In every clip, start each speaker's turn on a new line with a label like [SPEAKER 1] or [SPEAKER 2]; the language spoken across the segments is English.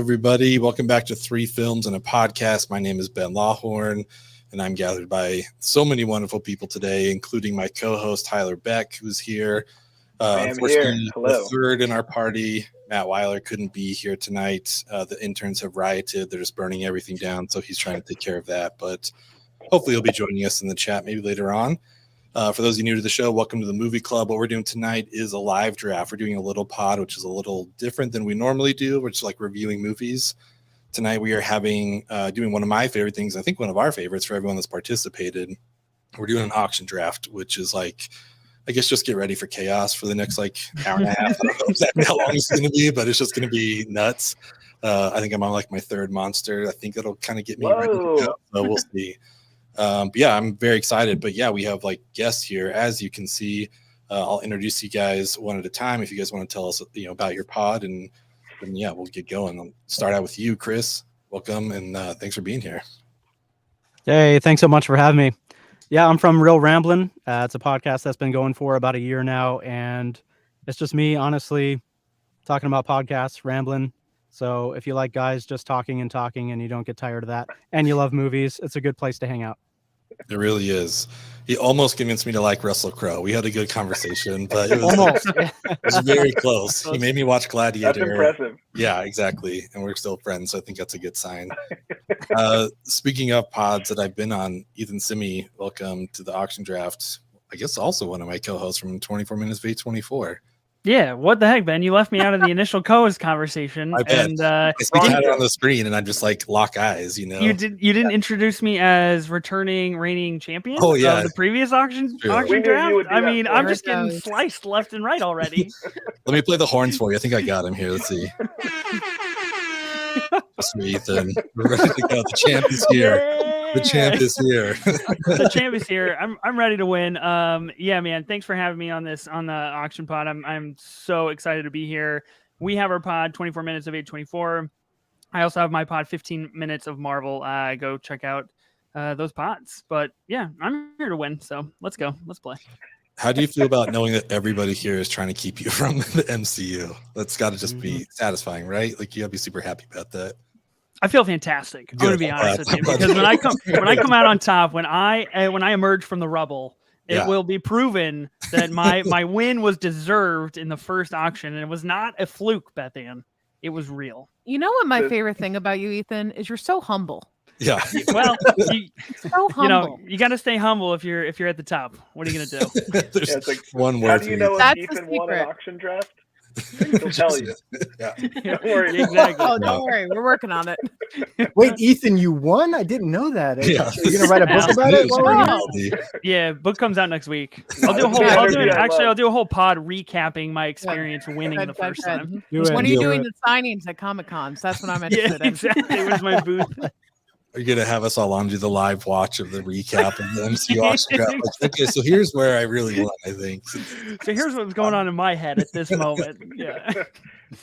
[SPEAKER 1] everybody. Welcome back to Three Films and a Podcast. My name is Ben Lawhorn, and I'm gathered by so many wonderful people today, including my co-host Tyler Beck, who's here. Unfortunately, the third in our party, Matt Weiler, couldn't be here tonight. The interns have rioted. They're just burning everything down, so he's trying to take care of that. But hopefully he'll be joining us in the chat maybe later on. For those of you new to the show, welcome to the Movie Club. What we're doing tonight is a live draft. We're doing a little pod, which is a little different than we normally do, which is like reviewing movies. Tonight we are doing one of my favorite things, I think one of our favorites for everyone that's participated. We're doing an auction draft, which is like, I guess just get ready for chaos for the next like hour and a half. I don't know exactly how long it's going to be, but it's just going to be nuts. I think I'm on like my third monster. I think it'll kind of get me ready to go, so we'll see. But yeah, I'm very excited. But yeah, we have like guests here, as you can see. I'll introduce you guys one at a time. If you guys want to tell us, about your pod, and yeah, we'll get going. I'll start out with you, Chris. Welcome, and thanks for being here.
[SPEAKER 2] Hey, thanks so much for having me. Yeah, I'm from Real Ramblin'. It's a podcast that's been going for about a year now, and it's just me, honestly, talking about podcasts, rambling. So if you like guys just talking and you don't get tired of that, and you love movies, it's a good place to hang out.
[SPEAKER 1] It really is. He almost convinced me to like Russell Crowe. We had a good conversation, but it was,
[SPEAKER 2] Almost.
[SPEAKER 1] it was very close. He made me watch Gladiator.
[SPEAKER 3] That's impressive.
[SPEAKER 1] Yeah, exactly. And we're still friends, so I think that's a good sign. Speaking of pods that I've been on, Ethan Simi, welcome to the auction draft. I guess also one of my co-hosts from 24 Minutes of 824.
[SPEAKER 4] Yeah, what the heck, Ben? You left me out of the initial co-host conversation.
[SPEAKER 1] I bet.
[SPEAKER 4] And
[SPEAKER 1] I had it on the screen, and I just like lock eyes. You
[SPEAKER 4] didn't introduce me as returning reigning champion.
[SPEAKER 1] Oh yeah,
[SPEAKER 4] of the previous auction draft. I mean, I'm just getting sliced left and right already.
[SPEAKER 1] Let me play the horns for you. I think I got him here. Let's see. That's me, Ethan. We're ready to go. The champ is here.
[SPEAKER 4] Yeah.
[SPEAKER 1] The champ is here.
[SPEAKER 4] The champ is here. I'm ready to win. Yeah, man. Thanks for having me on the auction pod. I'm so excited to be here. We have our pod 24 Minutes of 824. I also have my pod 15 Minutes of Marvel. Go check out those pods. But yeah, I'm here to win. So let's go. Let's play.
[SPEAKER 1] How do you feel about knowing that everybody here is trying to keep you from the MCU? That's got to just be satisfying, right? Like you got to be super happy about that.
[SPEAKER 4] I feel fantastic. I'm gonna be honest with you, because when I come out on top, when I emerge from the rubble, it will be proven that my win was deserved in the first auction, and it was not a fluke, Bethanne. It was real.
[SPEAKER 5] You know what my favorite thing about you, Ethan, is you're so humble.
[SPEAKER 1] Yeah.
[SPEAKER 4] Well,
[SPEAKER 5] so humble.
[SPEAKER 4] You got to stay humble if you're at the top. What are you gonna do?
[SPEAKER 1] There's like one word.
[SPEAKER 3] How do you know
[SPEAKER 5] That's
[SPEAKER 3] if
[SPEAKER 5] the
[SPEAKER 3] Ethan won an
[SPEAKER 5] secret.
[SPEAKER 3] auction draft? He'll tell you.
[SPEAKER 1] Yeah.
[SPEAKER 3] Don't worry.
[SPEAKER 4] Exactly.
[SPEAKER 5] Oh, don't worry. We're working on it.
[SPEAKER 6] Wait, Ethan, you won? I didn't know that.
[SPEAKER 1] Yeah.
[SPEAKER 6] You're going to write a book about it? What were you doing?
[SPEAKER 4] Yeah, book comes out next week. I'll do a whole pod recapping my experience winning the first time.
[SPEAKER 5] When are you doing the signings at Comic Cons? That's what I'm interested in.
[SPEAKER 4] Exactly. Where's my booth?
[SPEAKER 1] Are you gonna have us all on do the live watch of the recap of the MCU auction draft? Like, okay, so here's where I really won, I think.
[SPEAKER 4] So here's what's going on in my head at this moment. Yeah.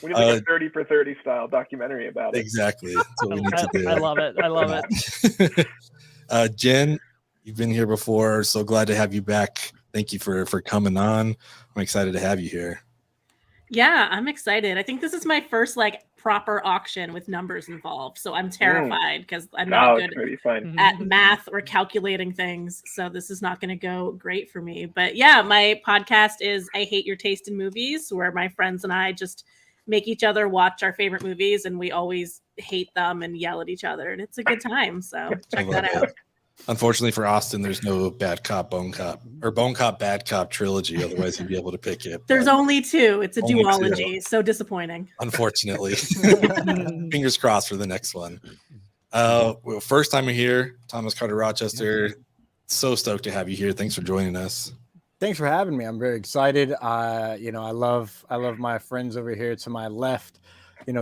[SPEAKER 3] We need like a 30 for 30 style documentary about it.
[SPEAKER 1] Exactly. That's what we need to do.
[SPEAKER 4] I love it. I love it.
[SPEAKER 1] Jen, you've been here before. So glad to have you back. Thank you for coming on. I'm excited to have you here.
[SPEAKER 7] Yeah, I'm excited. I think this is my first proper auction with numbers involved. So I'm terrified because I'm not good at math or calculating things. So this is not going to go great for me. But yeah, my podcast is I Hate Your Taste in Movies, where my friends and I just make each other watch our favorite movies, and we always hate them and yell at each other. And it's a good time. So check that out.
[SPEAKER 1] Unfortunately for Austin, there's no Bad Cop, Bone Cop, or Bone Cop, Bad Cop trilogy. Otherwise, he'd be able to pick it.
[SPEAKER 7] There's only two. It's a duology. So disappointing.
[SPEAKER 1] Unfortunately. Fingers crossed for the next one. First time here, Thomas Carter Rochester. So stoked to have you here. Thanks for joining us.
[SPEAKER 6] Thanks for having me. I'm very excited. I love my friends over here to my left.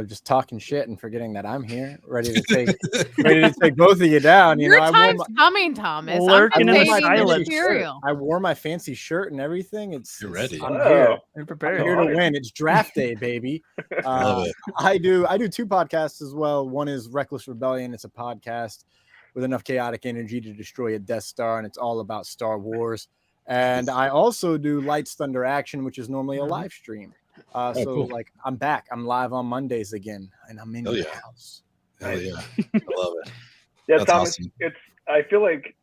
[SPEAKER 6] Just talking shit and forgetting that I'm here, ready to take both of you down.
[SPEAKER 5] Your time's coming, Thomas.
[SPEAKER 4] Lurking in the
[SPEAKER 5] silence.
[SPEAKER 6] I wore my fancy shirt and everything.
[SPEAKER 1] You're ready.
[SPEAKER 6] I'm here.
[SPEAKER 4] I'm prepared.
[SPEAKER 6] I'm here to win. It's draft day, baby.
[SPEAKER 1] Love it.
[SPEAKER 6] I do two podcasts as well. One is Reckless Rebellion. It's a podcast with enough chaotic energy to destroy a Death Star, and it's all about Star Wars. And I also do Lights, Thunder, Action, which is normally a live stream. So
[SPEAKER 1] cool.
[SPEAKER 6] like I'm back. I'm live on Mondays again, and I'm in your house.
[SPEAKER 1] Hell yeah, I love it.
[SPEAKER 3] Yeah,
[SPEAKER 1] That's
[SPEAKER 3] Thomas,
[SPEAKER 1] awesome.
[SPEAKER 3] I feel like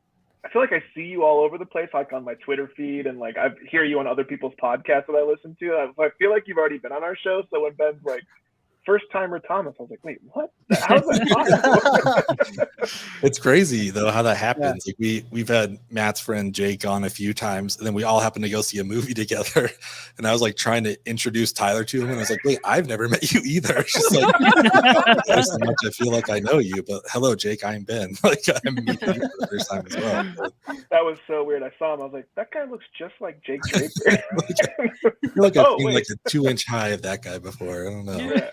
[SPEAKER 3] I see you all over the place, like on my Twitter feed, and like I hear you on other people's podcasts that I listen to. I feel like you've already been on our show. So when Ben's like, first timer Thomas, I was like, wait, what? How's that possible?
[SPEAKER 1] It's crazy though how that happens. Like we've had Matt's friend Jake on a few times, and then we all happened to go see a movie together. And I was like trying to introduce Tyler to him, and I was like, wait, I've never met you either. She's like, there's so much I feel like I know you, but hello, Jake, I'm Ben. Like I'm meeting you for the first time as well. But
[SPEAKER 3] that was so weird. I saw him. I was like, that guy looks just like Jake Draper.
[SPEAKER 1] I feel like I've seen like a 2-inch high of that guy before. I don't know.
[SPEAKER 3] Yeah.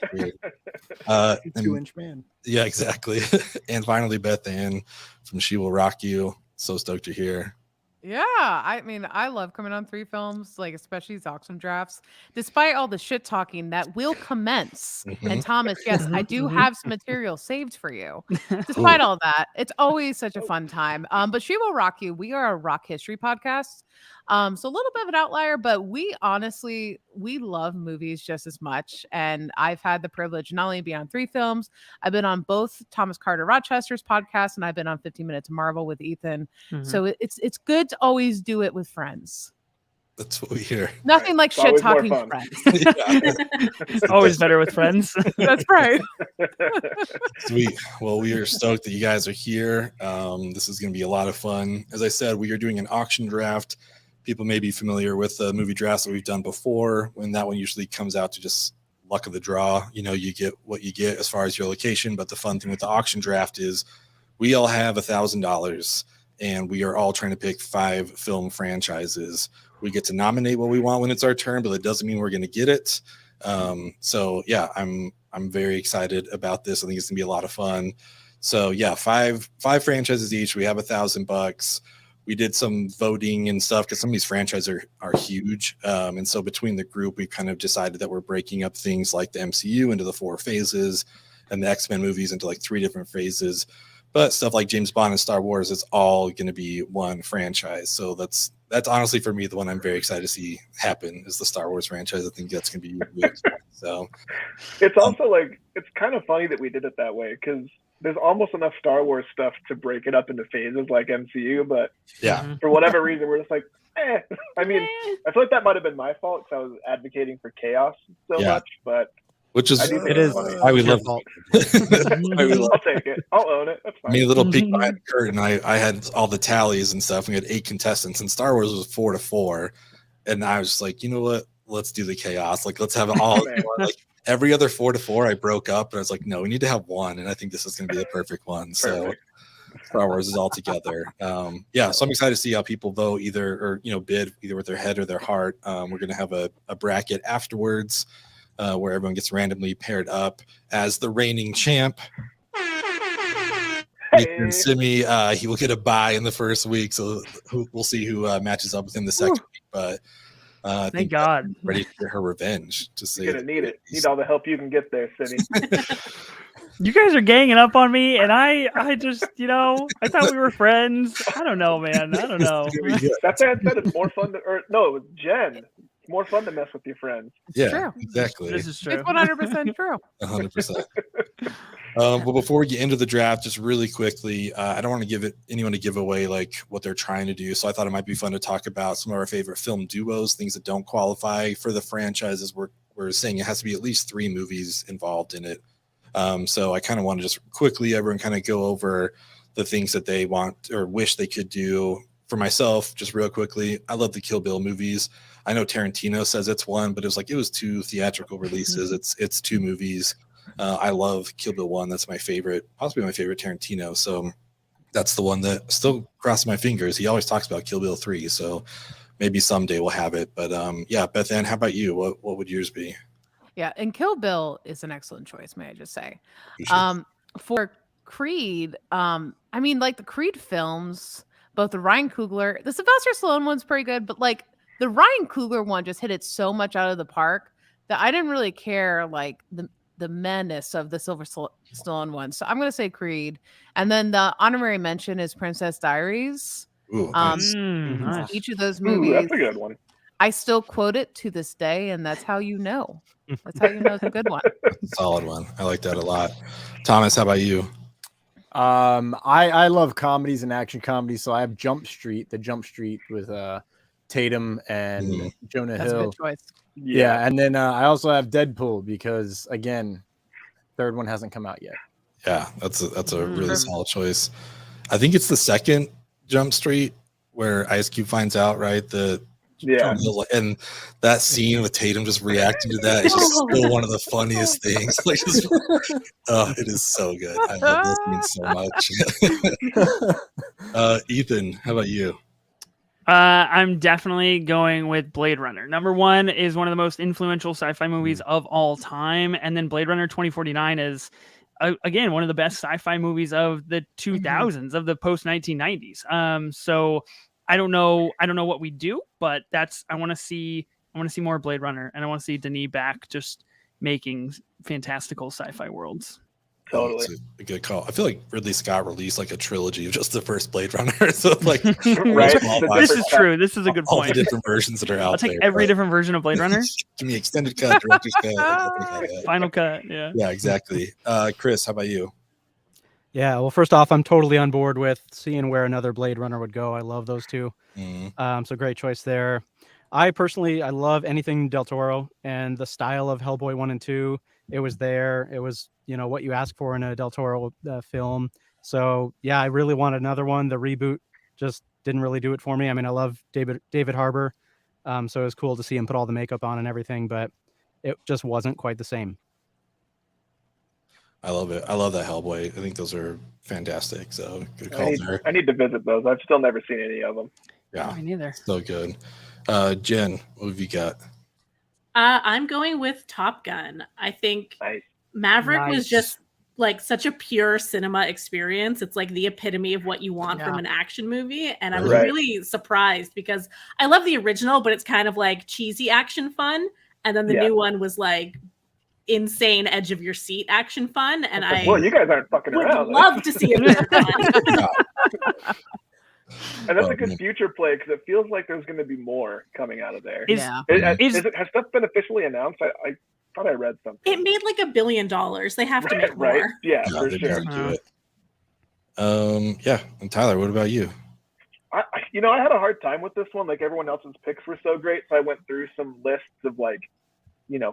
[SPEAKER 6] 2-inch man.
[SPEAKER 1] Yeah, exactly. And finally, Bethanne from She Will Rock You. So stoked you're here.
[SPEAKER 5] Yeah, I mean, I love coming on 3 films, like especially these auction drafts. Despite all the shit talking that will commence. And Thomas, yes, I do have some material saved for you. Despite all that, it's always such a fun time. But She Will Rock You, we are a rock history podcast. So a little bit of an outlier, but we love movies just as much. And I've had the privilege not only to be on 3 films, I've been on both Thomas Carter Rochester's podcast, and I've been on 15 Minutes Marvel with Ethan. So it's good to always do it with friends.
[SPEAKER 1] That's what we hear.
[SPEAKER 5] Nothing like shit talking friends.
[SPEAKER 4] It's always better with friends.
[SPEAKER 5] That's right.
[SPEAKER 1] Sweet. Well, we are stoked that you guys are here. This is going to be a lot of fun. As I said, we are doing an auction draft. People may be familiar with the movie drafts that we've done before, when that one usually comes out to just luck of the draw. You know, you get what you get as far as your location. But the fun thing with the auction draft is we all have $1,000, and we are all trying to pick 5 film franchises. We get to nominate what we want when it's our turn, but it doesn't mean we're going to get it. So yeah, I'm very excited about this. I think it's gonna be a lot of fun. So yeah, five franchises each. We have $1,000. We did some voting and stuff because some of these franchises are huge. And so between the group, we kind of decided that we're breaking up things like the MCU into the 4 phases and the X-Men movies into like 3 different phases. But stuff like James Bond and Star Wars, it's all going to be one franchise. So that's honestly for me the one I'm very excited to see happen is the Star Wars franchise. I think that's going to be really exciting. So
[SPEAKER 3] it's also like it's kind of funny that we did it that way because there's almost enough Star Wars stuff to break it up into phases like MCU, but for whatever reason we're just like, I mean, I feel like that might have been my fault because I was advocating for chaos so much, but.
[SPEAKER 1] Which is
[SPEAKER 3] why
[SPEAKER 1] we love
[SPEAKER 3] it. I'll take it. I'll own it. That's fine.
[SPEAKER 1] I mean, a little peek behind the curtain. I had all the tallies and stuff. We had 8 contestants, and Star Wars was 4-4. And I was just like, you know what? Let's do the chaos. Like, let's have it all. Like every other 4-4, I broke up, and I was like, no, we need to have one. And I think this is going to be the perfect one. So Star Wars is all together. Yeah, so I'm excited to see how people vote, either bid either with their head or their heart. We're going to have a bracket afterwards. Where everyone gets randomly paired up as the reigning champ. And Simi, he will get a bye in the first week, so we'll see who matches up with him the second week. But
[SPEAKER 4] thank God,
[SPEAKER 1] ready for her revenge.
[SPEAKER 3] You're gonna need it. Need all the help you can get there, Simi.
[SPEAKER 4] You guys are ganging up on me, and I just, I thought we were friends. I don't know, man. I don't know.
[SPEAKER 3] That man said it's more fun it was Jen. It's more fun to mess with your friends.
[SPEAKER 1] Yeah,
[SPEAKER 5] true.
[SPEAKER 1] Exactly.
[SPEAKER 4] This is true.
[SPEAKER 5] It's 100% true.
[SPEAKER 1] 100%. But before we get into the draft, just really quickly, I don't want to give anyone to give away like what they're trying to do. So I thought it might be fun to talk about some of our favorite film duos, things that don't qualify for the franchises. We're saying it has to be at least 3 movies involved in it. So I kind of want to just quickly, everyone kind of go over the things that they want or wish they could do. For myself, just real quickly, I love the Kill Bill movies. I know Tarantino says it's 1, but it was 2 theatrical releases. It's 2 movies. I love Kill Bill 1. That's my favorite, possibly my favorite Tarantino. So that's the one that still crosses my fingers. He always talks about Kill Bill 3. So maybe someday we'll have it. But yeah, Bethanne, how about you? What would yours be?
[SPEAKER 5] Yeah, and Kill Bill is an excellent choice, may I just say. For Creed, I mean, like the Creed films, both the Ryan Coogler, the Sylvester Stallone one's pretty good, but like the Ryan Coogler one just hit it so much out of the park that I didn't really care like the menace of the Sylvester Stallone one. So I'm going to say Creed. And then the honorary mention is Princess Diaries.
[SPEAKER 1] Ooh, nice.
[SPEAKER 5] Each of those movies.
[SPEAKER 3] That's a good one.
[SPEAKER 5] I still quote it to this day, and that's how you know. That's how you know it's a good one.
[SPEAKER 1] Solid one. I like that a lot. Thomas, how about you?
[SPEAKER 6] I love comedies and action comedies, so I have Jump Street, the Jump Street with Tatum and Jonah
[SPEAKER 5] That's
[SPEAKER 6] Hill.
[SPEAKER 5] a good choice.
[SPEAKER 6] Yeah, and then I also have Deadpool because again, third one hasn't come out yet.
[SPEAKER 1] Yeah, that's a really solid choice. I think it's the second Jump Street where Ice Cube finds out, right? And that scene with Tatum just reacting to that is just still one of the funniest things. Like, it is so good. I love this scene so much. Ethan, how about you?
[SPEAKER 4] I'm definitely going with Blade Runner. Number one is one of the most influential sci-fi movies of all time, and then Blade Runner 2049 is again one of the best sci-fi movies of the 2000s, of the post 1990s. So I don't know what we do, but I want to see more Blade Runner, and I want to see Denis back just making fantastical sci-fi worlds.
[SPEAKER 3] Totally.
[SPEAKER 1] A good call. I feel like Ridley Scott released like a trilogy of just the first Blade Runner. So like,
[SPEAKER 4] right? This is true. This is a good point.
[SPEAKER 1] All the different versions that are out there.
[SPEAKER 4] I'll take every different version of Blade Runner.
[SPEAKER 1] Give me extended cut, director's cut,
[SPEAKER 4] final cut. Yeah.
[SPEAKER 1] Yeah, exactly. Chris, how about you?
[SPEAKER 2] Yeah. Well, first off, I'm totally on board with seeing where another Blade Runner would go. I love those two. So great choice there. I love anything Del Toro, and the style of Hellboy 1 and 2. It was there. It was, what you ask for in a Del Toro film. So yeah, I really want another one. The reboot just didn't really do it for me. I mean, I love David Harbour. So it was cool to see him put all the makeup on and everything, but it just wasn't quite the same.
[SPEAKER 1] I love it. I love that Hellboy. I think those are fantastic. So good call there.
[SPEAKER 3] I need to visit those. I've still never seen any of them.
[SPEAKER 1] Yeah,
[SPEAKER 4] me neither.
[SPEAKER 1] So good. Jen, what have you got?
[SPEAKER 7] I'm going with Top Gun. I think Maverick was just like such a pure cinema experience. It's like the epitome of what you want from an action movie. And I was really surprised because I love the original, but it's kind of like cheesy action fun. And then the new one was like insane edge of your seat action fun. And
[SPEAKER 3] you guys aren't fucking around.
[SPEAKER 7] Love to see it.
[SPEAKER 3] And that's a good future play because it feels like there's going to be more coming out of there. Has stuff been officially announced? I thought I read something.
[SPEAKER 7] It made like $1 billion. They have to make more.
[SPEAKER 3] Right? Yeah, for sure.
[SPEAKER 1] Do it. Yeah. And Tyler, what about you?
[SPEAKER 3] I had a hard time with this one. Like everyone else's picks were so great, so I went through some lists of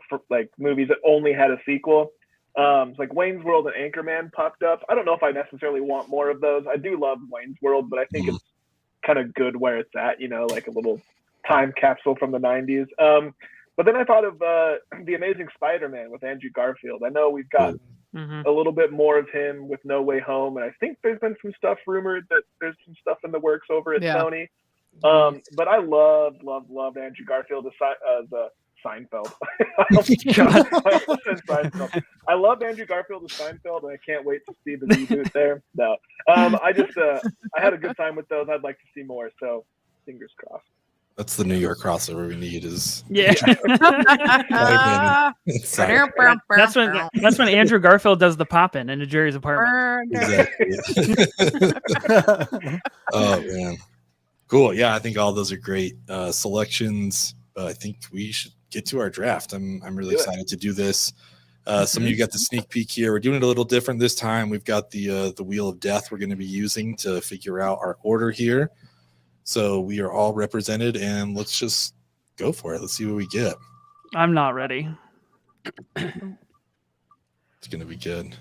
[SPEAKER 3] for movies that only had a sequel. Like Wayne's World and Anchorman popped up. I don't know if I necessarily want more of those. I do love Wayne's World, but I think it's kind of good where it's at, like a little time capsule from the 90s. But then I thought of The Amazing Spider-Man with Andrew Garfield. I know we've gotten a little bit more of him with No Way Home, and I think there's been some stuff rumored that there's some stuff in the works over at Sony. But I loved Andrew Garfield as Seinfeld. I love Andrew Garfield as Seinfeld, and I can't wait to see the reboot there. No, I had a good time with those. I'd like to see more, so fingers crossed.
[SPEAKER 1] That's the New York crossover we need. That's
[SPEAKER 4] when Andrew Garfield does the pop-in into Jerry's apartment.
[SPEAKER 1] Exactly. Oh man, cool. Yeah, I think all those are great selections. I think we should get to our draft. I'm really excited to do this. Some of you got the sneak peek here. We're doing it a little different this time. We've got the Wheel of Death we're going to be using to figure out our order here. So we are all represented, and let's just go for it. Let's see what we get.
[SPEAKER 4] I'm not ready.
[SPEAKER 1] It's going to be good.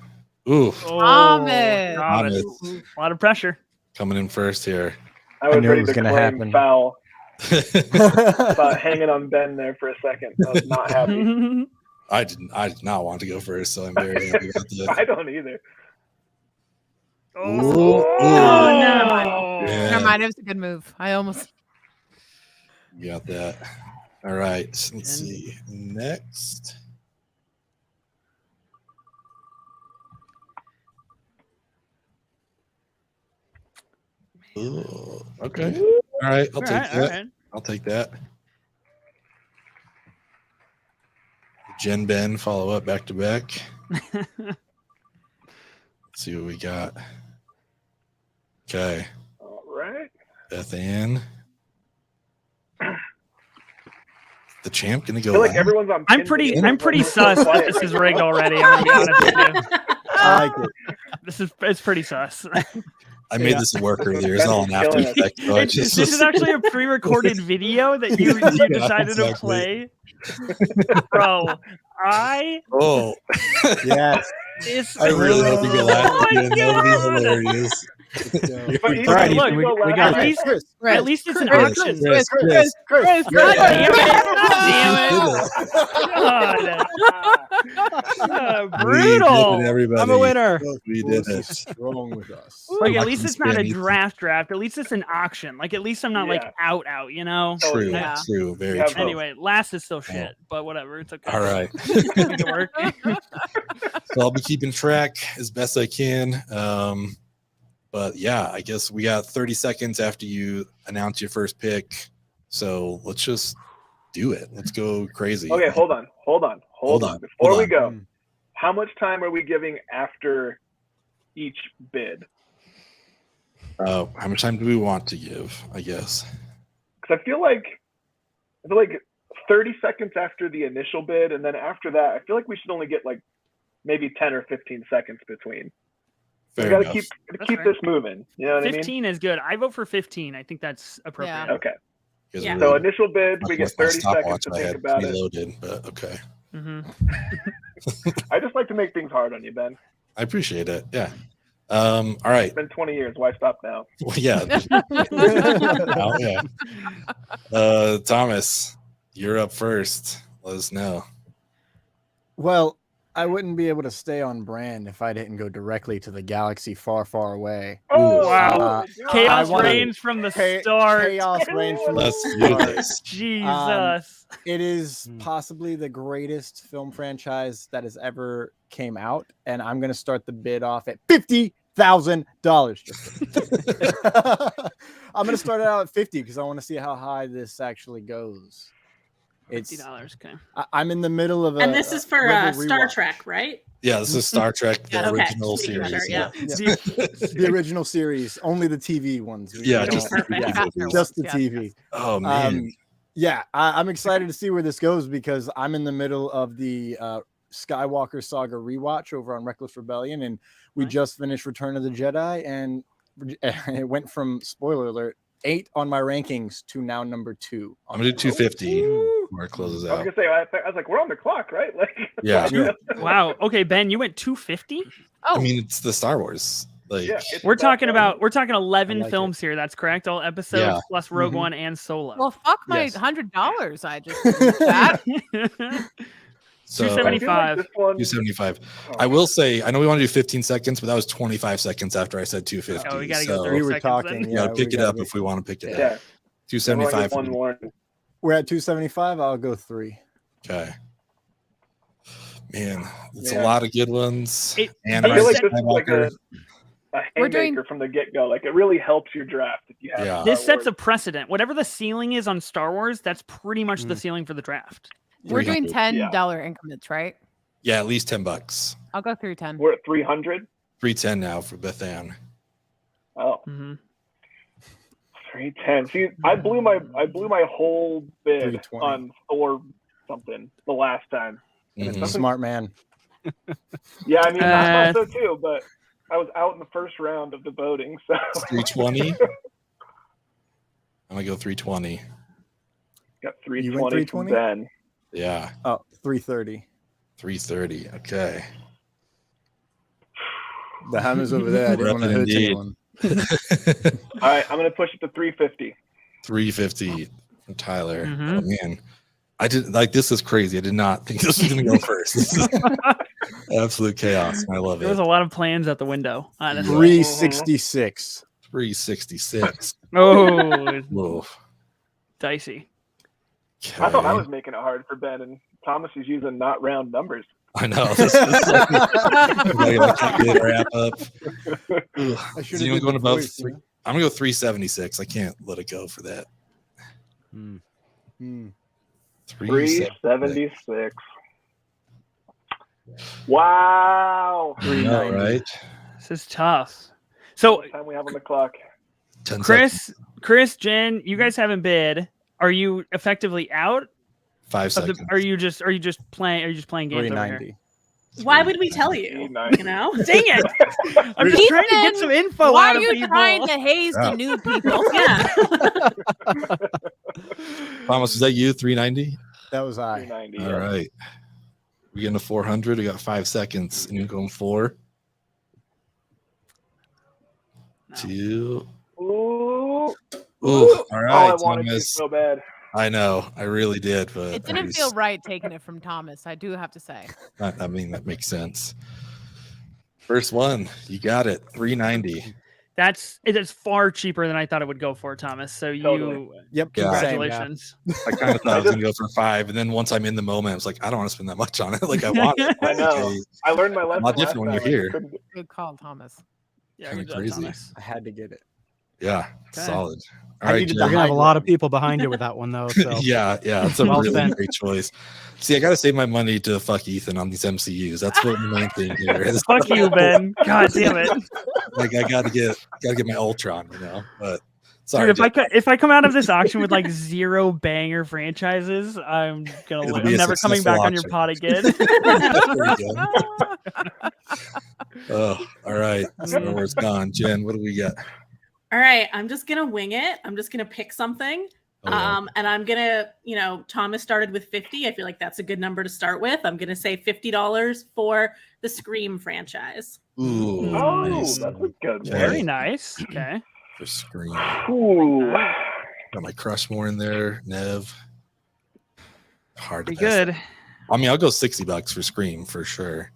[SPEAKER 1] Ooh.
[SPEAKER 5] Thomas.
[SPEAKER 4] A lot of pressure.
[SPEAKER 1] Coming in first here.
[SPEAKER 3] I was ready to claim foul. About hanging on Ben there for a second. I was not happy.
[SPEAKER 1] I did not want to go first, so I'm very happy about that.
[SPEAKER 3] I don't either.
[SPEAKER 5] No. Never mind. It was a good move. I almost
[SPEAKER 1] got that. All right. Let's see. Next. Ooh, okay. All right. I'll take that. Right. I'll take that. Jen, Ben, follow up back to back. Let's see what we got. Okay.
[SPEAKER 3] All right.
[SPEAKER 1] Bethanne. the champ gonna go?
[SPEAKER 3] I feel like everyone's on.
[SPEAKER 4] I'm pretty sus that this is rigged already. I'm gonna be honest with you.
[SPEAKER 6] I like it.
[SPEAKER 4] It's pretty sus.
[SPEAKER 1] I made this work earlier. It's all an After Effects. So
[SPEAKER 4] this is actually a pre-recorded video that you decided to play, bro.
[SPEAKER 6] Yes.
[SPEAKER 1] I really hope you get laughed. That would be hilarious.
[SPEAKER 3] But
[SPEAKER 4] look, we got at least it's an auction.
[SPEAKER 6] Chris.
[SPEAKER 4] Brutal.
[SPEAKER 2] I'm a winner.
[SPEAKER 1] We did it.
[SPEAKER 6] Strong with us.
[SPEAKER 4] Like at least it's not a draft. At least it's an auction. Like at least I'm not like out. You know.
[SPEAKER 1] True. True. Very true.
[SPEAKER 4] Anyway, last is still shit, but whatever. It's okay.
[SPEAKER 1] All right.
[SPEAKER 4] Make it work.
[SPEAKER 1] So I'll be keeping track as best I can. But yeah, I guess we got 30 seconds after you announce your first pick. So let's just do it. Let's go crazy.
[SPEAKER 3] Okay, hold on. Before we go, how much time are we giving after each bid?
[SPEAKER 1] How much time do we want to give, I guess?
[SPEAKER 3] Because I feel like 30 seconds after the initial bid, and then after that, I feel like we should only get like maybe 10 or 15 seconds between. We got to keep this moving. You know what I mean?
[SPEAKER 4] 15 is good. I vote for 15. I think that's appropriate.
[SPEAKER 3] Yeah. Okay.
[SPEAKER 7] Yeah.
[SPEAKER 3] So initial bid, we get 30 seconds to think about it.
[SPEAKER 1] Loaded, but okay.
[SPEAKER 3] I just like to make things hard on you, Ben.
[SPEAKER 1] I appreciate it. Yeah. All right.
[SPEAKER 3] It's been 20 years. Why stop now?
[SPEAKER 1] Well, yeah. Thomas, you're up first. Let us know.
[SPEAKER 6] Well, I wouldn't be able to stay on brand if I didn't go directly to the galaxy far, far away.
[SPEAKER 4] Oh, wow. Chaos reigns from the start.
[SPEAKER 6] Chaos reigns from the start.
[SPEAKER 4] Jesus.
[SPEAKER 6] It is possibly the greatest film franchise that has ever came out, and I'm going to start the bid off at $50,000. I'm going to start it out at 50 because I want to see how high this actually goes. It's
[SPEAKER 4] $50. Okay.
[SPEAKER 6] I'm in the middle of
[SPEAKER 7] and this is for Star Trek, right?
[SPEAKER 1] Yeah, this is Star Trek, the original series.
[SPEAKER 7] Sure,
[SPEAKER 6] the original series, only the TV ones.
[SPEAKER 1] Just the
[SPEAKER 6] TV.
[SPEAKER 1] Oh man.
[SPEAKER 6] I'm excited to see where this goes because I'm in the middle of the Skywalker Saga rewatch over on Reckless Rebellion, and we just finished Return of the Jedi, and it went from, spoiler alert, 8 on my rankings to now number 2.
[SPEAKER 1] I'm gonna do 250 where it closes out.
[SPEAKER 3] I was gonna say, I was like, we're on the clock, right? Like,
[SPEAKER 4] Wow. Okay, Ben, you went 250.
[SPEAKER 1] I mean, it's the Star Wars. Like,
[SPEAKER 4] we're talking 11 films here. That's correct. All episodes plus Rogue One and Solo.
[SPEAKER 5] Well, fuck my $100. I just that.
[SPEAKER 1] So
[SPEAKER 4] 275.
[SPEAKER 3] Like
[SPEAKER 1] 275. I will say, I know we want to do 15 seconds, but that was 25 seconds after I said 250.
[SPEAKER 4] Oh, we gotta go 30
[SPEAKER 6] we were
[SPEAKER 4] seconds
[SPEAKER 6] talking.
[SPEAKER 4] then.
[SPEAKER 1] You gotta pick it up if we want to pick it up. 275.
[SPEAKER 6] We're at 275. I'll go 3.
[SPEAKER 1] Okay. Man, it's a lot of good ones.
[SPEAKER 3] And I feel like this is like a haymaker from the get-go. Like, it really helps your draft if you have
[SPEAKER 4] this sets a precedent. Whatever the ceiling is on Star Wars, that's pretty much the ceiling for the draft.
[SPEAKER 5] We're doing $10 increments, right?
[SPEAKER 1] Yeah, at least $10.
[SPEAKER 5] I'll go 310.
[SPEAKER 3] We're at 300.
[SPEAKER 1] 310 now for Bethanne.
[SPEAKER 3] Oh. 310. See, I blew my whole bid on Thor something the last time.
[SPEAKER 6] Smart man.
[SPEAKER 3] Yeah, I mean, I thought so too, but I was out in the first round of the voting, so
[SPEAKER 1] 320. I'm gonna go 320.
[SPEAKER 3] Got 320 from Ben.
[SPEAKER 1] Yeah.
[SPEAKER 6] Oh, 330.
[SPEAKER 1] 330. Okay.
[SPEAKER 6] The hammer's over there. I didn't want to hurt anyone.
[SPEAKER 3] All right, I'm gonna push it to 350.
[SPEAKER 1] 350 from Tyler. Oh man, I did this is crazy. I did not think this was gonna go first. This is absolute chaos. I love it.
[SPEAKER 4] There was a lot of plans out the window. Honestly.
[SPEAKER 6] 366.
[SPEAKER 1] 366.
[SPEAKER 4] Oh,
[SPEAKER 1] whoa.
[SPEAKER 4] Dicey.
[SPEAKER 1] Okay.
[SPEAKER 3] I thought I was making it hard for Ben, and Thomas is using not round numbers.
[SPEAKER 1] I know. This is like wrap up. Is anyone going above 3? I'm gonna go 376. I can't let it go for that.
[SPEAKER 3] 376. Wow.
[SPEAKER 1] All right.
[SPEAKER 4] This is tough. So
[SPEAKER 3] what time we have on the clock?
[SPEAKER 4] Chris, Jen, you guys haven't bid. Are you effectively out?
[SPEAKER 1] 5 seconds.
[SPEAKER 4] Are you just playing games over here?
[SPEAKER 7] Why would we tell you? You know?
[SPEAKER 4] Dang it! I'm just trying to get some info
[SPEAKER 5] Why
[SPEAKER 4] out
[SPEAKER 5] are
[SPEAKER 4] of
[SPEAKER 5] you
[SPEAKER 4] people.
[SPEAKER 5] trying to haze the new people?
[SPEAKER 7] Yeah.
[SPEAKER 1] Thomas, is that you? 390.
[SPEAKER 6] That was I.
[SPEAKER 3] 390.
[SPEAKER 1] All right. We getting to 400. We got 5 seconds, and you're going 4, 2.
[SPEAKER 3] Ooh.
[SPEAKER 1] All right,
[SPEAKER 3] I wanted to
[SPEAKER 1] Thomas.
[SPEAKER 3] so bad.
[SPEAKER 1] I know, I really did, but
[SPEAKER 5] It didn't feel right taking it from Thomas, I do have to say.
[SPEAKER 1] I mean, that makes sense. First one, you got it. 390.
[SPEAKER 4] It's far cheaper than I thought it would go for, Thomas. So you,
[SPEAKER 6] Yep,
[SPEAKER 4] congratulations.
[SPEAKER 1] I kind of thought I was gonna go for 5, and then once I'm in the moment, I was like, I don't want to spend that much on it. Like I want it.
[SPEAKER 3] I know. I learned my lesson.
[SPEAKER 1] A lot different when you're here.
[SPEAKER 5] Good call, Thomas.
[SPEAKER 4] Yeah,
[SPEAKER 1] Kinda
[SPEAKER 4] good job,
[SPEAKER 1] crazy.
[SPEAKER 4] Thomas.
[SPEAKER 6] I had to get it.
[SPEAKER 1] Yeah,
[SPEAKER 4] Okay.
[SPEAKER 1] solid. All
[SPEAKER 6] I
[SPEAKER 1] right,
[SPEAKER 6] needed
[SPEAKER 1] Jen.
[SPEAKER 2] You're gonna have a lot of people behind you with that one though. So
[SPEAKER 1] yeah, it's a
[SPEAKER 2] Well
[SPEAKER 1] really
[SPEAKER 2] spent.
[SPEAKER 1] great choice. See, I gotta save my money to fuck Ethan on these MCUs. That's what the main thing here is.
[SPEAKER 4] Fuck you, Ben. God damn it.
[SPEAKER 1] Like I gotta get my Ultron, you know. But sorry,
[SPEAKER 4] Dude, if I come out of this auction with like 0 banger franchises, I'm never coming back on your pod again.
[SPEAKER 1] Oh, all right. Star Wars gone. Jen, what do we got?
[SPEAKER 7] All right, I'm just gonna wing it. I'm just gonna pick something.
[SPEAKER 1] Oh, yeah.
[SPEAKER 7] And I'm gonna, Thomas started with 50. I feel like that's a good number to start with. I'm gonna say $50 for the Scream franchise.
[SPEAKER 1] Ooh,
[SPEAKER 3] Oh,
[SPEAKER 1] nice.
[SPEAKER 3] that's a good one.
[SPEAKER 4] Very nice. Okay.
[SPEAKER 1] For Scream.
[SPEAKER 3] Ooh.
[SPEAKER 1] Got my Crushmore in there. Nev. Hard to
[SPEAKER 4] Pretty
[SPEAKER 1] pass
[SPEAKER 4] good.
[SPEAKER 1] that. I mean, I'll go $60 for Scream for sure.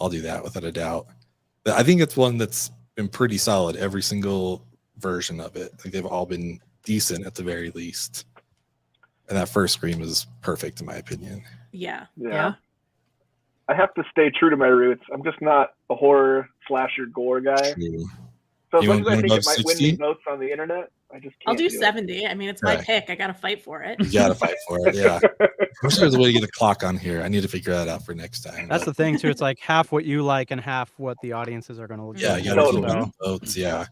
[SPEAKER 1] I'll do that without a doubt. But I think it's one that's been pretty solid every single version of it. Like they've all been decent at the very least. And that first Scream is perfect in my opinion.
[SPEAKER 7] Yeah.
[SPEAKER 3] I have to stay true to my roots. I'm just not a horror slasher gore guy.
[SPEAKER 1] True.
[SPEAKER 3] So as
[SPEAKER 1] You
[SPEAKER 3] much as
[SPEAKER 1] want
[SPEAKER 3] I think
[SPEAKER 1] above
[SPEAKER 3] it might win
[SPEAKER 1] 60?
[SPEAKER 3] me votes on the internet, I just can't.
[SPEAKER 7] I'll do
[SPEAKER 3] it.
[SPEAKER 7] 70. I mean, it's my
[SPEAKER 1] Okay.
[SPEAKER 7] pick. I gotta fight for it.
[SPEAKER 1] You gotta fight for it. Yeah. I wish there was a way to get a clock on here. I need to figure that out for next time.
[SPEAKER 2] that's the
[SPEAKER 1] but
[SPEAKER 2] thing too. It's like half what you like and half what the audiences are gonna look.
[SPEAKER 1] yeah,
[SPEAKER 2] at.
[SPEAKER 1] you gotta
[SPEAKER 3] Totally.
[SPEAKER 1] keep the votes. Yeah.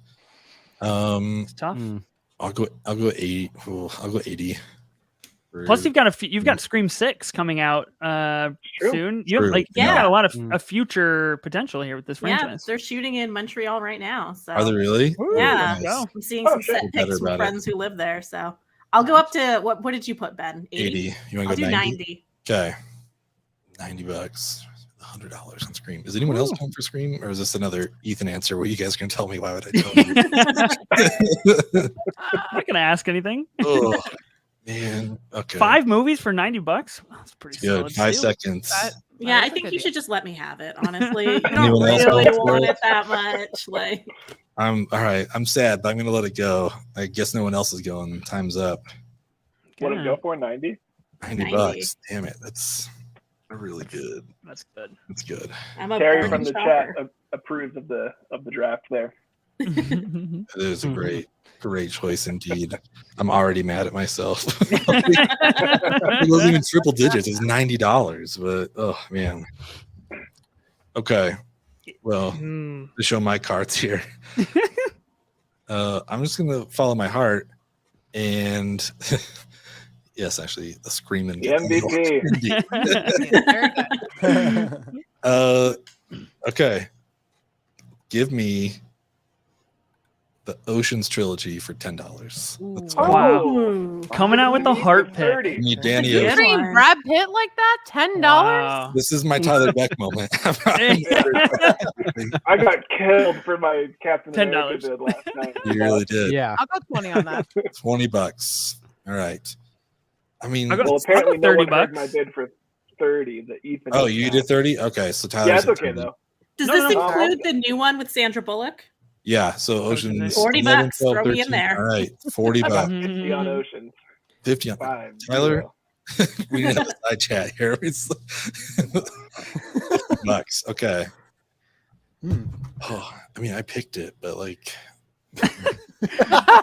[SPEAKER 4] It's tough.
[SPEAKER 1] I'll go 80. Ooh, I'll go 80.
[SPEAKER 4] Plus, you've got Scream 6 coming out
[SPEAKER 3] True.
[SPEAKER 4] soon.
[SPEAKER 1] True.
[SPEAKER 4] You've
[SPEAKER 7] Yeah.
[SPEAKER 4] got a lot of future potential here with this
[SPEAKER 7] Yeah,
[SPEAKER 4] franchise.
[SPEAKER 7] they're shooting in Montreal right now. So
[SPEAKER 1] Are they really?
[SPEAKER 7] Yeah.
[SPEAKER 1] Nice.
[SPEAKER 7] I'm seeing some set
[SPEAKER 1] Better
[SPEAKER 7] pics with
[SPEAKER 1] about it.
[SPEAKER 7] friends who live there. So I'll go up to what did you put, Ben?
[SPEAKER 1] 80. You want
[SPEAKER 7] I'll
[SPEAKER 1] to go
[SPEAKER 7] do
[SPEAKER 1] 90?
[SPEAKER 7] 90.
[SPEAKER 1] Okay. $90. $100 on Scream. Is anyone else going for Scream, or is this another Ethan answer where you guys are gonna tell me why would I tell you?
[SPEAKER 4] I'm not gonna ask anything.
[SPEAKER 1] Oh man. Okay.
[SPEAKER 4] 5 movies for $90. That's pretty
[SPEAKER 1] Good.
[SPEAKER 4] solid.
[SPEAKER 1] 5
[SPEAKER 4] steal.
[SPEAKER 1] seconds.
[SPEAKER 7] Yeah,
[SPEAKER 5] That
[SPEAKER 7] I
[SPEAKER 5] is a
[SPEAKER 7] think
[SPEAKER 5] good
[SPEAKER 7] you
[SPEAKER 5] deal.
[SPEAKER 7] should just let me have it, honestly. You don't
[SPEAKER 1] Anyone else
[SPEAKER 7] really
[SPEAKER 1] going for
[SPEAKER 7] want
[SPEAKER 1] it?
[SPEAKER 7] it that much. Like
[SPEAKER 1] I'm all right. I'm sad, but I'm gonna let it go. I guess no one else is going. Time's up.
[SPEAKER 3] What did
[SPEAKER 4] Yeah.
[SPEAKER 3] it go for? 90?
[SPEAKER 1] $90. Damn it. That's really good.
[SPEAKER 4] That's good.
[SPEAKER 1] That's good.
[SPEAKER 7] I'm a
[SPEAKER 3] Terry
[SPEAKER 7] burn
[SPEAKER 3] from the
[SPEAKER 7] shopper.
[SPEAKER 3] chat approves of the draft there.
[SPEAKER 1] It is a great choice indeed. I'm already mad at myself. It wasn't even triple digits. It's $90, but oh man. Okay. Well, to show my cards here. I'm just gonna follow my heart and yes, actually the Screaming
[SPEAKER 3] The MVP.
[SPEAKER 1] Okay. Give me the Oceans trilogy for $10. That's fine.
[SPEAKER 4] Wow.
[SPEAKER 7] Ooh.
[SPEAKER 4] Coming out with the heart pick.
[SPEAKER 3] 30.
[SPEAKER 1] Give me
[SPEAKER 7] That's a
[SPEAKER 1] Danny
[SPEAKER 7] good
[SPEAKER 1] Ocean.
[SPEAKER 5] Scream
[SPEAKER 7] one.
[SPEAKER 5] Brad Pitt like that? $10?
[SPEAKER 4] Wow.
[SPEAKER 1] This is my Tyler Beck moment.
[SPEAKER 3] I got killed for my Captain
[SPEAKER 4] $10.
[SPEAKER 3] America bid last night.
[SPEAKER 1] You really did.
[SPEAKER 2] Yeah.
[SPEAKER 5] I'll go 20 on that.
[SPEAKER 1] $20. All right. I mean,
[SPEAKER 4] I got-
[SPEAKER 3] Well, apparently no one heard
[SPEAKER 4] $30.
[SPEAKER 3] my bid for 30. The Ethan.
[SPEAKER 1] oh, you did 30? Okay, so Tyler.
[SPEAKER 3] Yeah, it's okay though.
[SPEAKER 7] Does
[SPEAKER 4] No,
[SPEAKER 7] this
[SPEAKER 4] no, no.
[SPEAKER 7] include the new one with Sandra Bullock?
[SPEAKER 1] Yeah, so Oceans.
[SPEAKER 7] 40
[SPEAKER 1] 11,
[SPEAKER 7] bucks.
[SPEAKER 1] 12,
[SPEAKER 7] Throw me in
[SPEAKER 1] 13.
[SPEAKER 7] there.
[SPEAKER 1] All right, 40
[SPEAKER 3] I got
[SPEAKER 1] bucks.
[SPEAKER 3] 50 on Oceans.
[SPEAKER 1] 50 on
[SPEAKER 3] 5.
[SPEAKER 1] Tyler? We need to have a side chat here. It's $50. Okay. Oh, I mean, I picked it, but like,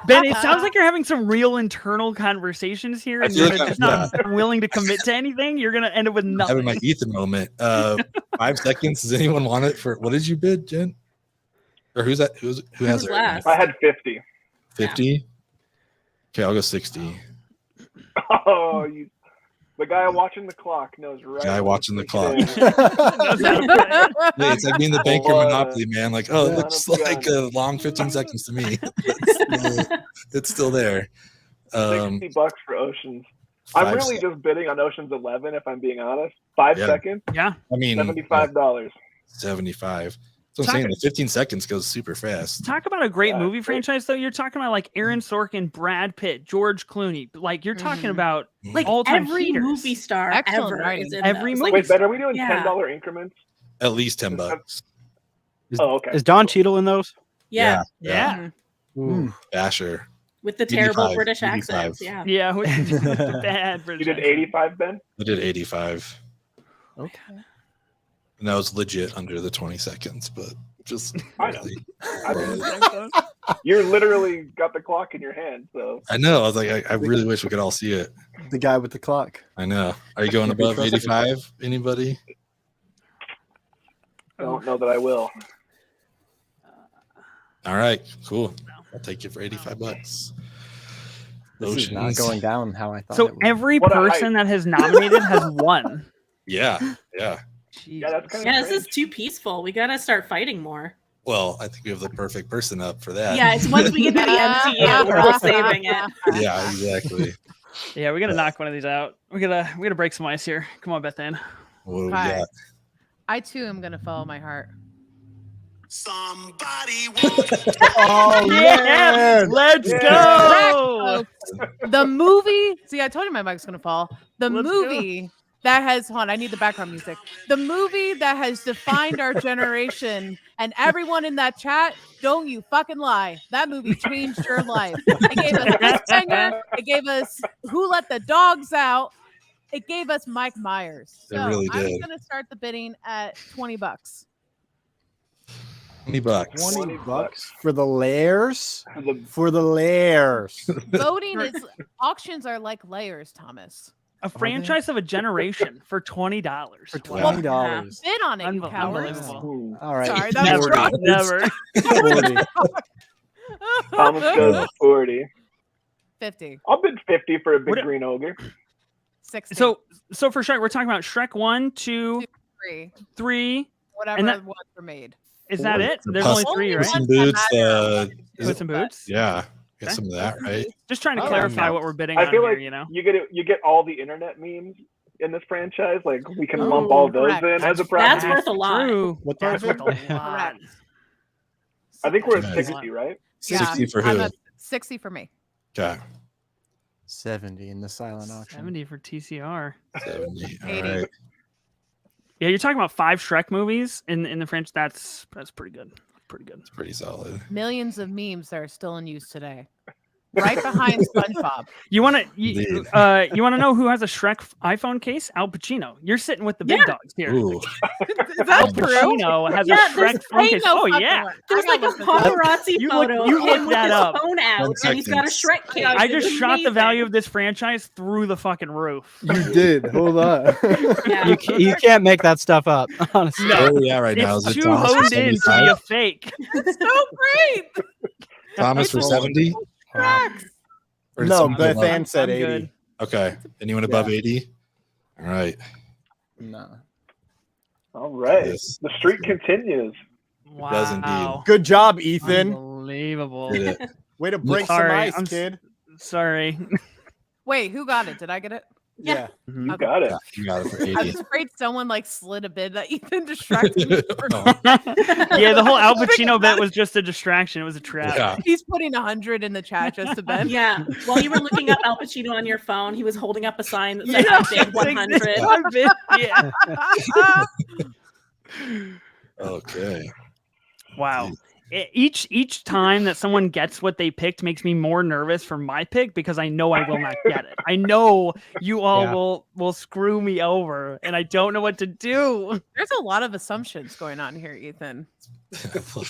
[SPEAKER 4] Ben, it sounds like you're having some real internal conversations here, and
[SPEAKER 1] I feel
[SPEAKER 4] you're
[SPEAKER 1] like
[SPEAKER 4] just not willing to commit to anything. You're gonna end up with nothing.
[SPEAKER 1] having my Ethan moment. 5 seconds. Does anyone want it for? What did you bid, Jen? Or who has
[SPEAKER 7] was
[SPEAKER 1] it?
[SPEAKER 7] last?
[SPEAKER 3] I had 50.
[SPEAKER 1] 50. Okay, I'll go 60.
[SPEAKER 3] Oh, you. The guy watching the clock knows right.
[SPEAKER 1] Guy watching the clock.
[SPEAKER 2] Yeah,
[SPEAKER 1] it's like being the banker Monopoly, man. Like, oh, it looks like a long 15 seconds to me. It's still there.
[SPEAKER 3] $60 for Oceans. I'm really just bidding on Ocean's 11, if I'm being honest. 5 seconds.
[SPEAKER 4] Yeah.
[SPEAKER 1] I mean,
[SPEAKER 3] $75.
[SPEAKER 1] 75. So I'm saying the 15 seconds goes super fast.
[SPEAKER 4] Talk about a great movie franchise, though. You're talking about like Aaron Sorkin, Brad Pitt, George Clooney. Like you're talking about
[SPEAKER 7] like
[SPEAKER 4] all-time
[SPEAKER 7] every
[SPEAKER 4] heaters.
[SPEAKER 7] movie star
[SPEAKER 5] Excellent
[SPEAKER 7] ever.
[SPEAKER 5] writing.
[SPEAKER 7] Is in
[SPEAKER 4] Every
[SPEAKER 7] those.
[SPEAKER 4] movie.
[SPEAKER 3] Wait, Ben, are we doing $10 increments?
[SPEAKER 1] At least $10.
[SPEAKER 3] Okay.
[SPEAKER 2] Is Don Cheadle in those?
[SPEAKER 7] Yeah.
[SPEAKER 4] Yeah.
[SPEAKER 1] Basher.
[SPEAKER 7] With the terrible
[SPEAKER 1] 85,
[SPEAKER 7] British
[SPEAKER 1] 85.
[SPEAKER 7] accents. Yeah.
[SPEAKER 4] Yeah. With the bad British.
[SPEAKER 3] You did 85, Ben?
[SPEAKER 1] I did 85.
[SPEAKER 6] Okay.
[SPEAKER 1] And that was legit under the 20 seconds, but just really.
[SPEAKER 3] You're literally got the clock in your hand, so.
[SPEAKER 1] I know. I was like, I really wish we could all see it.
[SPEAKER 6] The guy with the clock.
[SPEAKER 1] I know. Are you going above 85? Anybody?
[SPEAKER 3] I don't know that I will.
[SPEAKER 1] All right, cool. I'll take you for $85.
[SPEAKER 6] This is not going down how I thought.
[SPEAKER 4] So
[SPEAKER 6] it would.
[SPEAKER 4] every person that has nominated has won.
[SPEAKER 1] Yeah.
[SPEAKER 3] Yeah, that's kind of
[SPEAKER 7] this is too peaceful. We gotta start fighting more.
[SPEAKER 1] Well, I think we have the perfect person up for that.
[SPEAKER 7] Yeah, it's once we get to the MCU, we're all saving it.
[SPEAKER 1] Yeah, exactly.
[SPEAKER 4] Yeah, we gotta knock one of these out. We gotta break some ice here. Come on, Bethanne.
[SPEAKER 1] What do we
[SPEAKER 5] Hi.
[SPEAKER 1] got?
[SPEAKER 5] I too am gonna follow my heart.
[SPEAKER 8] Somebody
[SPEAKER 6] Oh
[SPEAKER 4] yeah, let's go.
[SPEAKER 5] The movie. See, I told you my mic's gonna fall. The
[SPEAKER 4] Let's
[SPEAKER 5] movie that has. Hold on, I need the background music. The movie that has defined our generation, and everyone in that chat. Don't you fucking lie. That movie changed your life. It gave us Cliffhanger. It gave us Who Let the Dogs Out. It gave us Mike Myers. So
[SPEAKER 1] It really
[SPEAKER 5] I'm
[SPEAKER 1] did.
[SPEAKER 5] gonna start the bidding at $20.
[SPEAKER 1] $20.
[SPEAKER 6] $20 for the layers. For the layers.
[SPEAKER 5] Voting is auctions are like layers, Thomas.
[SPEAKER 4] A franchise of a generation for $20.
[SPEAKER 6] For $20.
[SPEAKER 5] Bid on it, you cowards.
[SPEAKER 4] Unbelievable.
[SPEAKER 6] All right.
[SPEAKER 5] Sorry, that was wrong.
[SPEAKER 4] Never.
[SPEAKER 6] 40.
[SPEAKER 3] Thomas goes 40.
[SPEAKER 5] 50.
[SPEAKER 3] I'll bid 50 for a big
[SPEAKER 4] What-
[SPEAKER 3] green ogre.
[SPEAKER 5] 60.
[SPEAKER 4] So for Shrek, we're talking about Shrek 1, 2,
[SPEAKER 5] 3.
[SPEAKER 4] 3.
[SPEAKER 5] Whatever
[SPEAKER 4] and that-
[SPEAKER 5] ones were made.
[SPEAKER 4] Is that it?
[SPEAKER 1] The
[SPEAKER 4] There's
[SPEAKER 1] Puss
[SPEAKER 4] only 3,
[SPEAKER 1] Puss
[SPEAKER 4] right?
[SPEAKER 1] in Boots.
[SPEAKER 4] Puss in Boots.
[SPEAKER 1] Yeah, get
[SPEAKER 4] Okay.
[SPEAKER 1] some of that, right?
[SPEAKER 4] Just trying to
[SPEAKER 3] Oh,
[SPEAKER 4] clarify
[SPEAKER 3] yeah.
[SPEAKER 4] what we're bidding
[SPEAKER 3] I
[SPEAKER 4] on
[SPEAKER 3] feel
[SPEAKER 4] here,
[SPEAKER 3] like
[SPEAKER 4] you know?
[SPEAKER 3] you get all the internet memes in this franchise. Like we can
[SPEAKER 5] Oh,
[SPEAKER 3] lump all those
[SPEAKER 5] correct.
[SPEAKER 3] in as a
[SPEAKER 7] That's
[SPEAKER 3] prize.
[SPEAKER 7] worth a lot.
[SPEAKER 4] True.
[SPEAKER 6] What
[SPEAKER 4] That's
[SPEAKER 6] part
[SPEAKER 4] worth
[SPEAKER 6] of
[SPEAKER 4] a lot.
[SPEAKER 3] I think we're at
[SPEAKER 1] Nice.
[SPEAKER 3] 60, right?
[SPEAKER 1] 60 for
[SPEAKER 5] I'm
[SPEAKER 1] who?
[SPEAKER 5] at 60 for me.
[SPEAKER 1] Okay,
[SPEAKER 6] 70 in the silent auction.
[SPEAKER 4] 70 for TCR.
[SPEAKER 1] 70. All
[SPEAKER 5] 80.
[SPEAKER 1] right.
[SPEAKER 4] Yeah, you're talking about 5 Shrek movies in the French. That's pretty good. Pretty good.
[SPEAKER 1] It's pretty solid.
[SPEAKER 5] Millions of memes that are still in use today. Right behind SpongeBob.
[SPEAKER 4] You want to
[SPEAKER 1] Indeed.
[SPEAKER 4] you want to know who has a Shrek iPhone case? Al Pacino. You're sitting with the big dogs here.
[SPEAKER 1] Ooh,
[SPEAKER 5] Is
[SPEAKER 4] Al
[SPEAKER 5] that true?
[SPEAKER 4] Pacino has
[SPEAKER 7] Yeah,
[SPEAKER 4] a Shrek
[SPEAKER 7] there's-
[SPEAKER 4] phone
[SPEAKER 7] ain't
[SPEAKER 4] case.
[SPEAKER 5] no
[SPEAKER 4] Oh
[SPEAKER 5] fucking
[SPEAKER 4] yeah.
[SPEAKER 5] way.
[SPEAKER 7] There's like a paparazzi
[SPEAKER 4] You look-
[SPEAKER 7] photo
[SPEAKER 4] you
[SPEAKER 7] of
[SPEAKER 4] look
[SPEAKER 7] him with
[SPEAKER 4] that
[SPEAKER 7] his
[SPEAKER 4] up.
[SPEAKER 7] phone out,
[SPEAKER 1] 10
[SPEAKER 7] and he's got a
[SPEAKER 1] seconds.
[SPEAKER 7] Shrek case.
[SPEAKER 4] I just
[SPEAKER 7] It's
[SPEAKER 4] shot the
[SPEAKER 7] amazing.
[SPEAKER 4] value of this franchise through the fucking roof.
[SPEAKER 6] You did. Hold on.
[SPEAKER 7] Yeah.
[SPEAKER 2] You can't make that stuff up, honestly.
[SPEAKER 1] where are we at right now?
[SPEAKER 4] It's
[SPEAKER 1] Is it
[SPEAKER 4] too
[SPEAKER 1] Thomas for
[SPEAKER 4] honed in to be
[SPEAKER 1] 75?
[SPEAKER 4] a fake.
[SPEAKER 5] It's so great.
[SPEAKER 1] Thomas for 70? Or did
[SPEAKER 6] No,
[SPEAKER 1] someone go
[SPEAKER 6] Bethanne
[SPEAKER 1] above?
[SPEAKER 6] said
[SPEAKER 4] I'm
[SPEAKER 6] 80.
[SPEAKER 4] good.
[SPEAKER 1] Okay. Anyone above 80? All right.
[SPEAKER 6] No.
[SPEAKER 3] All right.
[SPEAKER 1] Yes.
[SPEAKER 3] The streak continues.
[SPEAKER 4] Wow.
[SPEAKER 1] does indeed.
[SPEAKER 6] Good job, Ethan.
[SPEAKER 4] Unbelievable.
[SPEAKER 1] Did it.
[SPEAKER 6] Way to break
[SPEAKER 4] Sorry,
[SPEAKER 6] some ice,
[SPEAKER 4] I'm
[SPEAKER 6] kid.
[SPEAKER 4] Sorry.
[SPEAKER 5] Wait, who got it? Did I get it?
[SPEAKER 6] Yeah.
[SPEAKER 3] You
[SPEAKER 5] Okay.
[SPEAKER 3] got it.
[SPEAKER 1] Yeah, you got it for
[SPEAKER 5] I
[SPEAKER 1] 80.
[SPEAKER 5] was afraid someone like slid a bid that Ethan distracted me.
[SPEAKER 4] Yeah, the whole Al Pacino bit was just a distraction. It was a trap.
[SPEAKER 1] Yeah.
[SPEAKER 5] He's putting 100 in the chat just to bid.
[SPEAKER 7] Yeah. While you were looking up Al Pacino on your phone, he was holding up a sign that said "I bid 100."
[SPEAKER 4] Yeah.
[SPEAKER 1] Okay.
[SPEAKER 4] Wow. Each time that someone gets what they picked makes me more nervous for my pick because I know I will not get it. I know you all will screw me over, and I don't know what to do.
[SPEAKER 5] There's a lot of assumptions going on here, Ethan.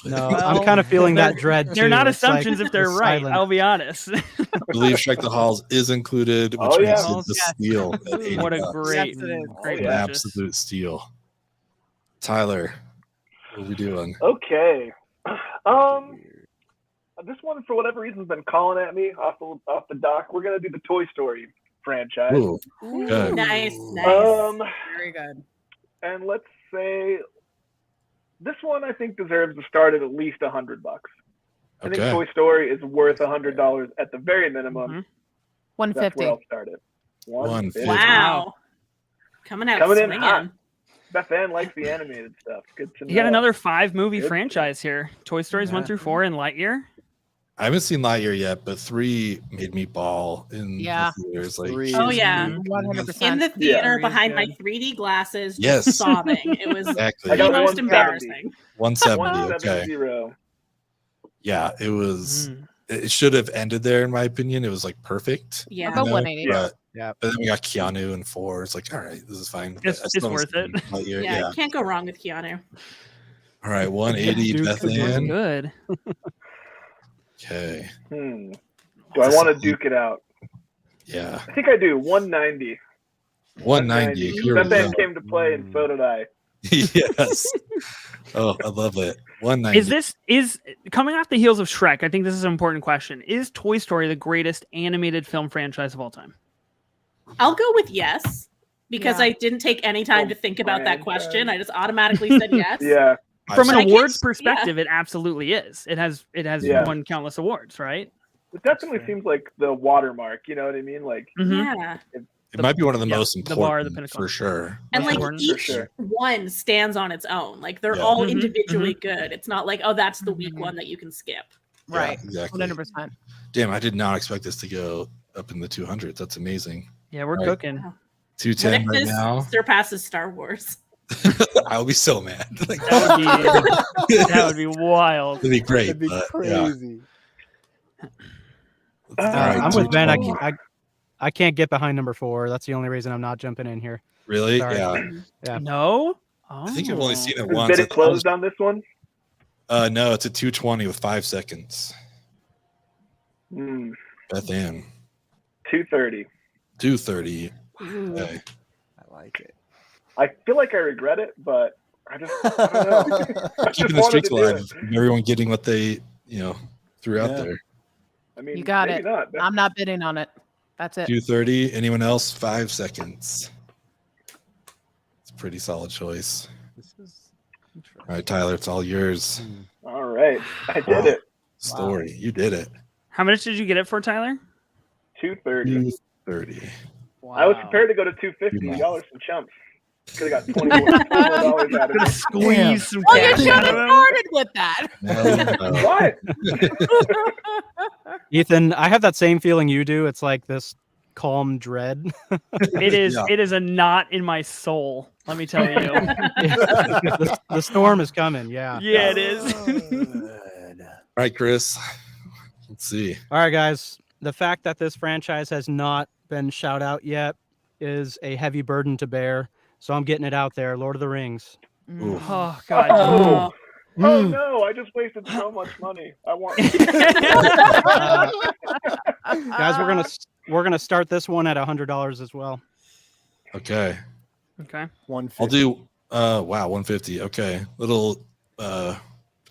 [SPEAKER 2] No,
[SPEAKER 4] Well,
[SPEAKER 2] I'm kind of feeling that dread too.
[SPEAKER 4] They're not
[SPEAKER 2] It's like
[SPEAKER 4] assumptions if they're
[SPEAKER 2] the
[SPEAKER 4] right.
[SPEAKER 2] silent-
[SPEAKER 4] I'll be honest.
[SPEAKER 1] I believe Shrek the Halls is included, which
[SPEAKER 3] Oh,
[SPEAKER 1] makes
[SPEAKER 3] yeah.
[SPEAKER 1] it the
[SPEAKER 5] Yes.
[SPEAKER 1] steal. At 80
[SPEAKER 4] What a
[SPEAKER 1] bucks.
[SPEAKER 4] great,
[SPEAKER 5] Yes, it is.
[SPEAKER 4] great
[SPEAKER 3] Oh,
[SPEAKER 1] An
[SPEAKER 3] yeah.
[SPEAKER 4] purchase.
[SPEAKER 1] absolute steal. Tyler, what are we doing?
[SPEAKER 3] Okay. This one, for whatever reason, has been calling at me off the dock. We're gonna do the Toy Story franchise.
[SPEAKER 1] Ooh, good.
[SPEAKER 7] Nice.
[SPEAKER 5] Very good.
[SPEAKER 3] And let's say this one I think deserves to start at least $100. I think Toy Story is worth $100 at the very minimum.
[SPEAKER 5] 150.
[SPEAKER 3] That's where I'll start it. 150.
[SPEAKER 7] Wow. Coming in hot.
[SPEAKER 3] Bethanne likes the animated stuff. Good to know.
[SPEAKER 4] You got another 5-movie franchise here. Toy Stories 1 through 4 and Lightyear.
[SPEAKER 1] I haven't seen Lightyear yet, but 3 made me bawl in the theaters. Like,
[SPEAKER 5] 100%.
[SPEAKER 7] In the theater behind my 3D glasses,
[SPEAKER 1] yes,
[SPEAKER 7] sobbing. It was
[SPEAKER 1] exactly
[SPEAKER 7] the most embarrassing.
[SPEAKER 1] 170. Okay. Yeah, it was. It should have ended there, in my opinion. It was like perfect.
[SPEAKER 7] Yeah,
[SPEAKER 5] about 180.
[SPEAKER 1] But then we got Keanu in 4. It's like, all right, this is fine.
[SPEAKER 4] It's worth it.
[SPEAKER 7] Yeah, can't go wrong with Keanu.
[SPEAKER 1] All right, 180 Bethanne.
[SPEAKER 4] Good.
[SPEAKER 1] Okay.
[SPEAKER 3] Do I want to duke it out?
[SPEAKER 1] Yeah.
[SPEAKER 3] I think I do. 190.
[SPEAKER 1] 190.
[SPEAKER 3] Bethanne came to play, and so did I.
[SPEAKER 1] Yes. Oh, I love it. 190.
[SPEAKER 4] Is coming off the heels of Shrek? I think this is an important question. Is Toy Story the greatest animated film franchise of all time?
[SPEAKER 7] I'll go with yes, because I didn't take any time to think about that question. I just automatically said yes.
[SPEAKER 3] Yeah.
[SPEAKER 4] From an awards perspective, it absolutely is. It has won countless awards, right?
[SPEAKER 3] It definitely seems like the watermark. You know what I mean? Like,
[SPEAKER 7] yeah.
[SPEAKER 1] It might be one of the most important,
[SPEAKER 4] the pinnacle.
[SPEAKER 1] for sure.
[SPEAKER 7] And like each one stands on its own. Like they're all individually good. It's not like, oh, that's the weak one that you can skip.
[SPEAKER 5] Right.
[SPEAKER 1] Yeah, exactly.
[SPEAKER 5] 100%.
[SPEAKER 1] Damn, I did not expect this to go up in the 200s. That's amazing.
[SPEAKER 4] Yeah, we're cooking.
[SPEAKER 1] 210 right now.
[SPEAKER 7] Surpasses Star Wars.
[SPEAKER 1] I'll be so mad. Like,
[SPEAKER 4] that would be wild.
[SPEAKER 1] That'd be great.
[SPEAKER 6] That'd be crazy.
[SPEAKER 1] Yeah.
[SPEAKER 2] I'm with Ben. I can't get behind number 4. That's the only reason I'm not jumping in here.
[SPEAKER 1] Really?
[SPEAKER 2] Sorry.
[SPEAKER 1] Yeah.
[SPEAKER 4] No?
[SPEAKER 1] I think I've only seen it
[SPEAKER 3] Is
[SPEAKER 1] once.
[SPEAKER 3] Bid it closed on this one?
[SPEAKER 1] No, it's a 220 with 5 seconds.
[SPEAKER 3] Bethanne. 230.
[SPEAKER 1] 230.
[SPEAKER 6] I
[SPEAKER 1] Okay.
[SPEAKER 6] like it.
[SPEAKER 3] I feel like I regret it, but I don't know.
[SPEAKER 1] Keeping the streaks alive. Everyone getting what they, threw out there.
[SPEAKER 3] I mean,
[SPEAKER 5] you got it.
[SPEAKER 3] Not.
[SPEAKER 5] I'm not bidding on it. That's it.
[SPEAKER 1] 230. Anyone else? 5 seconds. It's a pretty solid choice. All right, Tyler, it's all yours.
[SPEAKER 3] All right. I did it.
[SPEAKER 1] Story. Wow. You did it.
[SPEAKER 4] How much did you get it for, Tyler?
[SPEAKER 3] 230.
[SPEAKER 1] 230.
[SPEAKER 3] Wow. I was prepared to go to 250. Y'all are some chumps. Could have got $24 out of it.
[SPEAKER 4] Squeeze some
[SPEAKER 5] cash. You should have started with that.
[SPEAKER 3] What?
[SPEAKER 2] Ethan, I have that same feeling you do. It's like this calm dread.
[SPEAKER 4] It is. Yeah. It is a knot in my soul. Let me tell you.
[SPEAKER 2] The storm is coming. Yeah.
[SPEAKER 4] Yeah, it is.
[SPEAKER 1] All right, Chris. Let's see.
[SPEAKER 2] All right, guys. The fact that this franchise has not been shout out yet is a heavy burden to bear. So I'm getting it out there. Lord of the Rings.
[SPEAKER 4] Oh God.
[SPEAKER 3] Oh no! I just wasted so much money. I want.
[SPEAKER 2] Guys, we're gonna start this one at $100 as well.
[SPEAKER 1] Okay.
[SPEAKER 6] 150.
[SPEAKER 1] I'll do. 150. Okay. Little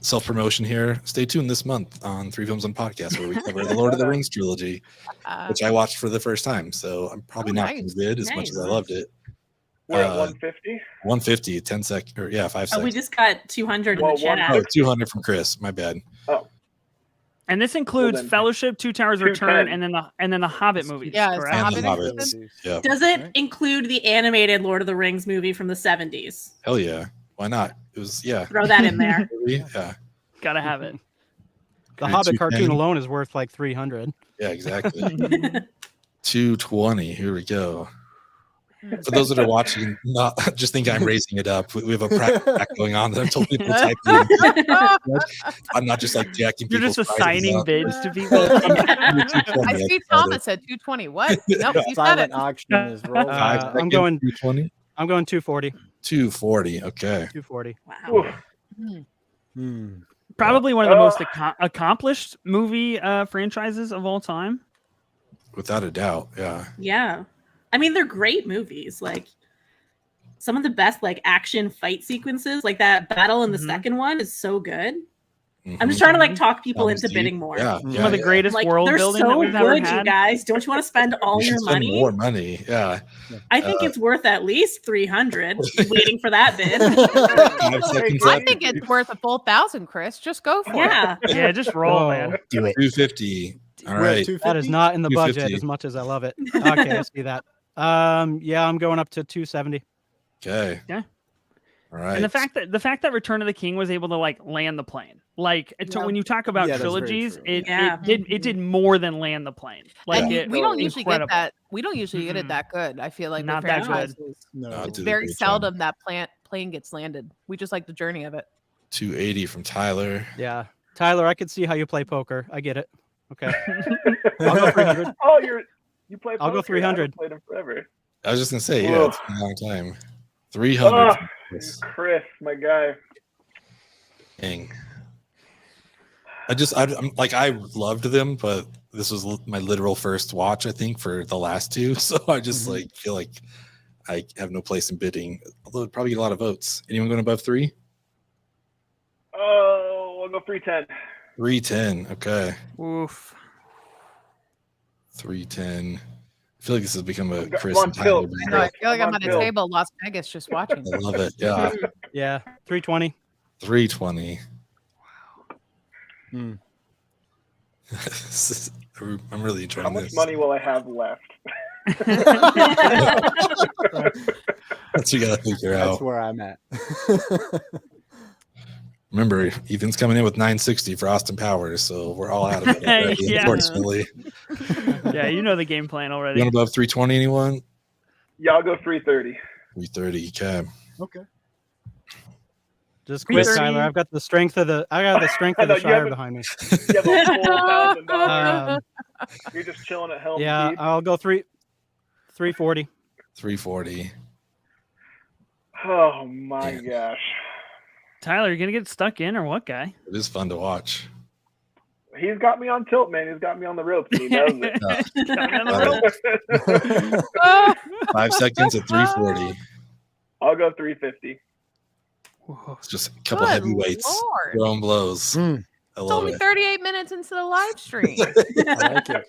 [SPEAKER 1] self-promotion here. Stay tuned this month on 3 Films on Podcast, where we cover the Lord of the Rings trilogy, which I watched for the first time. So I'm probably not going to bid as much as I loved it.
[SPEAKER 3] We're at 150?
[SPEAKER 1] 150, 10 seconds, or 5 seconds.
[SPEAKER 7] Oh, we just got 200 in the chat.
[SPEAKER 1] Oh, 200 from Chris. My bad.
[SPEAKER 3] Oh.
[SPEAKER 4] And this includes Fellowship, Two Towers Return, and then the Hobbit movies.
[SPEAKER 5] Yeah,
[SPEAKER 1] and the Hobbits. Yeah.
[SPEAKER 7] Does it include the animated Lord of the Rings movie from the 70s?
[SPEAKER 1] Hell yeah. Why not? It was,
[SPEAKER 7] Throw that in there.
[SPEAKER 1] Yeah.
[SPEAKER 4] Gotta have it.
[SPEAKER 2] The Hobbit cartoon alone is worth like 300.
[SPEAKER 1] Yeah, exactly. 220. Here we go. For those that are watching, not just think I'm raising it up. We have a practice going on that I've told people to type in. I'm not just like jacking people.
[SPEAKER 4] You're just assigning bids to people.
[SPEAKER 5] I see Thomas at 220. What? Nope, you said it.
[SPEAKER 6] Auction is rolling.
[SPEAKER 2] I'm going
[SPEAKER 1] 220.
[SPEAKER 2] I'm going 240.
[SPEAKER 1] 240. Okay.
[SPEAKER 2] 240.
[SPEAKER 7] Wow.
[SPEAKER 4] Probably one of the most accomplished movie franchises of all time.
[SPEAKER 1] Without a doubt. Yeah.
[SPEAKER 7] Yeah. I mean, they're great movies. Like some of the best like action fight sequences, like that battle in the second one is so good. I'm just trying to like talk people into bidding more.
[SPEAKER 4] Some of the greatest world
[SPEAKER 7] they're
[SPEAKER 4] building
[SPEAKER 7] so
[SPEAKER 4] that we've ever
[SPEAKER 7] good,
[SPEAKER 4] had.
[SPEAKER 7] you guys. Don't you want to spend all your money?
[SPEAKER 1] More money, yeah.
[SPEAKER 7] I think it's worth at least 300. Waiting for that bid.
[SPEAKER 1] 5 seconds
[SPEAKER 5] I
[SPEAKER 1] up.
[SPEAKER 5] think it's worth a full 1,000, Chris. Just go for it.
[SPEAKER 4] Yeah, just roll, man.
[SPEAKER 6] Do it.
[SPEAKER 1] 250. All right.
[SPEAKER 2] That is not in the budget
[SPEAKER 1] 250.
[SPEAKER 2] as much as I love it. Okay, I see that. Yeah, I'm going up to 270.
[SPEAKER 1] Okay.
[SPEAKER 4] Yeah.
[SPEAKER 1] All right.
[SPEAKER 4] And the fact that Return of the King was able to like land the plane, like when you talk about trilogies, it did more than land the plane. Like
[SPEAKER 5] we don't usually get that. We don't usually get it that good. I feel like
[SPEAKER 4] not that good.
[SPEAKER 6] No,
[SPEAKER 5] it's very seldom that plane gets landed. We just like the journey of it.
[SPEAKER 1] 280 from Tyler.
[SPEAKER 2] Yeah, Tyler, I could see how you play poker. I get it. Okay. I'll go 300.
[SPEAKER 3] Oh, you play poker?
[SPEAKER 2] I'll go 300.
[SPEAKER 3] I've played them forever.
[SPEAKER 1] I was just gonna say, yeah, it's been a long time. 300.
[SPEAKER 3] Chris, my guy.
[SPEAKER 1] Dang. I'm like, I loved them, but this was my literal first watch, I think, for the last two. So I just like feel like I have no place in bidding, although it'd probably get a lot of votes. Anyone going above 3?
[SPEAKER 3] Oh, I'll go 310.
[SPEAKER 1] 310. Okay.
[SPEAKER 4] Oof.
[SPEAKER 1] 310. I feel like this has become a Chris
[SPEAKER 3] on,
[SPEAKER 1] and Tyler.
[SPEAKER 5] I know. I feel like I'm at a table in Las Vegas just watching.
[SPEAKER 1] I love it. Yeah.
[SPEAKER 2] Yeah, 320.
[SPEAKER 1] 320.
[SPEAKER 6] Hmm.
[SPEAKER 1] I'm really enjoying
[SPEAKER 3] How much
[SPEAKER 1] this.
[SPEAKER 3] money will I have left?
[SPEAKER 1] That's what you gotta figure out.
[SPEAKER 6] That's where I'm at.
[SPEAKER 1] Remember, Ethan's coming in with 960 for Austin Powers, so we're all out of it already,
[SPEAKER 4] Yeah.
[SPEAKER 1] unfortunately.
[SPEAKER 4] Yeah, you know the game plan already.
[SPEAKER 1] Going above 320, anyone?
[SPEAKER 3] Yeah, I'll go 330.
[SPEAKER 1] 330, okay.
[SPEAKER 6] Okay.
[SPEAKER 2] Just quit,
[SPEAKER 4] 330.
[SPEAKER 2] Tyler. I've got the strength of the Shire behind me.
[SPEAKER 3] You have a full $1,000.
[SPEAKER 2] Um,
[SPEAKER 3] You're just chilling at Helm's
[SPEAKER 2] yeah,
[SPEAKER 3] Deep.
[SPEAKER 2] I'll go 340.
[SPEAKER 1] 340.
[SPEAKER 3] Oh my gosh.
[SPEAKER 4] Tyler, you're gonna get stuck in or what, guy?
[SPEAKER 1] It is fun to watch.
[SPEAKER 3] He's got me on tilt, man. He's got me on the ropes. He knows it.
[SPEAKER 1] 5 seconds at 340.
[SPEAKER 3] I'll go 350.
[SPEAKER 1] It's just a couple heavyweights throwing blows. I
[SPEAKER 5] It's
[SPEAKER 1] love
[SPEAKER 5] only
[SPEAKER 1] it.
[SPEAKER 5] 38 minutes into the live stream.
[SPEAKER 6] I like it.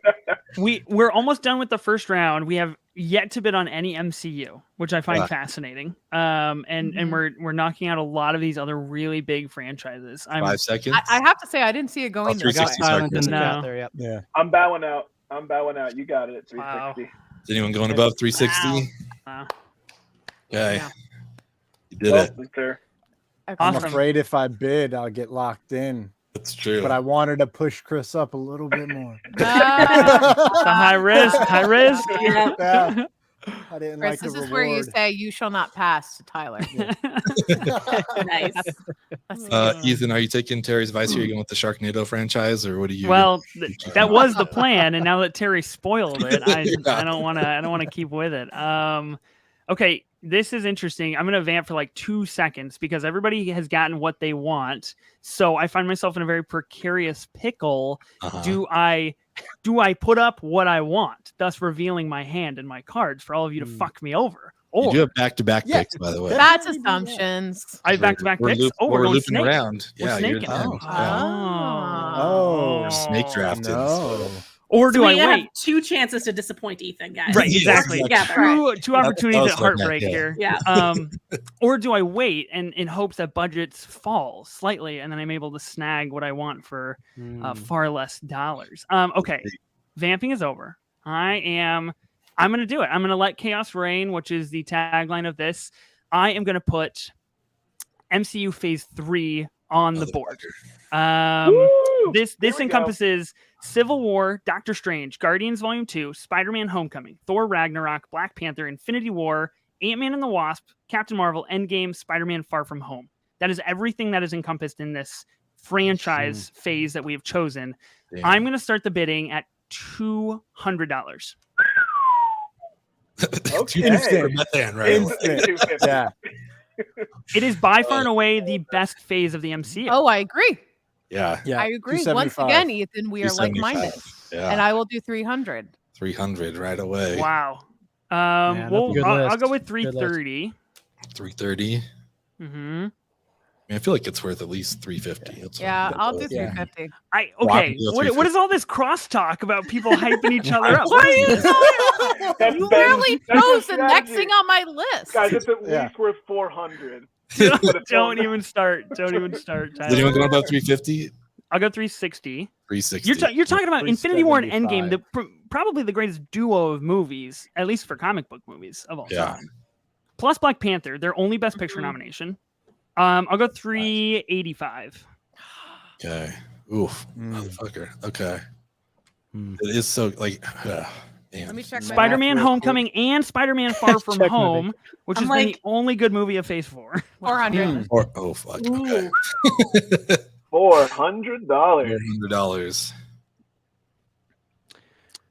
[SPEAKER 4] We're almost done with the first round. We have yet to bid on any MCU, which I find fascinating. And we're knocking out a lot of these other really big franchises.
[SPEAKER 1] 5 seconds.
[SPEAKER 5] I have to say, I didn't see it going there.
[SPEAKER 1] 360
[SPEAKER 2] Silent in the
[SPEAKER 4] No.
[SPEAKER 2] chat there, yep.
[SPEAKER 6] Yeah.
[SPEAKER 3] I'm bowing out. You got it at 360.
[SPEAKER 1] Is anyone going above 360?
[SPEAKER 4] Wow.
[SPEAKER 1] Okay.
[SPEAKER 5] Yeah.
[SPEAKER 1] You did
[SPEAKER 3] Well,
[SPEAKER 1] it.
[SPEAKER 3] sir.
[SPEAKER 6] I'm
[SPEAKER 4] Awesome.
[SPEAKER 6] afraid if I bid, I'll get locked in.
[SPEAKER 1] That's true.
[SPEAKER 6] But I wanted to push Chris up a little bit more.
[SPEAKER 4] It's a high risk.
[SPEAKER 6] Yeah. I didn't
[SPEAKER 5] Chris,
[SPEAKER 6] like the
[SPEAKER 5] this is
[SPEAKER 6] reward.
[SPEAKER 5] where you say you shall not pass to Tyler.
[SPEAKER 7] Nice.
[SPEAKER 1] Ethan, are you taking Terry's advice here? Are you going with the Sharknado franchise, or what do you?
[SPEAKER 4] Well, that was the plan, and now that Terry spoiled it, I
[SPEAKER 1] Yeah.
[SPEAKER 4] don't want to keep with it. Okay, this is interesting. I'm going to vamp for like 2 seconds because everybody has gotten what they want. So I find myself in a very precarious pickle. Do I put up what I want, thus revealing my hand and my cards for all of you to fuck me over?
[SPEAKER 1] You
[SPEAKER 4] Or
[SPEAKER 1] do have back-to-back picks, by the way.
[SPEAKER 5] That's assumptions.
[SPEAKER 4] I have back-to-back picks.
[SPEAKER 1] We're
[SPEAKER 4] We're going
[SPEAKER 1] looping
[SPEAKER 4] snake.
[SPEAKER 1] around.
[SPEAKER 4] We're
[SPEAKER 1] Yeah, you're
[SPEAKER 4] snaking.
[SPEAKER 1] done.
[SPEAKER 6] Oh.
[SPEAKER 1] You're snake drafted.
[SPEAKER 6] No.
[SPEAKER 4] Or
[SPEAKER 7] So
[SPEAKER 4] do
[SPEAKER 7] we
[SPEAKER 4] I
[SPEAKER 7] have
[SPEAKER 4] wait?
[SPEAKER 7] 2 chances to disappoint Ethan, guys.
[SPEAKER 4] Right,
[SPEAKER 1] Yeah,
[SPEAKER 4] exactly.
[SPEAKER 7] Together.
[SPEAKER 4] Two opportunities at heartbreak
[SPEAKER 1] yeah.
[SPEAKER 4] here.
[SPEAKER 7] Yeah.
[SPEAKER 4] Or do I wait and in hopes that budgets fall slightly and then I'm able to snag what I want for far less dollars? Okay, vamping is over. I'm going to do it. I'm going to let chaos reign, which is the tagline of this. I am going to put MCU Phase 3 on the board. This encompasses Civil War, Doctor Strange, Guardians Volume 2, Spider-Man Homecoming, Thor Ragnarok, Black Panther, Infinity War, Ant-Man and the Wasp, Captain Marvel, Endgame, Spider-Man Far From Home. That is everything that is encompassed in this franchise phase that we have chosen.
[SPEAKER 1] Damn.
[SPEAKER 4] I'm going to start the bidding at $200.
[SPEAKER 3] Okay.
[SPEAKER 6] Instant.
[SPEAKER 1] Bethanne, right?
[SPEAKER 6] Instant. Yeah.
[SPEAKER 4] It is by far and away the best phase of the MCU.
[SPEAKER 5] Oh, I agree.
[SPEAKER 1] Yeah.
[SPEAKER 6] Yeah.
[SPEAKER 5] I agree. Once
[SPEAKER 6] 275.
[SPEAKER 5] again, Ethan, we are
[SPEAKER 1] 275.
[SPEAKER 5] like-minded.
[SPEAKER 1] Yeah.
[SPEAKER 5] And I will do 300.
[SPEAKER 1] 300 right away.
[SPEAKER 4] Wow.
[SPEAKER 2] Man, that's a good
[SPEAKER 4] I'll
[SPEAKER 2] list.
[SPEAKER 4] go with
[SPEAKER 2] Good list.
[SPEAKER 4] 330.
[SPEAKER 1] 330.
[SPEAKER 4] Mm-hmm.
[SPEAKER 1] I feel like it's worth at least $350.
[SPEAKER 5] Yeah, I'll do $350.
[SPEAKER 4] What is all this crosstalk about people hyping each other up?
[SPEAKER 5] What are you doing? You literally chose the next thing on my list.
[SPEAKER 3] Guys, it's at least worth $400.
[SPEAKER 4] Don't even start. Don't even start.
[SPEAKER 1] Did anyone go about 350?
[SPEAKER 4] I'll go 360.
[SPEAKER 1] 360.
[SPEAKER 4] You're talking about Infinity War and Endgame, probably the greatest duo of movies, at least for comic book movies of all time. Plus Black Panther, their only Best Picture nomination. I'll go 385.
[SPEAKER 1] Okay. Oof, motherfucker. Okay. It is so like. Damn.
[SPEAKER 5] Let me check.
[SPEAKER 4] Spider-Man: Homecoming and Spider-Man: Far From Home, which is the only good movie of Phase 4.
[SPEAKER 5] 400.
[SPEAKER 1] Oh fuck. Okay.
[SPEAKER 3] $400.
[SPEAKER 1] $400.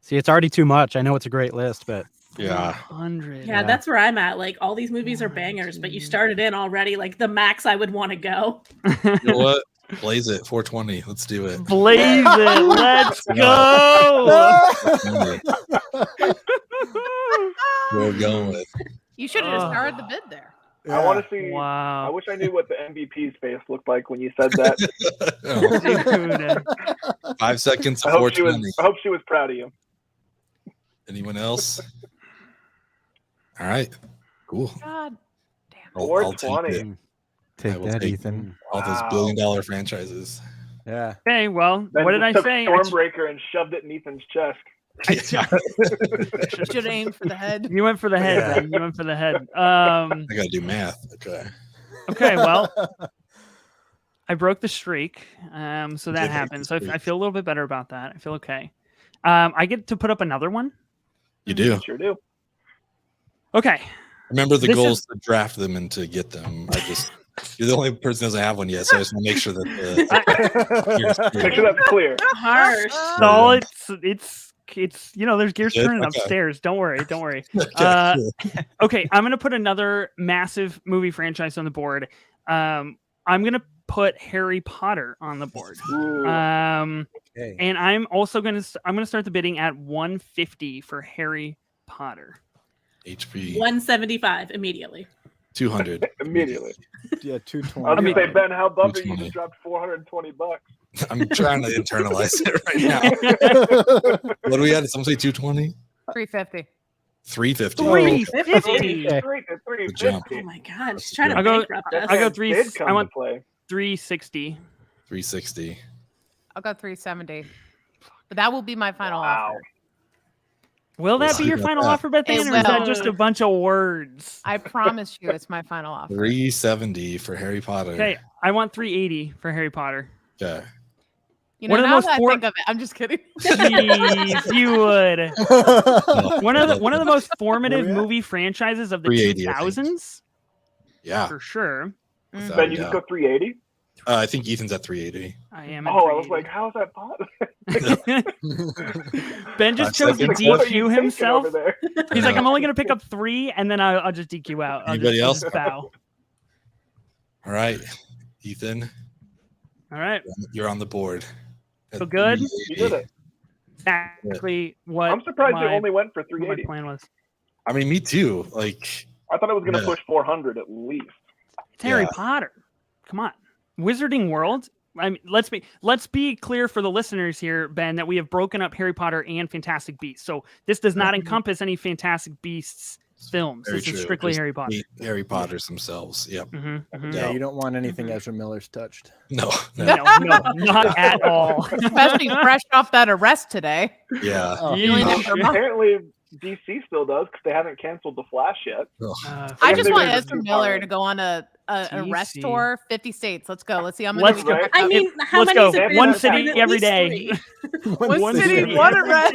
[SPEAKER 2] See, it's already too much. I know it's a great list, but
[SPEAKER 1] yeah.
[SPEAKER 4] 100.
[SPEAKER 7] Yeah, that's where I'm at. Like, all these movies are bangers, but you started in already. Like, the max I would want to go.
[SPEAKER 1] You know what? Blaze it. 420. Let's do it.
[SPEAKER 4] Blaze it. Let's go.
[SPEAKER 1] We're going.
[SPEAKER 5] You should have just started the bid there.
[SPEAKER 3] Yeah. I want to see.
[SPEAKER 4] Wow.
[SPEAKER 3] I wish I knew what the MVP's face looked like when you said that.
[SPEAKER 1] 5 seconds.
[SPEAKER 3] I hope she was proud of you.
[SPEAKER 1] Anyone else? All right. Cool.
[SPEAKER 5] God damn.
[SPEAKER 1] I'll take it.
[SPEAKER 6] Take that, Ethan.
[SPEAKER 1] All those billion-dollar franchises.
[SPEAKER 6] Yeah.
[SPEAKER 4] Okay, well,
[SPEAKER 3] Ben
[SPEAKER 4] what did I
[SPEAKER 3] took
[SPEAKER 4] say?
[SPEAKER 3] Stormbreaker and shoved it in Ethan's chest.
[SPEAKER 5] Should have aimed for the head.
[SPEAKER 4] You went for the head. Yeah. You went for the head.
[SPEAKER 1] I gotta do math. Okay.
[SPEAKER 4] Okay. Well, I broke the streak, so that happened. So I feel a little bit better about that. I feel okay. I get to put up another one.
[SPEAKER 1] You do.
[SPEAKER 3] Sure do.
[SPEAKER 4] Okay.
[SPEAKER 1] Remember, the goal is to draft them and to get them. You're the only person who doesn't have one yet, so I just want to make sure that
[SPEAKER 3] make sure that's clear.
[SPEAKER 7] Harsh.
[SPEAKER 4] So it's there's gears turning upstairs. Don't worry. Okay, I'm gonna put another massive movie franchise on the board. I'm gonna put Harry Potter on the board. And I'm gonna start the bidding at 150 for Harry Potter.
[SPEAKER 1] HP
[SPEAKER 7] 175 immediately.
[SPEAKER 1] 200
[SPEAKER 3] immediately.
[SPEAKER 6] Yeah, 220.
[SPEAKER 3] I was gonna say, Ben, how bummed are you just dropped $420?
[SPEAKER 1] I'm trying to internalize it right now. What do we at? Someone say 220?
[SPEAKER 5] 350.
[SPEAKER 1] 350.
[SPEAKER 7] 350. Oh my god, she's trying to bankrupt us.
[SPEAKER 4] I go 360.
[SPEAKER 1] 360.
[SPEAKER 5] I'll go 370. But that will be my final offer.
[SPEAKER 4] Will that be your final offer, Bethanne, or is that just a bunch of words?
[SPEAKER 5] I promise you it's my final offer.
[SPEAKER 1] 370 for Harry Potter.
[SPEAKER 4] Okay, I want 380 for Harry Potter.
[SPEAKER 1] Okay.
[SPEAKER 5] You know, now that I think of it, I'm just kidding.
[SPEAKER 4] Jeez, you would. One of the most formative movie franchises of the 2000s.
[SPEAKER 1] Yeah.
[SPEAKER 4] For sure.
[SPEAKER 3] Ben, you just go 380?
[SPEAKER 1] I think Ethan's at 380.
[SPEAKER 4] I am.
[SPEAKER 3] I was like, how is that possible?
[SPEAKER 4] Ben just chose to DQ himself. He's like, I'm only going to pick up 3, and then I'll just DQ out.
[SPEAKER 1] Anybody else?
[SPEAKER 4] Bow.
[SPEAKER 1] All right, Ethan.
[SPEAKER 4] All right.
[SPEAKER 1] You're on the board.
[SPEAKER 4] So good?
[SPEAKER 3] You did it.
[SPEAKER 4] Exactly what
[SPEAKER 3] I'm surprised you only went for 380.
[SPEAKER 4] My plan was.
[SPEAKER 1] I mean, me too. Like,
[SPEAKER 3] I thought it was going to push 400 at least.
[SPEAKER 4] It's Harry Potter. Come on. Wizarding World. I mean, let's be clear for the listeners here, Ben, that we have broken up Harry Potter and Fantastic Beasts. So this does not encompass any Fantastic Beasts films. This is strictly Harry Potter.
[SPEAKER 1] Harry Potters themselves. Yep.
[SPEAKER 6] Yeah, you don't want anything Ezra Miller's touched.
[SPEAKER 1] No,
[SPEAKER 4] not at all.
[SPEAKER 5] Especially fresh off that arrest today.
[SPEAKER 1] Yeah.
[SPEAKER 3] Apparently, DC still does because they haven't canceled The Flash yet.
[SPEAKER 5] I just want Ezra Miller to go on a arrest tour, 50 states. Let's go. Let's see how many.
[SPEAKER 7] I mean, how many?
[SPEAKER 4] Let's go. One city every day.
[SPEAKER 5] One city, one arrest.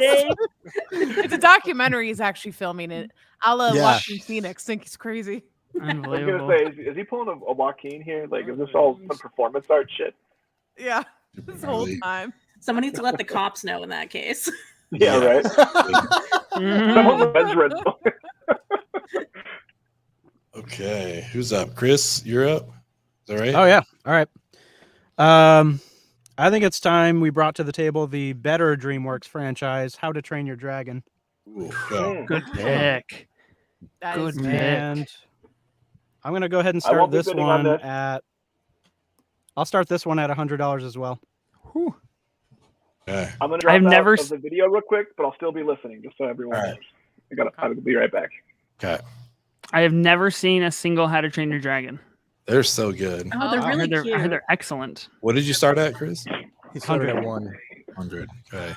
[SPEAKER 5] It's a documentary. He's actually filming it. A la Joaquin Phoenix. Think he's crazy.
[SPEAKER 3] I was gonna say, is he pulling a Joaquin here? Like, is this all some performance art shit?
[SPEAKER 5] Yeah, this whole time.
[SPEAKER 7] Someone needs to let the cops know in that case.
[SPEAKER 3] Yeah, right. Someone Red Bull.
[SPEAKER 1] Okay, who's up? Chris, you're up. Is that right?
[SPEAKER 2] Oh yeah. All right. I think it's time we brought to the table the better DreamWorks franchise, How to Train Your Dragon.
[SPEAKER 1] Ooh,
[SPEAKER 4] good pick.
[SPEAKER 5] Good pick.
[SPEAKER 2] And I'm gonna go ahead and start this one at I'll start this one at $100 as well.
[SPEAKER 4] Whew.
[SPEAKER 1] Okay.
[SPEAKER 3] I'm gonna drop out of the video real quick, but I'll still be listening, just so everyone knows. I'll be right back.
[SPEAKER 1] Okay.
[SPEAKER 4] I have never seen a single How to Train Your Dragon.
[SPEAKER 1] They're so good.
[SPEAKER 7] Oh, they're really cute.
[SPEAKER 4] I heard they're excellent.
[SPEAKER 1] What did you start at, Chris?
[SPEAKER 6] He started at 100.
[SPEAKER 1] Okay.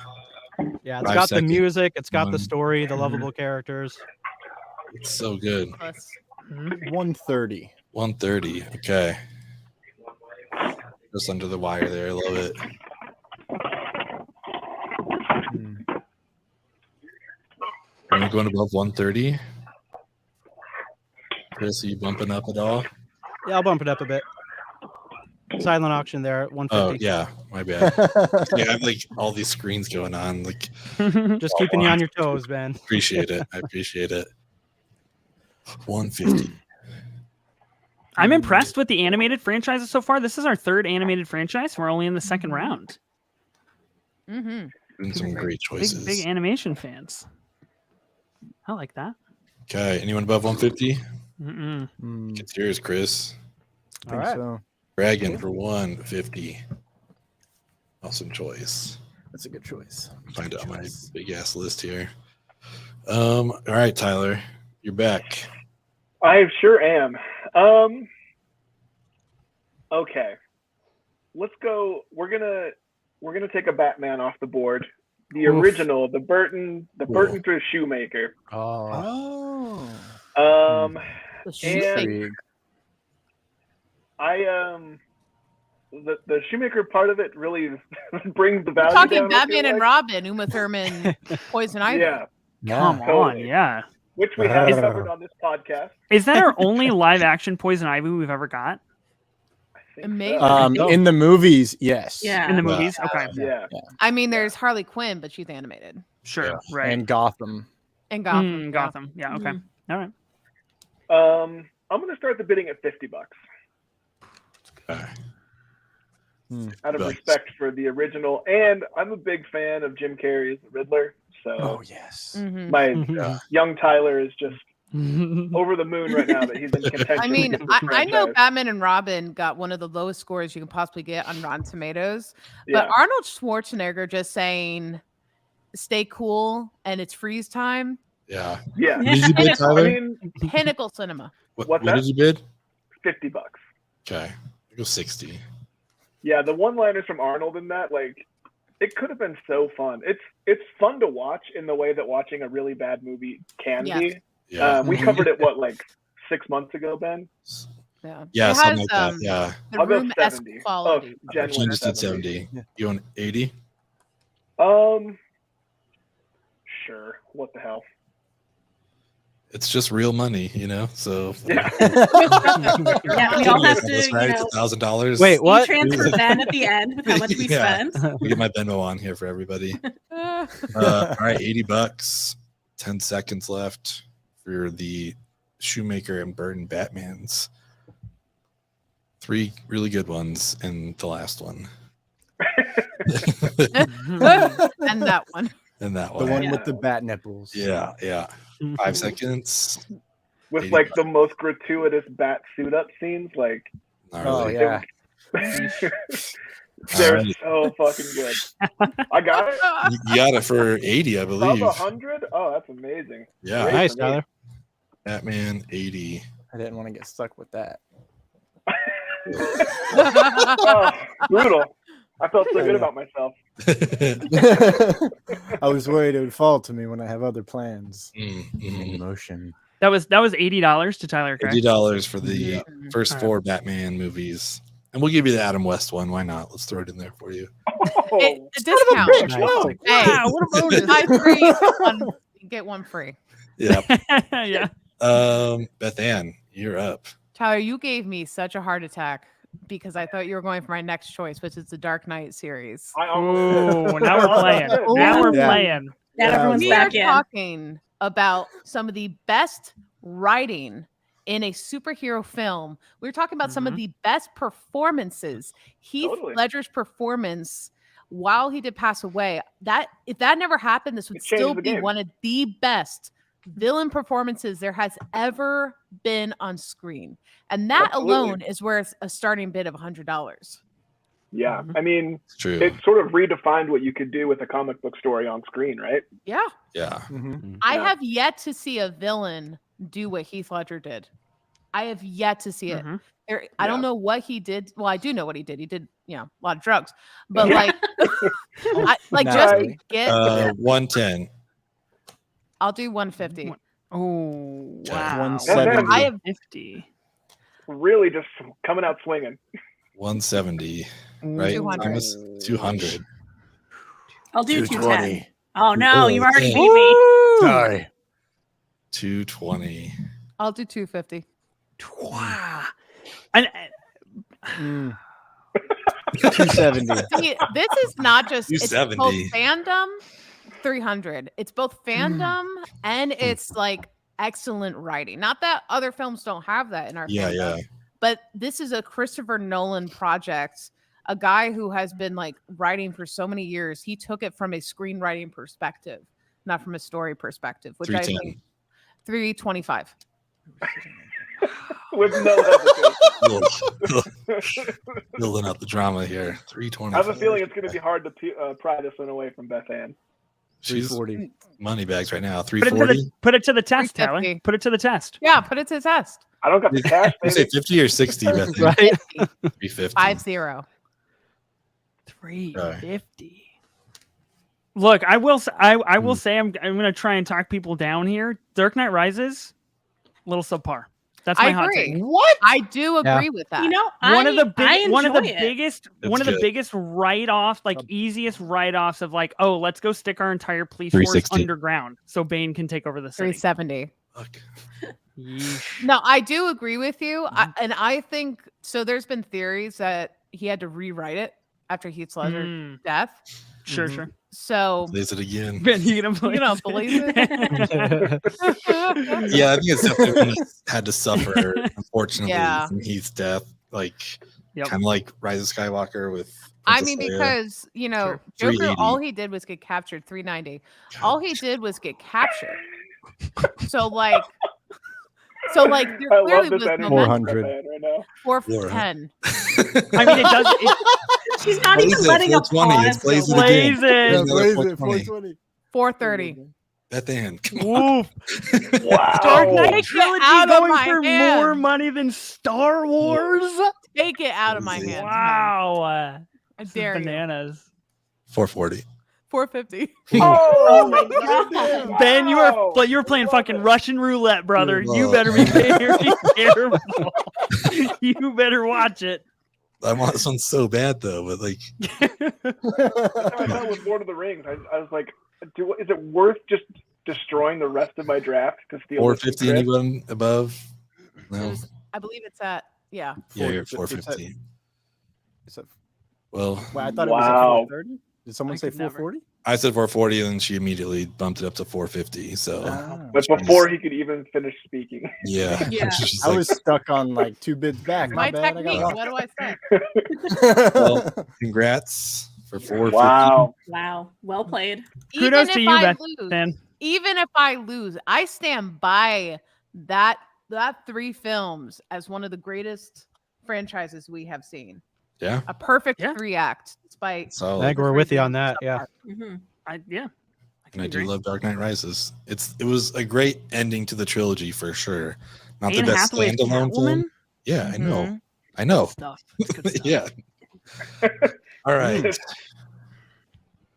[SPEAKER 2] Yeah, it's got the music, it's got the story, the lovable characters.
[SPEAKER 1] It's so good.
[SPEAKER 6] 130.
[SPEAKER 1] 130. Okay. Just under the wire there. I love it. Are you going above 130? Chris, are you bumping up at all?
[SPEAKER 2] Yeah, I'll bump it up a bit. Silent auction there at 150.
[SPEAKER 1] Oh, yeah. My bad. Yeah, I have like all these screens going on. Like,
[SPEAKER 2] just keeping you on your toes, Ben.
[SPEAKER 1] Appreciate it. I appreciate it. 150.
[SPEAKER 4] I'm impressed with the animated franchises so far. This is our third animated franchise. We're only in the second round.
[SPEAKER 1] And some great choices.
[SPEAKER 4] Big animation fans. I like that.
[SPEAKER 1] Okay. Anyone above 150?
[SPEAKER 4] Mm-mm.
[SPEAKER 1] It's yours, Chris.
[SPEAKER 6] I think so.
[SPEAKER 1] Dragon for 150. Awesome choice.
[SPEAKER 6] That's a good choice.
[SPEAKER 1] Find out my big ass list here. All right, Tyler, you're back.
[SPEAKER 3] I sure am. Okay. Let's go. We're gonna take a Batman off the board. The original, the Burton through Shoemaker.
[SPEAKER 6] Oh.
[SPEAKER 5] The
[SPEAKER 3] and the Shoemaker part of it really brings the value.
[SPEAKER 5] We're talking
[SPEAKER 3] down,
[SPEAKER 5] Batman and Robin, Uma Thurman, Poison Ivy.
[SPEAKER 3] Yeah.
[SPEAKER 4] Come on, yeah.
[SPEAKER 3] Which we have covered on this podcast.
[SPEAKER 4] Is that our only live action Poison Ivy we've ever got?
[SPEAKER 5] Maybe.
[SPEAKER 6] In the movies, yes.
[SPEAKER 7] Yeah.
[SPEAKER 4] In the movies? Okay.
[SPEAKER 3] Yeah.
[SPEAKER 5] I mean, there's Harley Quinn, but she's animated.
[SPEAKER 4] Sure. Right.
[SPEAKER 6] And Gotham.
[SPEAKER 5] And Gotham.
[SPEAKER 4] Gotham. Yeah. Okay. All right.
[SPEAKER 3] I'm gonna start the bidding at $50.
[SPEAKER 1] Okay.
[SPEAKER 3] Out of respect for the original, and I'm a big fan of Jim Carrey's Riddler. So,
[SPEAKER 6] yes,
[SPEAKER 3] my young Tyler is just over the moon right now that he's in contention.
[SPEAKER 5] I mean, I know Batman and Robin got one of the lowest scores you can possibly get on Rotten Tomatoes, but Arnold Schwarzenegger just saying, "Stay cool" and it's freeze time.
[SPEAKER 3] Yeah.
[SPEAKER 1] What did you bid, Tyler?
[SPEAKER 5] I mean, Pinnacle Cinema.
[SPEAKER 1] What did you bid?
[SPEAKER 3] $50.
[SPEAKER 1] Okay, I go 60.
[SPEAKER 3] Yeah, the one-liners from Arnold in that, like, it could have been so fun. It's fun to watch in the way that watching a really bad movie can be.
[SPEAKER 1] Yeah.
[SPEAKER 3] We covered it, like 6 months ago, Ben?
[SPEAKER 1] Yeah, something like that. Yeah.
[SPEAKER 3] I'll go 70.
[SPEAKER 5] Quality.
[SPEAKER 1] I changed it to 70. You want 80?
[SPEAKER 3] Sure. What the hell?
[SPEAKER 1] It's just real money, you know. So
[SPEAKER 3] yeah,
[SPEAKER 7] we all have to.
[SPEAKER 1] Right? It's $1,000.
[SPEAKER 2] Wait, what?
[SPEAKER 7] Transfer Ben at the end with how much we spent.
[SPEAKER 1] We get my Venmo on here for everybody. All right, $80. 10 seconds left for the Shoemaker and Burton Batmans. 3 really good ones, and the last one.
[SPEAKER 5] And that one.
[SPEAKER 1] And that one.
[SPEAKER 6] The one with the bat nipples.
[SPEAKER 1] Yeah. 5 seconds.
[SPEAKER 3] With like the most gratuitous bat suit up scenes, like.
[SPEAKER 1] Oh
[SPEAKER 6] yeah.
[SPEAKER 3] They're so fucking good. I got it.
[SPEAKER 1] You got it for 80, I believe.
[SPEAKER 3] 100? Oh, that's amazing.
[SPEAKER 1] Yeah.
[SPEAKER 3] Great
[SPEAKER 2] nice, Tyler.
[SPEAKER 1] Batman 80.
[SPEAKER 6] I didn't want to get stuck with that.
[SPEAKER 3] Brutal. I felt so good about myself.
[SPEAKER 6] I was worried it would fall to me when I have other plans. Emotion.
[SPEAKER 4] That was $80 to Tyler. Correct?
[SPEAKER 1] $80 for the first 4 Batman movies, and we'll give you the Adam West one. Why not? Let's throw it in there for you.
[SPEAKER 5] A discount.
[SPEAKER 6] Nice.
[SPEAKER 5] Hey,
[SPEAKER 4] what a bonus!
[SPEAKER 5] Buy 3, get 1 free.
[SPEAKER 1] Yeah.
[SPEAKER 4] Yeah.
[SPEAKER 1] Bethanne, you're up.
[SPEAKER 5] Tyler, you gave me such a heart attack because I thought you were going for my next choice, which is the Dark Knight series.
[SPEAKER 4] Oh, now we're playing. Now we're playing.
[SPEAKER 7] Now everyone's
[SPEAKER 5] We
[SPEAKER 7] back
[SPEAKER 5] are
[SPEAKER 7] in.
[SPEAKER 5] talking about some of the best writing in a superhero film. We're talking about some of the best performances. Heath Ledger's performance, while he did pass away, that if that never happened, this would still be one of the best villain performances there has ever been on screen. And that alone is worth a starting bid of $100.
[SPEAKER 3] Yeah. I mean, it sort of redefined what you could do with a comic book story on screen, right?
[SPEAKER 5] Yeah.
[SPEAKER 1] Yeah.
[SPEAKER 5] I have yet to see a villain do what Heath Ledger did. I have yet to see it. I don't know what he did. Well, I do know what he did. He did, a lot of drugs. But just to get
[SPEAKER 1] 110.
[SPEAKER 5] I'll do 150.
[SPEAKER 4] Oh,
[SPEAKER 6] wow.
[SPEAKER 3] 170.
[SPEAKER 5] I have
[SPEAKER 4] 50.
[SPEAKER 3] Really just coming out swinging.
[SPEAKER 1] 170. Right? 200.
[SPEAKER 7] I'll do
[SPEAKER 8] 220.
[SPEAKER 7] Oh no, you already beat me.
[SPEAKER 8] Sorry.
[SPEAKER 1] 220.
[SPEAKER 5] I'll do 250.
[SPEAKER 4] Wow. And
[SPEAKER 6] 270.
[SPEAKER 5] See, this is not just it's
[SPEAKER 1] 270.
[SPEAKER 5] both fandom 300. It's both fandom and it's like excellent writing. Not that other films don't have that in our fandom.
[SPEAKER 1] Yeah.
[SPEAKER 5] But this is a Christopher Nolan project, a guy who has been like writing for so many years. He took it from a screenwriting perspective, not from a story perspective, which I think 325.
[SPEAKER 3] With no hesitation.
[SPEAKER 1] Building up the drama here. 320.
[SPEAKER 3] I have a feeling it's going to be hard to pry this one away from Bethanne.
[SPEAKER 1] She's
[SPEAKER 6] 340.
[SPEAKER 1] money bags right now. 340.
[SPEAKER 4] Put it to the test, Tyler. Put it to the test.
[SPEAKER 5] Yeah, put it to the test.
[SPEAKER 3] I don't got the cash.
[SPEAKER 1] You say 50 or 60? Bethanne?
[SPEAKER 5] Right.
[SPEAKER 1] 350.
[SPEAKER 5] 50.
[SPEAKER 4] 350. Look, I will say I'm going to try and talk people down here. Dark Knight Rises, little subpar. That's my hot take.
[SPEAKER 5] What? I do agree with that.
[SPEAKER 4] One of the biggest write-offs, easiest write-offs of oh, let's go stick our entire police force underground so Bane can take over the city.
[SPEAKER 5] 370. No, I do agree with you. And I think so. There's been theories that he had to rewrite it after Heath Ledger's death.
[SPEAKER 4] Sure.
[SPEAKER 5] So
[SPEAKER 1] blaze it again.
[SPEAKER 4] You gonna blaze
[SPEAKER 5] it?
[SPEAKER 1] Yeah, I think it's definitely had to suffer, unfortunately, from Heath's death. Kind of like Rise of Skywalker with.
[SPEAKER 5] I mean, because Joker, all he did was get captured. 390. All he did was get captured. So there clearly was
[SPEAKER 6] 400.
[SPEAKER 5] Right now. 410.
[SPEAKER 4] I mean, it does.
[SPEAKER 7] She's not even letting up.
[SPEAKER 1] Blaze it.
[SPEAKER 6] 420.
[SPEAKER 5] 430.
[SPEAKER 1] Bethanne.
[SPEAKER 3] Wow.
[SPEAKER 4] Dark Knight Trilogy going for more money than Star Wars.
[SPEAKER 5] Take it out of my hands.
[SPEAKER 4] Wow.
[SPEAKER 5] I dare
[SPEAKER 4] bananas.
[SPEAKER 1] 440.
[SPEAKER 5] 450.
[SPEAKER 3] Oh my God.
[SPEAKER 4] Ben, you were playing fucking Russian roulette, brother. You better be very careful. You better watch it.
[SPEAKER 1] I want this one so bad though, but
[SPEAKER 3] I thought with Lord of the Rings, I was like, is it worth just destroying the rest of my draft to steal
[SPEAKER 1] 450? Anyone above? No.
[SPEAKER 5] I believe it's at
[SPEAKER 1] Yeah, you're 450. Well,
[SPEAKER 6] I thought it was at 430. Did someone say 440?
[SPEAKER 1] I said 440, and then she immediately bumped it up to 450. So,
[SPEAKER 3] but before he could even finish speaking.
[SPEAKER 1] Yeah.
[SPEAKER 6] I was stuck on 2 bids back.
[SPEAKER 5] My technique. What do I say?
[SPEAKER 1] Well, congrats for 450.
[SPEAKER 7] Wow. Well played.
[SPEAKER 4] Kudos to you, Ben.
[SPEAKER 5] Even if I lose, I stand by that 3 films as one of the greatest franchises we have seen.
[SPEAKER 1] Yeah.
[SPEAKER 5] A perfect 3-act.
[SPEAKER 2] I think we're with you on that. Yeah.
[SPEAKER 4] Mm-hmm. I
[SPEAKER 1] do love Dark Knight Rises. It was a great ending to the trilogy for sure. Not
[SPEAKER 4] Anne
[SPEAKER 1] the best
[SPEAKER 4] Hathaway's
[SPEAKER 1] standalone film. Yeah, I know.
[SPEAKER 4] Stuff.
[SPEAKER 1] Yeah. All right.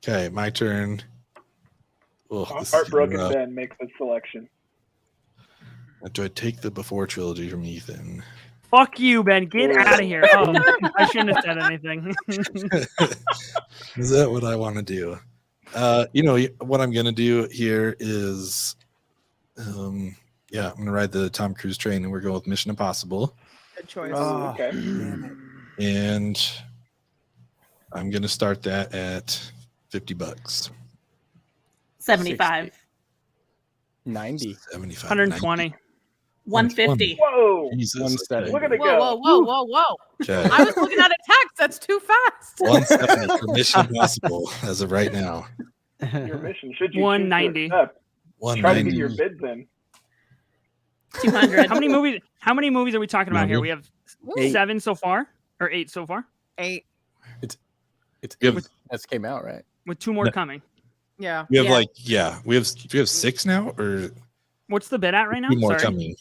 [SPEAKER 1] Okay, my turn.
[SPEAKER 3] Heartbroken Ben makes the selection.
[SPEAKER 1] Do I take the Before trilogy from Ethan?
[SPEAKER 4] Fuck you, Ben. Get out of here. Oh, I shouldn't have said anything.
[SPEAKER 1] Is that what I want to do? What I'm going to do here is, I'm going to ride the Tom Cruise train, and we're going with Mission Impossible.
[SPEAKER 5] Good choice.
[SPEAKER 3] Okay.
[SPEAKER 1] And I'm going to start that at $50.
[SPEAKER 7] 75.
[SPEAKER 6] 90.
[SPEAKER 1] 75.
[SPEAKER 4] 120.
[SPEAKER 7] 150.
[SPEAKER 3] Whoa.
[SPEAKER 1] Jesus.
[SPEAKER 3] Okay. Look at it go.
[SPEAKER 5] Whoa.
[SPEAKER 1] Okay.
[SPEAKER 5] I was looking at a text. That's too fast.
[SPEAKER 1] 170 for Mission Impossible as of right now.
[SPEAKER 3] Your mission. Should you
[SPEAKER 4] 190.
[SPEAKER 3] Try to get your bids in.
[SPEAKER 7] 200.
[SPEAKER 4] How many movies are we talking about here? We have 7 so far, or 8 so far.
[SPEAKER 5] 8.
[SPEAKER 6] It's good. That came out right.
[SPEAKER 4] With 2 more coming.
[SPEAKER 5] Yeah.
[SPEAKER 1] We have we have 6 now, or
[SPEAKER 4] what's the bid at right now?
[SPEAKER 1] 2 more coming.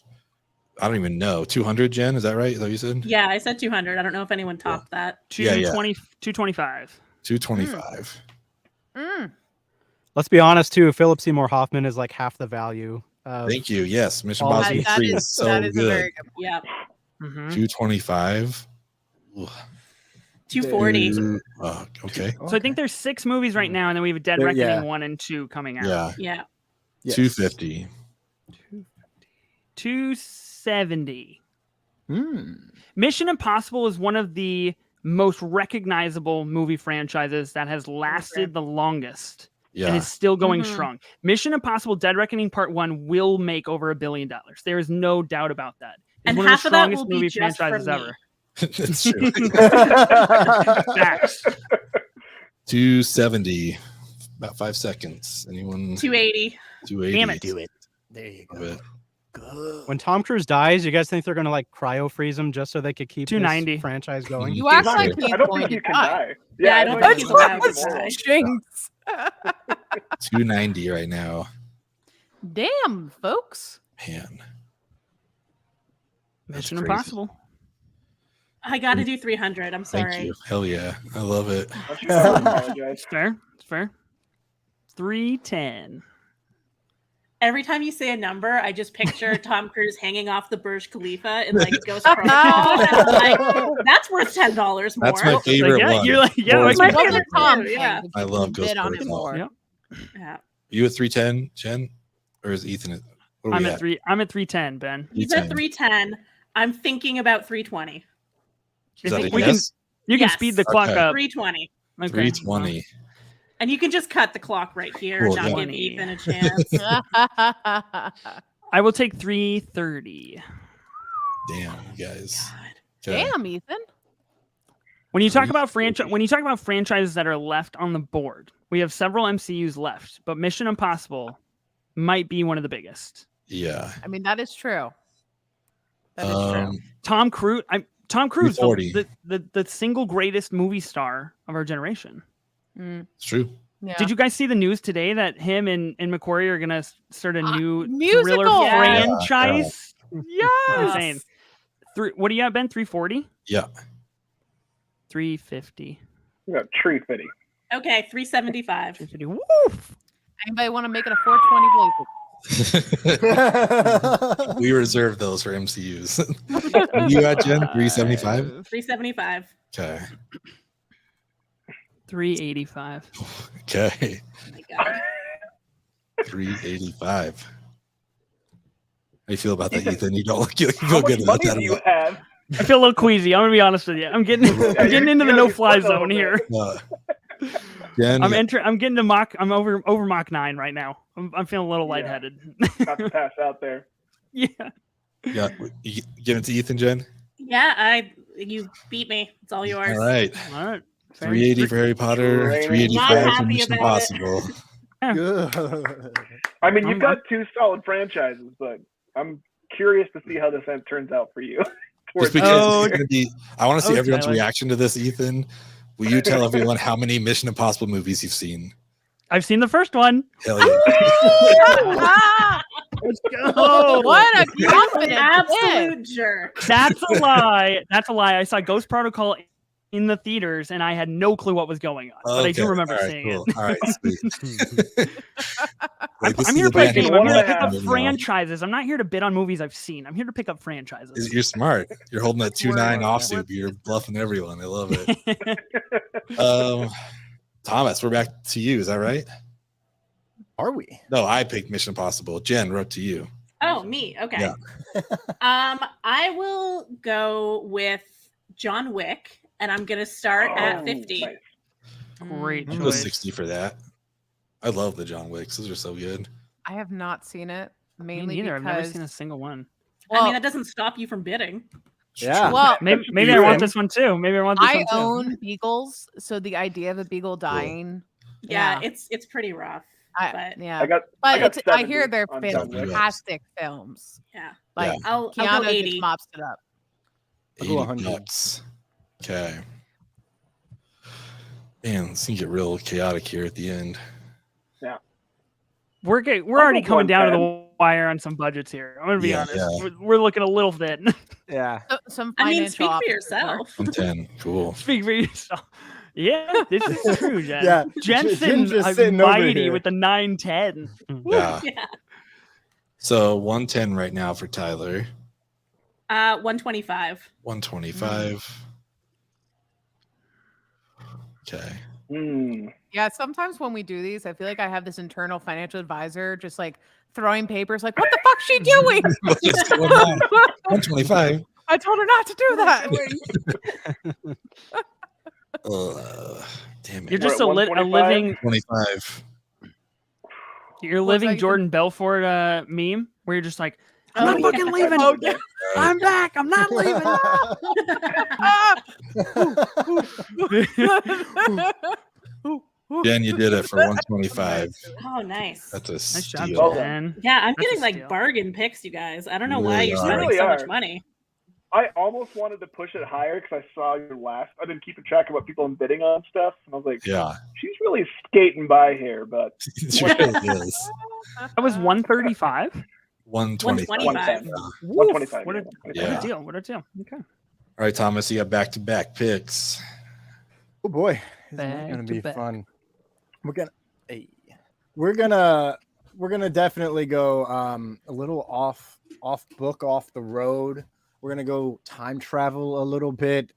[SPEAKER 1] I don't even know. 200, Jen, is that right? Is that what you said?
[SPEAKER 7] Yeah, I said 200. I don't know if anyone topped that.
[SPEAKER 4] 225.
[SPEAKER 1] 225.
[SPEAKER 2] Let's be honest too. Philip Seymour Hoffman is like half the value.
[SPEAKER 1] Thank you. Yes, Mission Impossible 3 is so good.
[SPEAKER 5] Very good.
[SPEAKER 7] Yeah.
[SPEAKER 1] 225.
[SPEAKER 7] 240.
[SPEAKER 1] Okay.
[SPEAKER 4] So I think there's 6 movies right now, and then we have Dead Reckoning 1 and 2 coming out.
[SPEAKER 7] Yeah.
[SPEAKER 1] 250.
[SPEAKER 4] 270. Mission Impossible is one of the most recognizable movie franchises that has lasted the longest.
[SPEAKER 1] Yeah.
[SPEAKER 4] And is still going strong. Mission Impossible Dead Reckoning Part 1 will make over $1 billion. There is no doubt about that. It's
[SPEAKER 7] and
[SPEAKER 4] one
[SPEAKER 7] half
[SPEAKER 4] of the
[SPEAKER 7] of that
[SPEAKER 4] strongest
[SPEAKER 7] will
[SPEAKER 4] movie
[SPEAKER 7] be just
[SPEAKER 4] franchises
[SPEAKER 7] for me.
[SPEAKER 4] ever.
[SPEAKER 1] That's true.
[SPEAKER 4] Facts.
[SPEAKER 1] 270. About 5 seconds. Anyone?
[SPEAKER 7] 280.
[SPEAKER 1] 280.
[SPEAKER 4] Damn it.
[SPEAKER 6] Do it. There you go.
[SPEAKER 2] Good. When Tom Cruise dies, you guys think they're gonna like cryo freeze him just so they could keep
[SPEAKER 4] 290
[SPEAKER 2] this franchise going?
[SPEAKER 5] You act like he's
[SPEAKER 3] I don't
[SPEAKER 5] going
[SPEAKER 3] think
[SPEAKER 5] to
[SPEAKER 3] you can
[SPEAKER 5] die.
[SPEAKER 3] die.
[SPEAKER 7] Yeah, I don't think he's allowed to die.
[SPEAKER 5] Jinx.
[SPEAKER 1] 290 right now.
[SPEAKER 5] Damn, folks.
[SPEAKER 1] Man.
[SPEAKER 4] Mission
[SPEAKER 1] crazy.
[SPEAKER 4] Impossible.
[SPEAKER 7] I got to do 300. I'm sorry.
[SPEAKER 1] Thank you. Hell yeah. I love it.
[SPEAKER 4] It's fair. It's fair. 310.
[SPEAKER 7] Every time you say a number, I just picture Tom Cruise hanging off the Burj Khalifa in like Ghost Protocol. And I'm like, that's worth $10 more.
[SPEAKER 1] That's my favorite one.
[SPEAKER 4] You're like, yeah,
[SPEAKER 1] Lord,
[SPEAKER 4] like
[SPEAKER 7] my
[SPEAKER 5] What
[SPEAKER 7] favorite
[SPEAKER 5] would Tom
[SPEAKER 7] too, yeah.
[SPEAKER 5] think?
[SPEAKER 1] I love Ghost
[SPEAKER 5] Bid on it
[SPEAKER 1] Protocol.
[SPEAKER 5] more.
[SPEAKER 4] Yep.
[SPEAKER 7] Yeah.
[SPEAKER 1] You at 310, Jen? Or is Ethan what are
[SPEAKER 4] I'm
[SPEAKER 1] we
[SPEAKER 4] at 310, Ben.
[SPEAKER 7] He's at 310. I'm thinking about 320.
[SPEAKER 1] Is that a
[SPEAKER 4] We
[SPEAKER 1] yes?
[SPEAKER 4] You can
[SPEAKER 7] Yes.
[SPEAKER 4] speed the clock
[SPEAKER 1] Okay.
[SPEAKER 4] up.
[SPEAKER 7] 320.
[SPEAKER 4] Okay.
[SPEAKER 1] 320.
[SPEAKER 7] And you can just cut the clock right here
[SPEAKER 1] Cool,
[SPEAKER 7] and not
[SPEAKER 1] yeah.
[SPEAKER 7] give Ethan a chance.
[SPEAKER 4] I will take 330.
[SPEAKER 1] Damn, you guys. Okay.
[SPEAKER 5] Damn, Ethan.
[SPEAKER 4] When you talk about franchises that are left on the board, we have several MCUs left, but Mission Impossible might be one of the biggest.
[SPEAKER 1] Yeah.
[SPEAKER 5] I mean, that is true. That is true.
[SPEAKER 4] Tom Cruise, the,
[SPEAKER 1] 340.
[SPEAKER 4] the single greatest movie star of our generation.
[SPEAKER 1] It's true.
[SPEAKER 5] Yeah.
[SPEAKER 4] Did you guys see the news today that him and McQuarrie are gonna start a new
[SPEAKER 5] musical
[SPEAKER 4] thriller franchise?
[SPEAKER 5] Yes.
[SPEAKER 4] Insane. What do you have, Ben? 340?
[SPEAKER 1] Yeah.
[SPEAKER 4] 350.
[SPEAKER 3] We got Tree Fitty.
[SPEAKER 7] Okay, 375.
[SPEAKER 4] 350. Woo!
[SPEAKER 5] Anybody want to make it a 420 blazer?
[SPEAKER 1] We reserve those for MCUs. You at Jen? 375?
[SPEAKER 7] 375.
[SPEAKER 1] Okay.
[SPEAKER 4] 385.
[SPEAKER 1] Okay.
[SPEAKER 7] Oh my God.
[SPEAKER 1] 385. How do you feel about that, Ethan? You don't look you
[SPEAKER 3] How
[SPEAKER 1] feel
[SPEAKER 3] much
[SPEAKER 1] good about
[SPEAKER 3] money
[SPEAKER 1] that.
[SPEAKER 3] do you have?
[SPEAKER 4] I feel a little queasy. I'm gonna be honest with you. I'm getting into the no-fly zone here.
[SPEAKER 1] Jen,
[SPEAKER 4] I'm getting to Mach. I'm over Mach 9 right now. I'm feeling a little lightheaded.
[SPEAKER 3] Not to pass out there.
[SPEAKER 4] Yeah.
[SPEAKER 1] Yeah. You give it to Ethan, Jen?
[SPEAKER 7] Yeah, you beat me. It's all yours.
[SPEAKER 1] All right.
[SPEAKER 4] All right.
[SPEAKER 1] 380 for Harry Potter,
[SPEAKER 3] Not
[SPEAKER 1] 385 for
[SPEAKER 7] happy
[SPEAKER 1] Mission
[SPEAKER 7] about it.
[SPEAKER 1] Impossible.
[SPEAKER 6] Good.
[SPEAKER 3] I mean, you've got 2 solid franchises, but I'm curious to see how this end turns out for you.
[SPEAKER 1] Just because
[SPEAKER 4] Oh,
[SPEAKER 1] it's gonna be, I want to see
[SPEAKER 4] oh,
[SPEAKER 1] everyone's
[SPEAKER 4] Tyler.
[SPEAKER 1] reaction to this, Ethan. Will you tell everyone how many Mission Impossible movies you've seen?
[SPEAKER 4] I've seen the first one.
[SPEAKER 1] Hell yeah.
[SPEAKER 4] Let's go.
[SPEAKER 5] What a
[SPEAKER 7] You're an
[SPEAKER 5] confident kid.
[SPEAKER 7] absolute jerk.
[SPEAKER 4] That's a lie. That's a lie. I saw Ghost Protocol in the theaters, and I had no clue what was going on. But I do
[SPEAKER 1] Okay.
[SPEAKER 4] remember
[SPEAKER 1] All right,
[SPEAKER 4] seeing
[SPEAKER 1] cool.
[SPEAKER 4] it.
[SPEAKER 1] All right, sweet. Like, this
[SPEAKER 4] I'm
[SPEAKER 1] is
[SPEAKER 4] here
[SPEAKER 1] the
[SPEAKER 4] to pick
[SPEAKER 1] band
[SPEAKER 3] one
[SPEAKER 4] up
[SPEAKER 3] and a half.
[SPEAKER 4] franchises. I'm not here to bid on movies I've seen. I'm here to pick up franchises.
[SPEAKER 1] You're smart. You're holding that 2.9
[SPEAKER 5] We're-
[SPEAKER 1] off soup. You're bluffing everyone. I love it. Thomas, we're back to you. Is that right?
[SPEAKER 6] Are we?
[SPEAKER 1] No, I picked Mission Impossible. Jen, wrote to you.
[SPEAKER 7] Oh, me. Okay.
[SPEAKER 1] Yeah.
[SPEAKER 7] I will go with John Wick, and I'm gonna start at 50.
[SPEAKER 3] Nice.
[SPEAKER 4] Great
[SPEAKER 1] I'll go
[SPEAKER 4] choice.
[SPEAKER 1] 60 for that. I love the John Wicks. Those are so good.
[SPEAKER 5] I have not seen it,
[SPEAKER 4] Me
[SPEAKER 5] mainly
[SPEAKER 4] neither. I've
[SPEAKER 5] because
[SPEAKER 4] never seen a single one.
[SPEAKER 7] I mean, that doesn't stop you from bidding.
[SPEAKER 6] Yeah.
[SPEAKER 5] well,
[SPEAKER 4] Maybe I want this one too. Maybe I want this
[SPEAKER 5] I
[SPEAKER 4] one too.
[SPEAKER 5] own beagles, so the idea of a beagle dying,
[SPEAKER 7] Yeah, it's pretty rough.
[SPEAKER 3] I
[SPEAKER 5] hear they're fantastic films.
[SPEAKER 7] Yeah,
[SPEAKER 5] like
[SPEAKER 7] I'll
[SPEAKER 5] Keanu
[SPEAKER 7] go 80.
[SPEAKER 5] just mops it up.
[SPEAKER 1] 80 nuts. Okay. Man, it's gonna get real chaotic here at the end.
[SPEAKER 3] Yeah.
[SPEAKER 4] We're already coming down to the wire on some budgets here. I'm gonna be honest.
[SPEAKER 1] Yeah.
[SPEAKER 4] We're looking a little thin.
[SPEAKER 6] Yeah.
[SPEAKER 5] Some
[SPEAKER 7] speak for yourself.
[SPEAKER 1] 110. Cool.
[SPEAKER 4] Speak for yourself. Yeah, this is true, Jen.
[SPEAKER 6] Yeah.
[SPEAKER 4] Jensen's mighty with the 910.
[SPEAKER 1] Yeah. So 110 right now for Tyler.
[SPEAKER 7] 125.
[SPEAKER 1] 125. Okay.
[SPEAKER 5] Yeah, sometimes when we do these, I feel like I have this internal financial advisor just like throwing papers like, what the fuck's she doing?
[SPEAKER 1] What's going on? 125.
[SPEAKER 5] I told her not to do that.
[SPEAKER 1] Damn it.
[SPEAKER 4] You're just a living
[SPEAKER 1] 25.
[SPEAKER 4] You're living Jordan Belfort meme where you're just like, I'm not fucking leaving. I'm back. I'm not leaving.
[SPEAKER 1] Jen, you did it for 125.
[SPEAKER 7] Oh, nice.
[SPEAKER 1] That's a
[SPEAKER 4] nice
[SPEAKER 1] steal.
[SPEAKER 4] job, Jen.
[SPEAKER 7] Yeah, I'm getting like bargain picks, you guys. I don't know why you're spending so much money.
[SPEAKER 3] I almost wanted to push it higher because I saw your last. I've been keeping track of what people are bidding on stuff, and I was like, she's really skating by here. But
[SPEAKER 1] she really is.
[SPEAKER 4] That was 135.
[SPEAKER 1] 125.
[SPEAKER 3] 125.
[SPEAKER 4] What a deal. What a deal. Okay.
[SPEAKER 1] All right, Thomas, you got back-to-back picks.
[SPEAKER 6] Oh boy, this is going to be fun. We're gonna definitely go a little off book, off the road. We're gonna go time travel a little bit.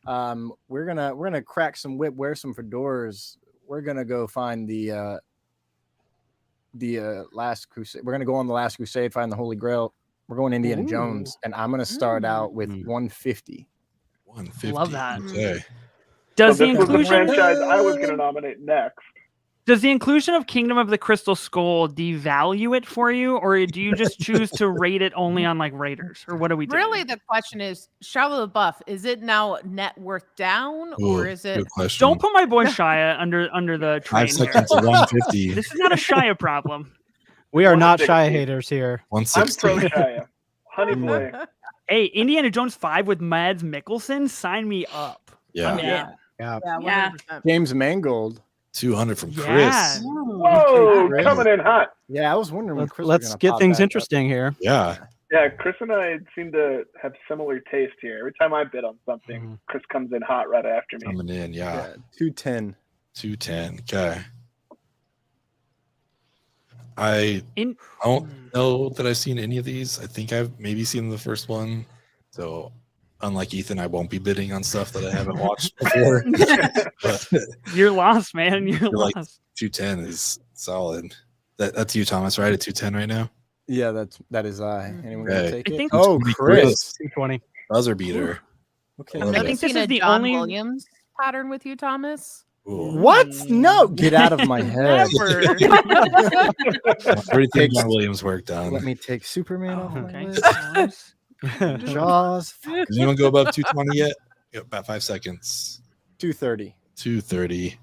[SPEAKER 6] We're gonna crack some whip, wear some fedoras. We're gonna go find the Last Crusade. We're gonna go on the Last Crusade, find the Holy Grail. We're going Indiana Jones, and I'm gonna start out with 150.
[SPEAKER 1] 150.
[SPEAKER 4] Love that.
[SPEAKER 1] Okay.
[SPEAKER 4] Does the
[SPEAKER 3] this was the
[SPEAKER 4] inclusion
[SPEAKER 3] franchise I was gonna nominate next.
[SPEAKER 4] Does the inclusion of Kingdom of the Crystal Skull devalue it for you, or do you just choose to rate it only on like Raiders, or what do we do?
[SPEAKER 5] Really, the question is, Shia LaBeouf, is it now net worth down, or is it?
[SPEAKER 4] Don't put my boy Shia under the train
[SPEAKER 1] 5 seconds of 150.
[SPEAKER 4] This is not a Shia problem.
[SPEAKER 2] We are not Shia haters here.
[SPEAKER 1] 160.
[SPEAKER 3] I'm pro Shia. Honey boy.
[SPEAKER 4] Hey, Indiana Jones 5 with Mads Mikkelsen, sign me up.
[SPEAKER 1] Yeah.
[SPEAKER 5] Yeah.
[SPEAKER 6] James Mangold.
[SPEAKER 1] 200 from Chris.
[SPEAKER 3] Whoa, coming in hot.
[SPEAKER 6] Yeah, I was wondering when Chris.
[SPEAKER 2] Let's get things interesting here.
[SPEAKER 1] Yeah.
[SPEAKER 3] Yeah, Chris and I seem to have similar taste here. Every time I bid on something, Chris comes in hot right after me.
[SPEAKER 1] Coming in, yeah.
[SPEAKER 6] 210.
[SPEAKER 1] 210. Okay. I don't know that I've seen any of these. I think I've maybe seen the first one. So unlike Ethan, I won't be bidding on stuff that I haven't watched before. But
[SPEAKER 4] you're lost, man. You're lost.
[SPEAKER 1] Like 210 is solid. That's you, Thomas, right? At 210 right now?
[SPEAKER 6] Yeah, that is I. Anyone gonna take it?
[SPEAKER 2] Chris. 220.
[SPEAKER 1] Buzzer beater.
[SPEAKER 6] Okay.
[SPEAKER 5] I'm noticing this is the John Williams pattern with you, Thomas.
[SPEAKER 1] Ooh.
[SPEAKER 6] What? No, get out of my head.
[SPEAKER 1] Everything John Williams worked on.
[SPEAKER 6] Let me take Superman off my
[SPEAKER 4] list.
[SPEAKER 6] Jaws.
[SPEAKER 1] Did anyone go above 220 yet? About 5 seconds.
[SPEAKER 6] 230.
[SPEAKER 1] 230.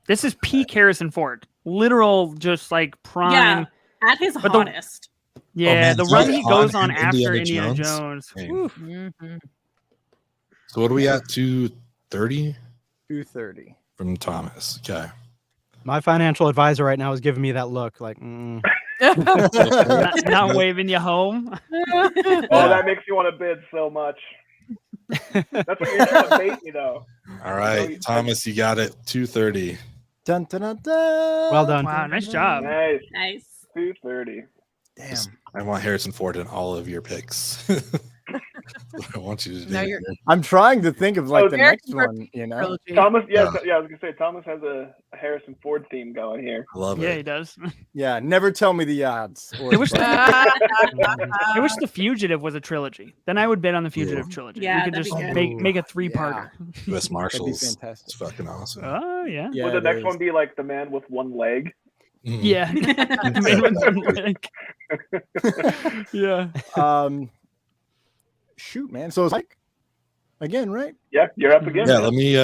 [SPEAKER 4] This is peak Harrison Ford. Literal, just like prime.
[SPEAKER 7] Yeah, at his hottest.
[SPEAKER 4] The run he goes on after Indiana Jones.
[SPEAKER 1] So what are we at? 230?
[SPEAKER 6] 230.
[SPEAKER 1] From Thomas. Okay.
[SPEAKER 2] My financial advisor right now is giving me that look like
[SPEAKER 4] not waving you home.
[SPEAKER 3] That makes you want to bid so much. That's what you're trying to bait me, though.
[SPEAKER 1] All right, Thomas, you got it. 230.
[SPEAKER 6] Dun, dun, dun, dun.
[SPEAKER 2] Well done.
[SPEAKER 4] Wow, nice job.
[SPEAKER 7] Nice.
[SPEAKER 3] 230.
[SPEAKER 6] Damn.
[SPEAKER 1] I want Harrison Ford in all of your picks. I want you to do.
[SPEAKER 6] I'm trying to think of like the next one, you know.
[SPEAKER 3] Thomas, I was gonna say Thomas has a Harrison Ford theme going here.
[SPEAKER 1] I love it.
[SPEAKER 4] Yeah, he does.
[SPEAKER 6] Yeah, never tell me the odds.
[SPEAKER 4] I wish The Fugitive was a trilogy. Then I would bid on the Fugitive trilogy. Yeah, we could just make a 3-parter.
[SPEAKER 1] U.S. Marshals. It's fucking awesome.
[SPEAKER 4] Oh yeah.
[SPEAKER 3] Would the next one be like the man with one leg?
[SPEAKER 1] Mm-hmm.
[SPEAKER 4] Yeah. The man with one leg. Yeah.
[SPEAKER 6] Shoot, man. So it's like again, right?
[SPEAKER 3] Yeah, you're up again.
[SPEAKER 1] Yeah, let me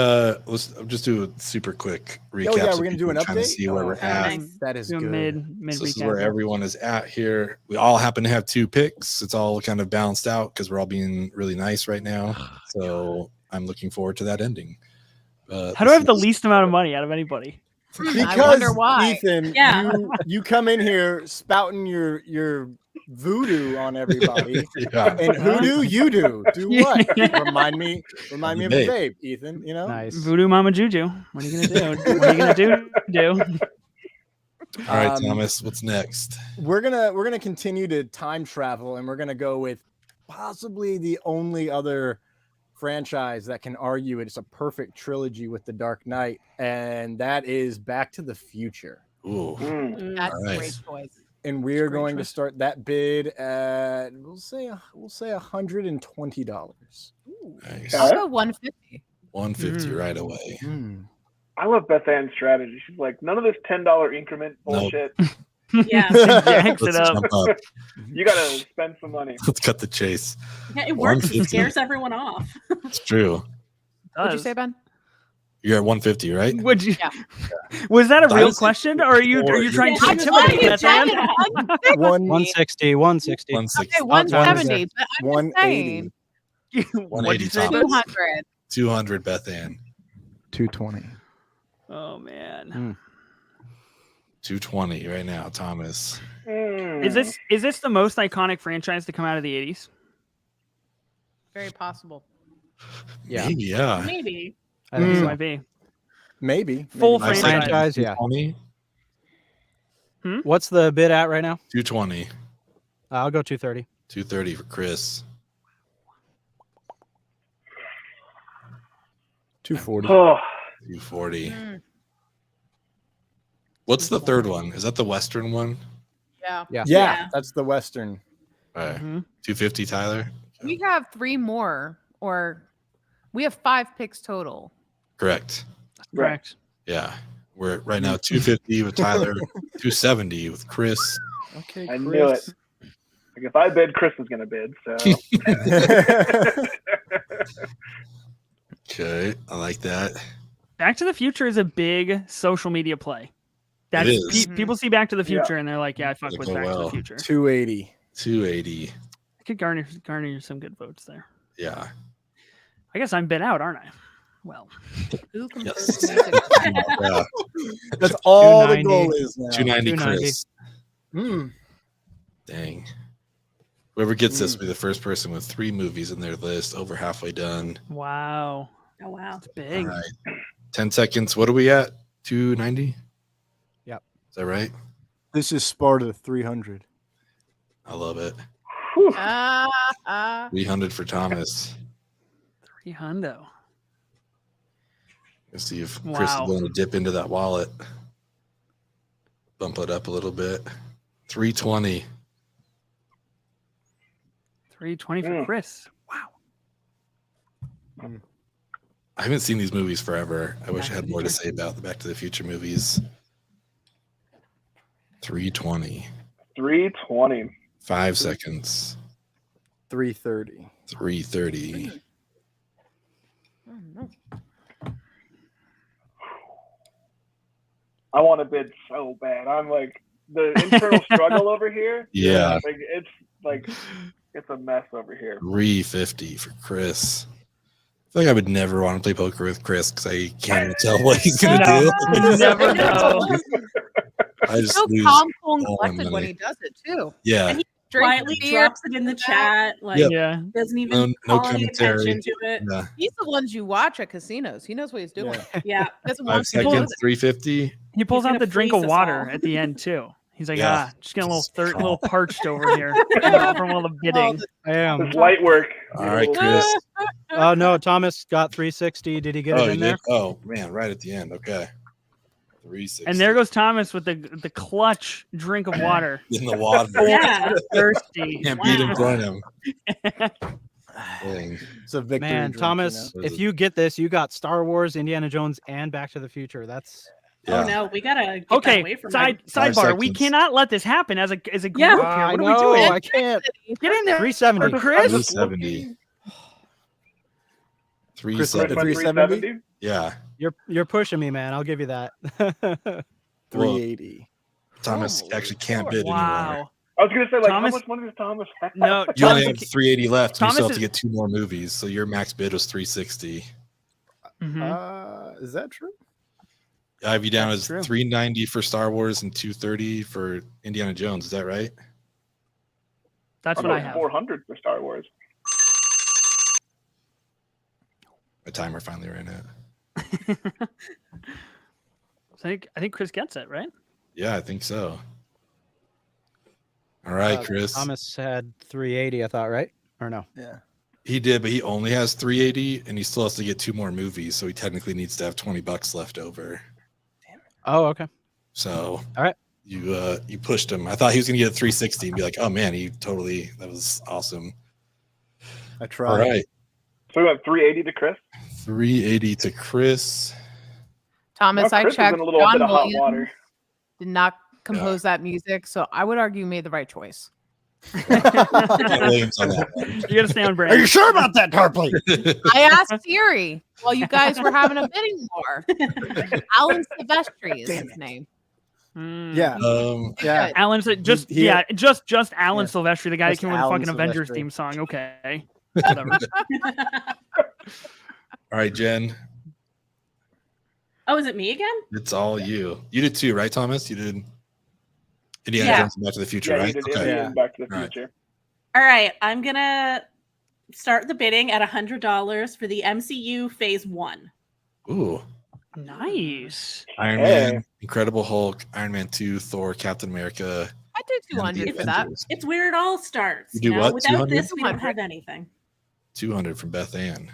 [SPEAKER 1] let's just do a super quick recap.
[SPEAKER 6] Oh yeah,
[SPEAKER 1] so
[SPEAKER 6] we're gonna do an
[SPEAKER 1] kind of
[SPEAKER 6] update.
[SPEAKER 1] see where we're at.
[SPEAKER 7] Nice.
[SPEAKER 6] That is
[SPEAKER 4] Do a
[SPEAKER 6] good.
[SPEAKER 4] mid
[SPEAKER 1] So this is
[SPEAKER 4] recap.
[SPEAKER 1] where everyone is at here. We all happen to have 2 picks. It's all kind of balanced out because we're all being really nice right now. So I'm looking forward to that ending.
[SPEAKER 4] How do I have the least amount of money out of anybody?
[SPEAKER 5] I wonder
[SPEAKER 6] Because
[SPEAKER 5] why.
[SPEAKER 6] Ethan,
[SPEAKER 7] Yeah.
[SPEAKER 6] you come in here spouting your voodoo on everybody,
[SPEAKER 1] Yeah.
[SPEAKER 6] and hoodoo you do what?
[SPEAKER 4] Yeah.
[SPEAKER 6] Remind me of a babe, Ethan. You know,
[SPEAKER 2] Nice.
[SPEAKER 4] Voodoo Mama Juju. What are you gonna do? What are you gonna do?
[SPEAKER 1] All right, Thomas, what's next?
[SPEAKER 6] we're gonna continue to time travel, and we're gonna go with possibly the only other franchise that can argue it's a perfect trilogy with The Dark Knight, and that is Back to the Future.
[SPEAKER 1] Ooh.
[SPEAKER 5] That's
[SPEAKER 1] All
[SPEAKER 5] a
[SPEAKER 1] right.
[SPEAKER 5] great choice.
[SPEAKER 6] And we're
[SPEAKER 5] Great
[SPEAKER 6] going to
[SPEAKER 5] choice.
[SPEAKER 6] start that bid at we'll say $120.
[SPEAKER 1] Nice.
[SPEAKER 5] I'll go 150.
[SPEAKER 1] 150 right away.
[SPEAKER 3] I love Bethanne's strategy. She's like, none of this $10 increment bullshit.
[SPEAKER 7] Yeah.
[SPEAKER 4] Yanks it
[SPEAKER 1] Let's
[SPEAKER 4] up.
[SPEAKER 1] jump up.
[SPEAKER 3] You gotta spend some money.
[SPEAKER 1] Let's cut the chase.
[SPEAKER 7] Yeah, it works. It
[SPEAKER 1] 150.
[SPEAKER 7] scares everyone off.
[SPEAKER 1] It's true.
[SPEAKER 5] What'd you say, Ben?
[SPEAKER 1] You're at 150, right?
[SPEAKER 4] Would you?
[SPEAKER 5] Yeah.
[SPEAKER 4] Was that a real
[SPEAKER 1] Dynasty
[SPEAKER 4] question, or are you trying to
[SPEAKER 7] Yeah,
[SPEAKER 4] intimidate
[SPEAKER 7] I'm
[SPEAKER 4] that
[SPEAKER 7] trying
[SPEAKER 4] man?
[SPEAKER 7] to-
[SPEAKER 2] 160. 160.
[SPEAKER 1] 160.
[SPEAKER 5] Okay, 170. But I'm just
[SPEAKER 6] 180.
[SPEAKER 5] saying,
[SPEAKER 4] What'd you say?
[SPEAKER 1] 180
[SPEAKER 4] Beth?
[SPEAKER 5] 200.
[SPEAKER 1] 200, Bethanne.
[SPEAKER 6] 220.
[SPEAKER 4] Oh man.
[SPEAKER 1] 220 right now, Thomas.
[SPEAKER 4] Is this the most iconic franchise to come out of the 80s?
[SPEAKER 5] Very possible.
[SPEAKER 2] Yeah.
[SPEAKER 1] Maybe, yeah.
[SPEAKER 7] Maybe.
[SPEAKER 2] I think
[SPEAKER 4] It
[SPEAKER 2] so.
[SPEAKER 4] might be.
[SPEAKER 6] Maybe.
[SPEAKER 4] Full
[SPEAKER 1] I say
[SPEAKER 2] franchise, yeah.
[SPEAKER 1] 220.
[SPEAKER 2] What's the bid at right now?
[SPEAKER 1] 220.
[SPEAKER 2] I'll go 230.
[SPEAKER 1] 230 for Chris.
[SPEAKER 6] 240.
[SPEAKER 3] Oh,
[SPEAKER 1] 240. What's the third one? Is that the Western one?
[SPEAKER 5] Yeah.
[SPEAKER 2] Yeah.
[SPEAKER 6] Yeah, that's the Western.
[SPEAKER 1] All right.
[SPEAKER 4] Mhm.
[SPEAKER 1] 250, Tyler?
[SPEAKER 5] We have 3 more, or we have 5 picks total.
[SPEAKER 1] Correct.
[SPEAKER 4] Correct.
[SPEAKER 1] Yeah. We're right now 250 with Tyler, 270 with Chris.
[SPEAKER 6] Okay,
[SPEAKER 3] I knew it. Like if I bid, Chris was gonna bid. So
[SPEAKER 1] Okay, I like that.
[SPEAKER 4] Back to the Future is a big social media play.
[SPEAKER 1] It is.
[SPEAKER 4] People see Back to the Future and they're like, "Yeah, I fuck
[SPEAKER 1] It'll
[SPEAKER 4] with
[SPEAKER 1] go
[SPEAKER 4] Back to
[SPEAKER 1] well.
[SPEAKER 4] the Future."
[SPEAKER 6] 280.
[SPEAKER 1] 280.
[SPEAKER 4] I could garner some good votes there.
[SPEAKER 1] Yeah.
[SPEAKER 4] I guess I'm bid out, aren't I? Well,
[SPEAKER 5] Who can
[SPEAKER 1] Yes.
[SPEAKER 5] first music?
[SPEAKER 1] Yeah.
[SPEAKER 6] That's all the
[SPEAKER 2] 290.
[SPEAKER 6] goal is now.
[SPEAKER 1] 290
[SPEAKER 2] 290.
[SPEAKER 1] Chris. Dang. Whoever gets this will be the first person with 3 movies in their list, over halfway done.
[SPEAKER 4] wow.
[SPEAKER 7] Oh wow.
[SPEAKER 4] It's big.
[SPEAKER 1] All right. 10 seconds. What are we at? 290?
[SPEAKER 2] Yep.
[SPEAKER 1] Is that right?
[SPEAKER 6] This is Sparta 300.
[SPEAKER 1] I love it. 300 for Thomas.
[SPEAKER 4] 300.
[SPEAKER 1] Let's see if Chris is
[SPEAKER 4] Wow.
[SPEAKER 1] going to dip into that wallet. Bump it up a little bit. 320.
[SPEAKER 4] 320 for Chris. Wow.
[SPEAKER 1] I haven't seen these movies forever. I wish I had more to say about the Back to the Future movies. 320.
[SPEAKER 3] 320.
[SPEAKER 1] 5 seconds.
[SPEAKER 6] 330.
[SPEAKER 1] 330.
[SPEAKER 3] I want to bid so bad. I'm like the internal struggle over here.
[SPEAKER 1] Yeah.
[SPEAKER 3] Like it's a mess over here.
[SPEAKER 1] 350 for Chris. I feel like I would never want to play poker with Chris because I can't even tell what he's going to do.
[SPEAKER 4] You never know.
[SPEAKER 1] I just
[SPEAKER 5] So
[SPEAKER 1] lose
[SPEAKER 5] calm, cool, and
[SPEAKER 1] all my
[SPEAKER 5] collected when
[SPEAKER 1] money.
[SPEAKER 5] he does it too.
[SPEAKER 1] Yeah.
[SPEAKER 7] And he
[SPEAKER 5] Drink
[SPEAKER 7] quietly
[SPEAKER 5] beer.
[SPEAKER 7] drops it in the chat. Like
[SPEAKER 1] Yep.
[SPEAKER 4] Yeah.
[SPEAKER 7] doesn't even
[SPEAKER 1] No
[SPEAKER 7] call any
[SPEAKER 1] commentary.
[SPEAKER 7] attention to it.
[SPEAKER 1] Yeah.
[SPEAKER 5] He's the ones you watch at casinos. He knows what he's doing.
[SPEAKER 7] Yeah.
[SPEAKER 5] Doesn't
[SPEAKER 1] 5
[SPEAKER 5] want people
[SPEAKER 1] seconds.
[SPEAKER 5] to
[SPEAKER 1] 350.
[SPEAKER 4] He pulls
[SPEAKER 7] He's
[SPEAKER 4] out
[SPEAKER 7] gonna
[SPEAKER 4] the drink of
[SPEAKER 7] fleece us
[SPEAKER 4] water
[SPEAKER 7] all.
[SPEAKER 4] at the end too. He's like,
[SPEAKER 1] Yeah.
[SPEAKER 4] just getting a
[SPEAKER 1] Just
[SPEAKER 4] little parched over here from all the bidding.
[SPEAKER 2] I am.
[SPEAKER 3] It's light work.
[SPEAKER 1] All right, Chris.
[SPEAKER 2] Oh no, Thomas got 360. Did he get
[SPEAKER 1] Oh,
[SPEAKER 2] it
[SPEAKER 1] you
[SPEAKER 2] in there?
[SPEAKER 1] did? Oh, man, right at the end. Okay. 360.
[SPEAKER 4] And there goes Thomas with the clutch drink of water.
[SPEAKER 1] in the water.
[SPEAKER 7] Yeah.
[SPEAKER 4] Thirsty.
[SPEAKER 1] Can't beat him,
[SPEAKER 7] Wow.
[SPEAKER 1] join him. Dang.
[SPEAKER 6] It's a victory.
[SPEAKER 2] Man,
[SPEAKER 6] drink,
[SPEAKER 2] Thomas,
[SPEAKER 1] you know?
[SPEAKER 2] if you get this, you got Star Wars, Indiana Jones, and Back to the Future. That's
[SPEAKER 1] Yeah.
[SPEAKER 7] Oh no, we gotta get that
[SPEAKER 4] Okay,
[SPEAKER 7] away from
[SPEAKER 4] sidebar. We
[SPEAKER 1] seconds.
[SPEAKER 4] cannot let this happen as a group
[SPEAKER 7] Yeah.
[SPEAKER 4] here.
[SPEAKER 2] I
[SPEAKER 4] What are
[SPEAKER 2] know,
[SPEAKER 4] we doing?
[SPEAKER 2] I can't.
[SPEAKER 4] Get in there,
[SPEAKER 2] 370.
[SPEAKER 4] Chris.
[SPEAKER 1] 370. 370. Yeah.
[SPEAKER 2] You're pushing me, man. I'll give you that.
[SPEAKER 6] 380.
[SPEAKER 1] Thomas actually can't bid anymore.
[SPEAKER 3] I was gonna say, like, how much money does Thomas have?
[SPEAKER 4] No,
[SPEAKER 1] you only have 380 left. And you still have
[SPEAKER 4] Thomas
[SPEAKER 1] to get 2 more movies, so your max bid was 360.
[SPEAKER 6] Is that true?
[SPEAKER 1] I have you down as 390 for Star Wars and 230 for Indiana Jones. Is that right?
[SPEAKER 4] That's what I have.
[SPEAKER 3] 400 for Star Wars.
[SPEAKER 1] My timer finally ran out.
[SPEAKER 4] I think Chris gets it, right?
[SPEAKER 1] Yeah, I think so. All right, Chris.
[SPEAKER 2] Thomas had 380, I thought, right? Or no?
[SPEAKER 6] Yeah.
[SPEAKER 1] He did, but he only has 380, and he still has to get 2 more movies, so he technically needs to have $20 left over.
[SPEAKER 6] Damn it.
[SPEAKER 2] Oh, okay.
[SPEAKER 1] So,
[SPEAKER 2] all right,
[SPEAKER 1] you pushed him. I thought he was gonna get 360 and be like, "Oh man, that was awesome."
[SPEAKER 6] I tried.
[SPEAKER 1] All right.
[SPEAKER 3] So we went 380 to Chris.
[SPEAKER 1] 380 to Chris.
[SPEAKER 5] Thomas,
[SPEAKER 3] Chris
[SPEAKER 5] I checked.
[SPEAKER 3] in a little bit of hot water.
[SPEAKER 5] Did not compose that music, so I would argue you made the right choice.
[SPEAKER 1] Williams on that one.
[SPEAKER 4] You gotta stay on brand.
[SPEAKER 6] Are you sure about that, Tarpley?
[SPEAKER 5] I asked Siri while you guys were having a bidding war. Alan Silvestri is his name.
[SPEAKER 6] Yeah.
[SPEAKER 5] Yeah.
[SPEAKER 4] Alan, just Alan Silvestri, the guy that came with the fucking Avengers theme song. Okay. Whatever.
[SPEAKER 1] All right, Jen.
[SPEAKER 7] Oh, is it me again?
[SPEAKER 1] It's all you. You did too, right, Thomas? You did Indiana Jones and Back to the Future, right?
[SPEAKER 3] Okay. Back to the Future.
[SPEAKER 7] All right. I'm going to start the bidding at $100 for the MCU Phase 1.
[SPEAKER 1] Ooh.
[SPEAKER 4] Nice.
[SPEAKER 1] Iron Man, Incredible Hulk, Iron Man 2, Thor, Captain America.
[SPEAKER 5] I do 200 for that.
[SPEAKER 7] It's where it all starts.
[SPEAKER 1] You do what?
[SPEAKER 7] Without
[SPEAKER 1] 200?
[SPEAKER 7] this, we don't have anything.
[SPEAKER 1] 200 from Bethanne.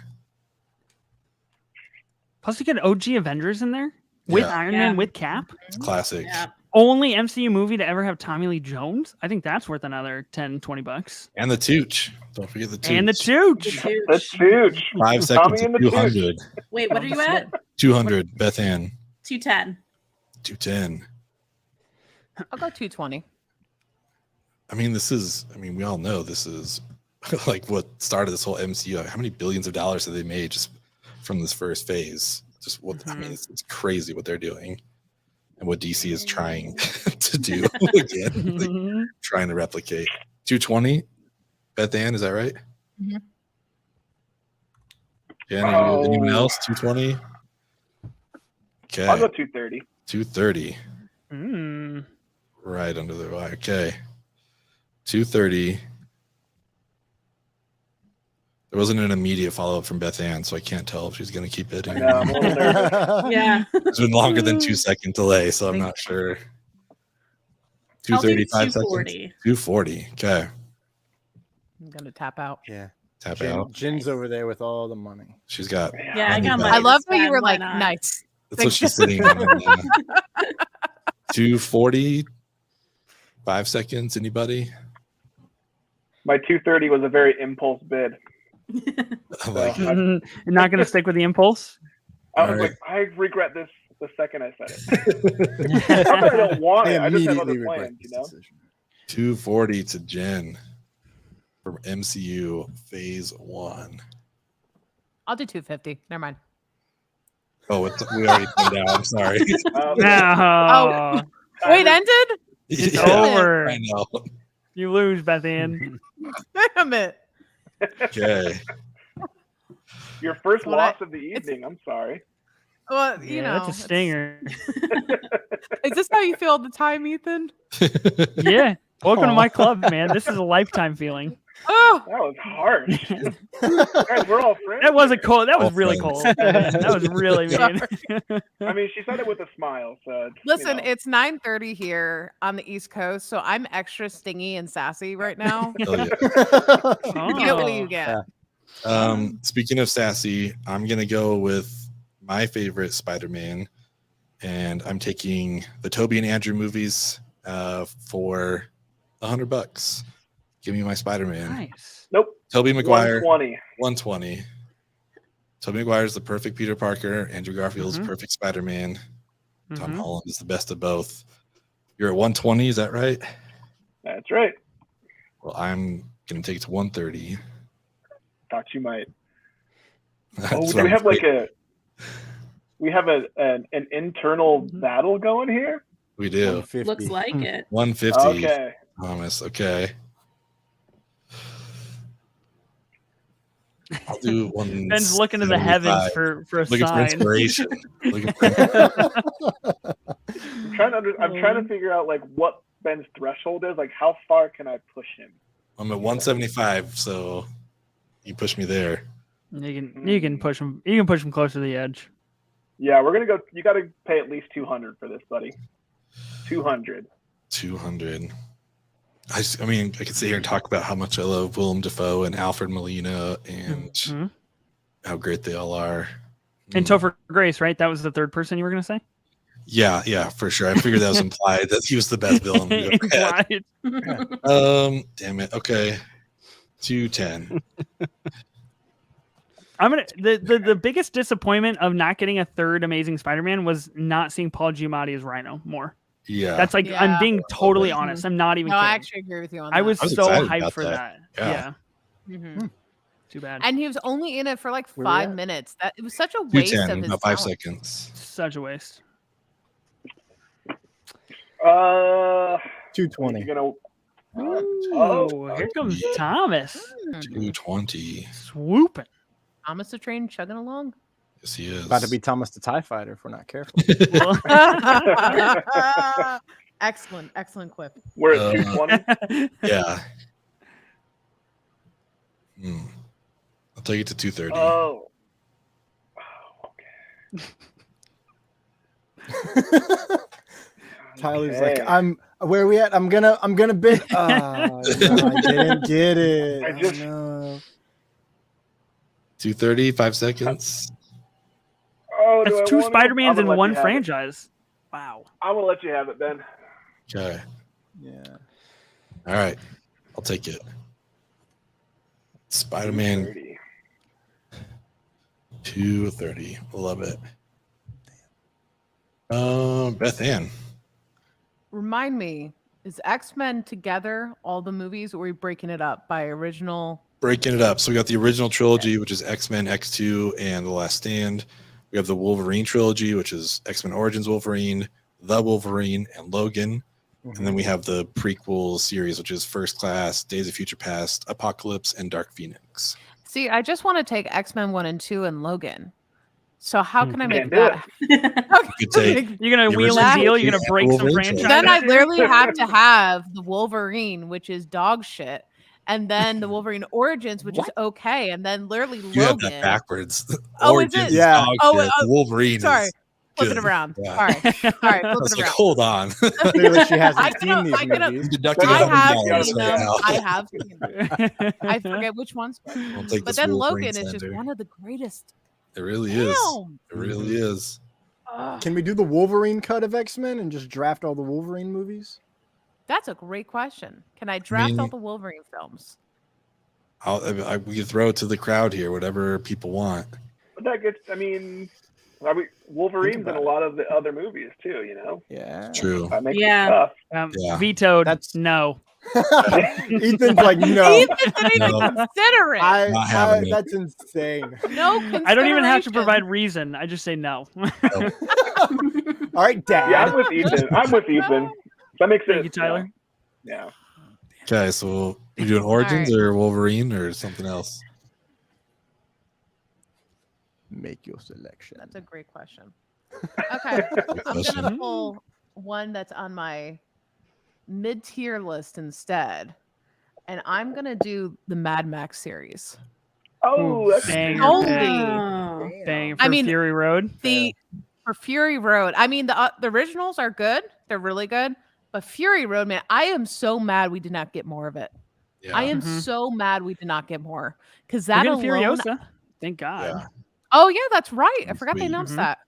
[SPEAKER 4] Plus, you get OG Avengers in there with Iron Man, with Cap.
[SPEAKER 1] It's classic.
[SPEAKER 7] Yeah.
[SPEAKER 4] Only MCU movie to ever have Tommy Lee Jones. I think that's worth another $10-$20.
[SPEAKER 1] And the Tooch. Don't forget the Tooch.
[SPEAKER 4] And the Tooch.
[SPEAKER 3] The Tooch.
[SPEAKER 1] 5 seconds to 200.
[SPEAKER 7] Wait, what are you at?
[SPEAKER 1] 200, Bethanne.
[SPEAKER 7] 210.
[SPEAKER 1] 210.
[SPEAKER 5] I'll go 220.
[SPEAKER 1] I mean, we all know this is like what started this whole MCU. How many billions of dollars have they made just from this first phase? Just what I mean, it's crazy what they're doing and what DC is trying to do again, like, trying to replicate. 220, Bethanne, is that right?
[SPEAKER 5] Mm-hmm.
[SPEAKER 1] Jen, anyone else? 220. Okay.
[SPEAKER 3] I'll go 230.
[SPEAKER 1] 230. Right under the wire. Okay. 230. There wasn't an immediate follow-up from Bethanne, so I can't tell if she's going to keep bidding.
[SPEAKER 7] Yeah.
[SPEAKER 1] It's been longer than 2 second delay, so I'm not sure. 235 seconds. 240. Okay.
[SPEAKER 5] I'm going to tap out.
[SPEAKER 6] Yeah.
[SPEAKER 1] Tap out.
[SPEAKER 6] Jen's over there with all the money.
[SPEAKER 1] She's got.
[SPEAKER 7] Yeah, I got money.
[SPEAKER 5] I love how you were like, nice.
[SPEAKER 1] That's what she's sitting in. 240. 5 seconds. Anybody?
[SPEAKER 3] My 230 was a very impulse bid.
[SPEAKER 4] You're not going to stick with the impulse?
[SPEAKER 3] I was like, I regret this the second I said it. I don't want it. I just have other plans,
[SPEAKER 1] 240 to Jen from MCU Phase 1.
[SPEAKER 5] I'll do 250. Never mind.
[SPEAKER 1] Oh, we already played out. I'm sorry.
[SPEAKER 5] Oh, wait, ended?
[SPEAKER 4] It's over.
[SPEAKER 1] I know.
[SPEAKER 4] You lose, Bethanne.
[SPEAKER 5] Damn it.
[SPEAKER 1] Okay.
[SPEAKER 3] Your first loss of the evening. I'm sorry.
[SPEAKER 5] Well, you know.
[SPEAKER 4] That's a stinger.
[SPEAKER 5] Is this how you feel all the time, Ethan?
[SPEAKER 4] Yeah. Welcome to my club, man. This is a lifetime feeling.
[SPEAKER 5] Oh,
[SPEAKER 3] that was harsh. Guys, we're all friends.
[SPEAKER 4] That wasn't cold. That was really cold. That was really mean.
[SPEAKER 3] I mean, she said it with a smile. So
[SPEAKER 5] listen, it's 9:30 here on the East Coast, so I'm extra stingy and sassy right now.
[SPEAKER 1] Oh, yeah.
[SPEAKER 5] You get what you get.
[SPEAKER 1] Speaking of sassy, I'm gonna go with my favorite Spider-Man, and I'm taking the Tobey and Andrew movies for $100. Give me my Spider-Man.
[SPEAKER 4] Nice.
[SPEAKER 3] Nope.
[SPEAKER 1] Tobey Maguire.
[SPEAKER 3] 120.
[SPEAKER 1] Tobey Maguire is the perfect Peter Parker. Andrew Garfield is the perfect Spider-Man. Tom Holland is the best of both. You're at 120, is that right?
[SPEAKER 3] That's right.
[SPEAKER 1] Well, I'm gonna take it to 130.
[SPEAKER 3] Thought you might. Do we have like an internal battle going here?
[SPEAKER 1] We do.
[SPEAKER 7] Looks like it.
[SPEAKER 1] 150.
[SPEAKER 3] Okay.
[SPEAKER 1] Thomas. Okay. I'll do one.
[SPEAKER 4] Ben's looking to the heavens for a
[SPEAKER 1] looking
[SPEAKER 4] sign.
[SPEAKER 1] for inspiration.
[SPEAKER 3] I'm trying to figure out like what Ben's threshold is. Like, how far can I push him?
[SPEAKER 1] I'm at 175, so you push me there.
[SPEAKER 4] You can push him. You can push him closer to the edge.
[SPEAKER 3] Yeah, we're gonna go. You got to pay at least 200 for this, buddy. 200.
[SPEAKER 1] 200. I mean, I could sit here and talk about how much I love Willem Dafoe and Alfred Molina and how great they all are.
[SPEAKER 4] And Topher Grace, right? That was the third person you were going to say?
[SPEAKER 1] Yeah, for sure. I figured that was implied that he was the best villain we've ever had. Damn it. Okay. 210.
[SPEAKER 4] The biggest disappointment of not getting a third Amazing Spider-Man was not seeing Paul Giamatti as Rhino more.
[SPEAKER 1] Yeah.
[SPEAKER 4] That's like, I'm being totally honest. I'm not even kidding.
[SPEAKER 5] I actually agree with you on that.
[SPEAKER 4] I was so hyped for
[SPEAKER 1] that.
[SPEAKER 4] Yeah.
[SPEAKER 5] Mm-hmm.
[SPEAKER 4] Too bad.
[SPEAKER 5] And he was only in it for like 5 minutes. That it was such a waste of his
[SPEAKER 1] about 5
[SPEAKER 5] talent.
[SPEAKER 1] seconds.
[SPEAKER 4] Such a waste.
[SPEAKER 6] 220.
[SPEAKER 4] Here comes Thomas.
[SPEAKER 1] 220.
[SPEAKER 4] Swooping.
[SPEAKER 5] Thomas the Train chugging along.
[SPEAKER 1] Yes, he is.
[SPEAKER 6] About to be Thomas the TIE Fighter if we're not careful.
[SPEAKER 5] Excellent quip.
[SPEAKER 3] We're at 220.
[SPEAKER 1] Yeah. I'll take it to 230.
[SPEAKER 3] Oh.
[SPEAKER 6] Okay. Tyler's like, where are we at? I'm gonna bid. No, I didn't get it. No.
[SPEAKER 1] 230, 5 seconds.
[SPEAKER 3] Oh,
[SPEAKER 4] that's 2 Spider-Mans in one franchise. Wow.
[SPEAKER 3] I'm gonna let you have it, Ben.
[SPEAKER 1] Okay.
[SPEAKER 6] Yeah.
[SPEAKER 1] All right. I'll take it. Spider-Man 230. Love it. Bethanne.
[SPEAKER 5] Remind me, is X-Men together all the movies, or are we breaking it up by original?
[SPEAKER 1] Breaking it up. So we got the original trilogy, which is X-Men X2 and The Last Stand. We have the Wolverine trilogy, which is X-Men Origins Wolverine, The Wolverine, and Logan. And then we have the prequel series, which is First Class, Days of Future Past, Apocalypse, and Dark Phoenix.
[SPEAKER 5] See, I just want to take X-Men 1 and 2 and Logan. So how can I make that?
[SPEAKER 4] You're going to wheel and deal? You're going to break some franchise?
[SPEAKER 5] Then I literally have to have the Wolverine, which is dog shit. And then the Wolverine Origins, which is okay. And then literally Logan.
[SPEAKER 1] You have that backwards.
[SPEAKER 5] Origins,
[SPEAKER 1] is dog shit. Wolverine
[SPEAKER 5] sorry.
[SPEAKER 1] is
[SPEAKER 5] Flip
[SPEAKER 1] good.
[SPEAKER 5] it around.
[SPEAKER 1] Yeah.
[SPEAKER 5] All right. Flip it around.
[SPEAKER 1] Hold on.
[SPEAKER 6] Clearly she hasn't seen these movies.
[SPEAKER 5] I have seen them. I forget which ones. But then Logan is just one of the greatest.
[SPEAKER 1] It really is. It really is.
[SPEAKER 6] Can we do the Wolverine cut of X-Men and just draft all the Wolverine movies?
[SPEAKER 5] That's a great question. Can I draft all the Wolverine films?
[SPEAKER 1] We can throw it to the crowd here, whatever people want.
[SPEAKER 3] But that gets, Wolverine's in a lot of the other movies too, you know?
[SPEAKER 6] Yeah.
[SPEAKER 1] True.
[SPEAKER 3] That makes it tough.
[SPEAKER 4] Vetoed. No.
[SPEAKER 6] Ethan's like, no.
[SPEAKER 5] Ethan didn't even consider it.
[SPEAKER 6] That's insane.
[SPEAKER 5] No,
[SPEAKER 4] I don't even have to provide reason. I just say no.
[SPEAKER 6] All right, Dad.
[SPEAKER 3] Yeah, I'm with Ethan. That makes sense.
[SPEAKER 4] Thank you, Tyler.
[SPEAKER 3] Yeah.
[SPEAKER 1] Okay, so you doing Origins or Wolverine or something else?
[SPEAKER 6] Make your selection.
[SPEAKER 5] That's a great question. Okay, I'm gonna pull one that's on my mid-tier list instead, and I'm gonna do the Mad Max series.
[SPEAKER 3] Oh, that's
[SPEAKER 4] Bang for Fury Road.
[SPEAKER 5] For Fury Road. I mean, the originals are good; they're really good. But Fury Road, man, I am so mad we did not get more of it. Yeah. I am so mad we did not get more because that alone.
[SPEAKER 4] Furiosa. Thank God.
[SPEAKER 1] Yeah.
[SPEAKER 5] Oh yeah, that's right. I forgot they announced that.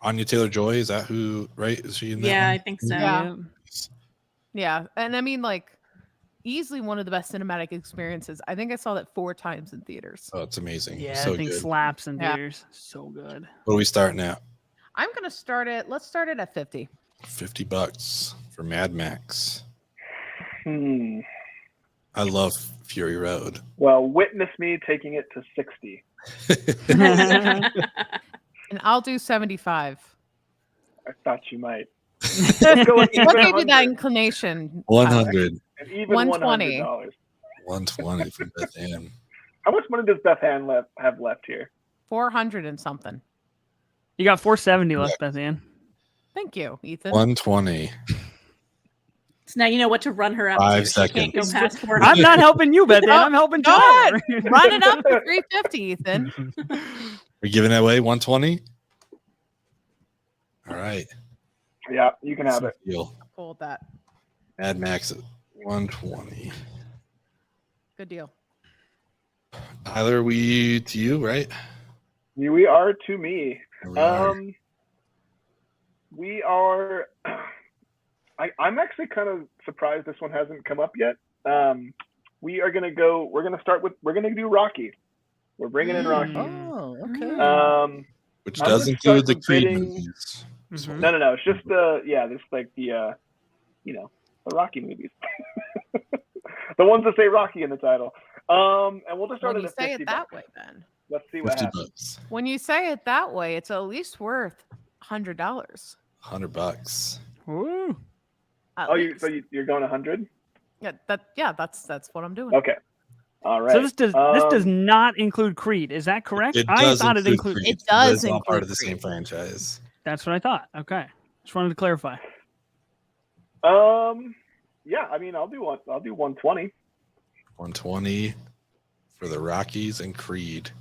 [SPEAKER 1] Anya Taylor-Joy, is that who? Right? Is she in that?
[SPEAKER 7] Yeah,
[SPEAKER 1] one?
[SPEAKER 7] I think so.
[SPEAKER 5] Yeah, and I mean, like, easily one of the best cinematic experiences. I think I saw that 4 times in theaters.
[SPEAKER 1] Oh, it's amazing.
[SPEAKER 4] Yeah,
[SPEAKER 1] so
[SPEAKER 4] I think
[SPEAKER 1] good.
[SPEAKER 4] slaps in theaters. So good.
[SPEAKER 1] What are we starting at?
[SPEAKER 5] I'm gonna start it. Let's start it at $50.
[SPEAKER 1] $50 for Mad Max. I love Fury Road.
[SPEAKER 3] Well, witness me taking it to 60.
[SPEAKER 5] And I'll do 75.
[SPEAKER 3] I thought you might. Let's go with
[SPEAKER 5] What gave you that inclination?
[SPEAKER 1] 100.
[SPEAKER 3] And even
[SPEAKER 5] 120.
[SPEAKER 3] $100.
[SPEAKER 1] 120 from Bethanne.
[SPEAKER 3] How much money does Bethanne have left here?
[SPEAKER 5] 400 and something.
[SPEAKER 4] You got 470 left, Bethanne.
[SPEAKER 5] Thank you, Ethan.
[SPEAKER 1] 120.
[SPEAKER 7] So now you know what to run her up
[SPEAKER 1] 5
[SPEAKER 7] to.
[SPEAKER 1] seconds.
[SPEAKER 7] She can't go past 400.
[SPEAKER 4] I'm not helping you, Bethanne. I'm helping Tyler.
[SPEAKER 5] Run it up to 350, Ethan.
[SPEAKER 1] We're giving it away 120. All right.
[SPEAKER 3] Yeah, you can have it.
[SPEAKER 1] Deal.
[SPEAKER 5] Cool with that.
[SPEAKER 1] Mad Max at 120.
[SPEAKER 5] Good deal.
[SPEAKER 1] Tyler, we to you, right?
[SPEAKER 3] We are to me.
[SPEAKER 1] We are.
[SPEAKER 3] I'm actually kind of surprised this one hasn't come up yet. We're gonna do Rocky. We're bringing in Rocky.
[SPEAKER 6] Oh, okay.
[SPEAKER 1] Which does include the Creed movies.
[SPEAKER 3] Mm-hmm. No. It's just the Rocky movies. The ones that say Rocky in the title. And we'll just start
[SPEAKER 5] when
[SPEAKER 3] at
[SPEAKER 5] you say
[SPEAKER 3] $50.
[SPEAKER 5] it that way, then.
[SPEAKER 3] Let's see what happens.
[SPEAKER 1] $50.
[SPEAKER 5] When you say it that way, it's at least worth $100.
[SPEAKER 1] $100.
[SPEAKER 4] Ooh.
[SPEAKER 3] You're going 100?
[SPEAKER 5] Yeah, that's what I'm doing.
[SPEAKER 3] Okay. All right.
[SPEAKER 4] So this does not include Creed. Is that correct?
[SPEAKER 1] I thought it included.
[SPEAKER 5] It does
[SPEAKER 1] it's all
[SPEAKER 5] include
[SPEAKER 1] part of the
[SPEAKER 5] Creed.
[SPEAKER 1] same franchise.
[SPEAKER 4] That's what I thought. Okay. Just wanted to clarify.
[SPEAKER 3] Yeah, I mean, I'll do 120.
[SPEAKER 1] 120 for the Rockies and Creed.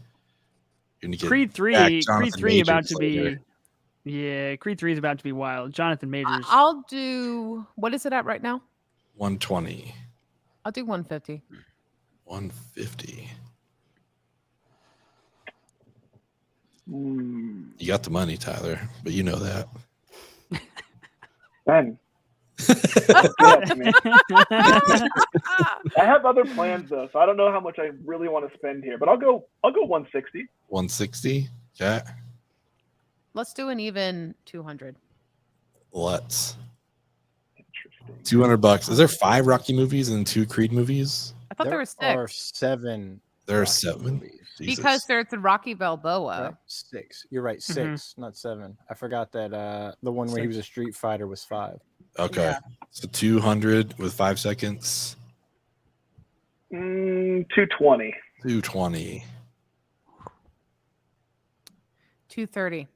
[SPEAKER 4] Creed 3 about to be. Yeah, Creed 3 is about to be wild. Jonathan Majors.
[SPEAKER 5] I'll do. What is it at right now?
[SPEAKER 1] 120.
[SPEAKER 5] I'll do 150.
[SPEAKER 1] 150.
[SPEAKER 3] Mm.
[SPEAKER 1] You got the money, Tyler, but you know that.
[SPEAKER 3] Ben. I have other plans though, so I don't know how much I really want to spend here, but I'll go 160.
[SPEAKER 1] 160. Yeah.
[SPEAKER 5] Let's do an even 200.
[SPEAKER 1] Let's.
[SPEAKER 3] Interesting.
[SPEAKER 1] $200. Is there 5 Rocky movies and 2 Creed movies?
[SPEAKER 5] I thought there were 6.
[SPEAKER 6] There are 7.
[SPEAKER 1] There are 7. Jesus.
[SPEAKER 5] Because there's the Rocky Balboa.
[SPEAKER 6] 6. You're right. 6, not 7. I forgot that the one where he was a street fighter was 5.
[SPEAKER 1] Okay.
[SPEAKER 5] Yeah.
[SPEAKER 1] So 200 with 5 seconds.
[SPEAKER 3] 220.
[SPEAKER 1] 220.
[SPEAKER 5] 230.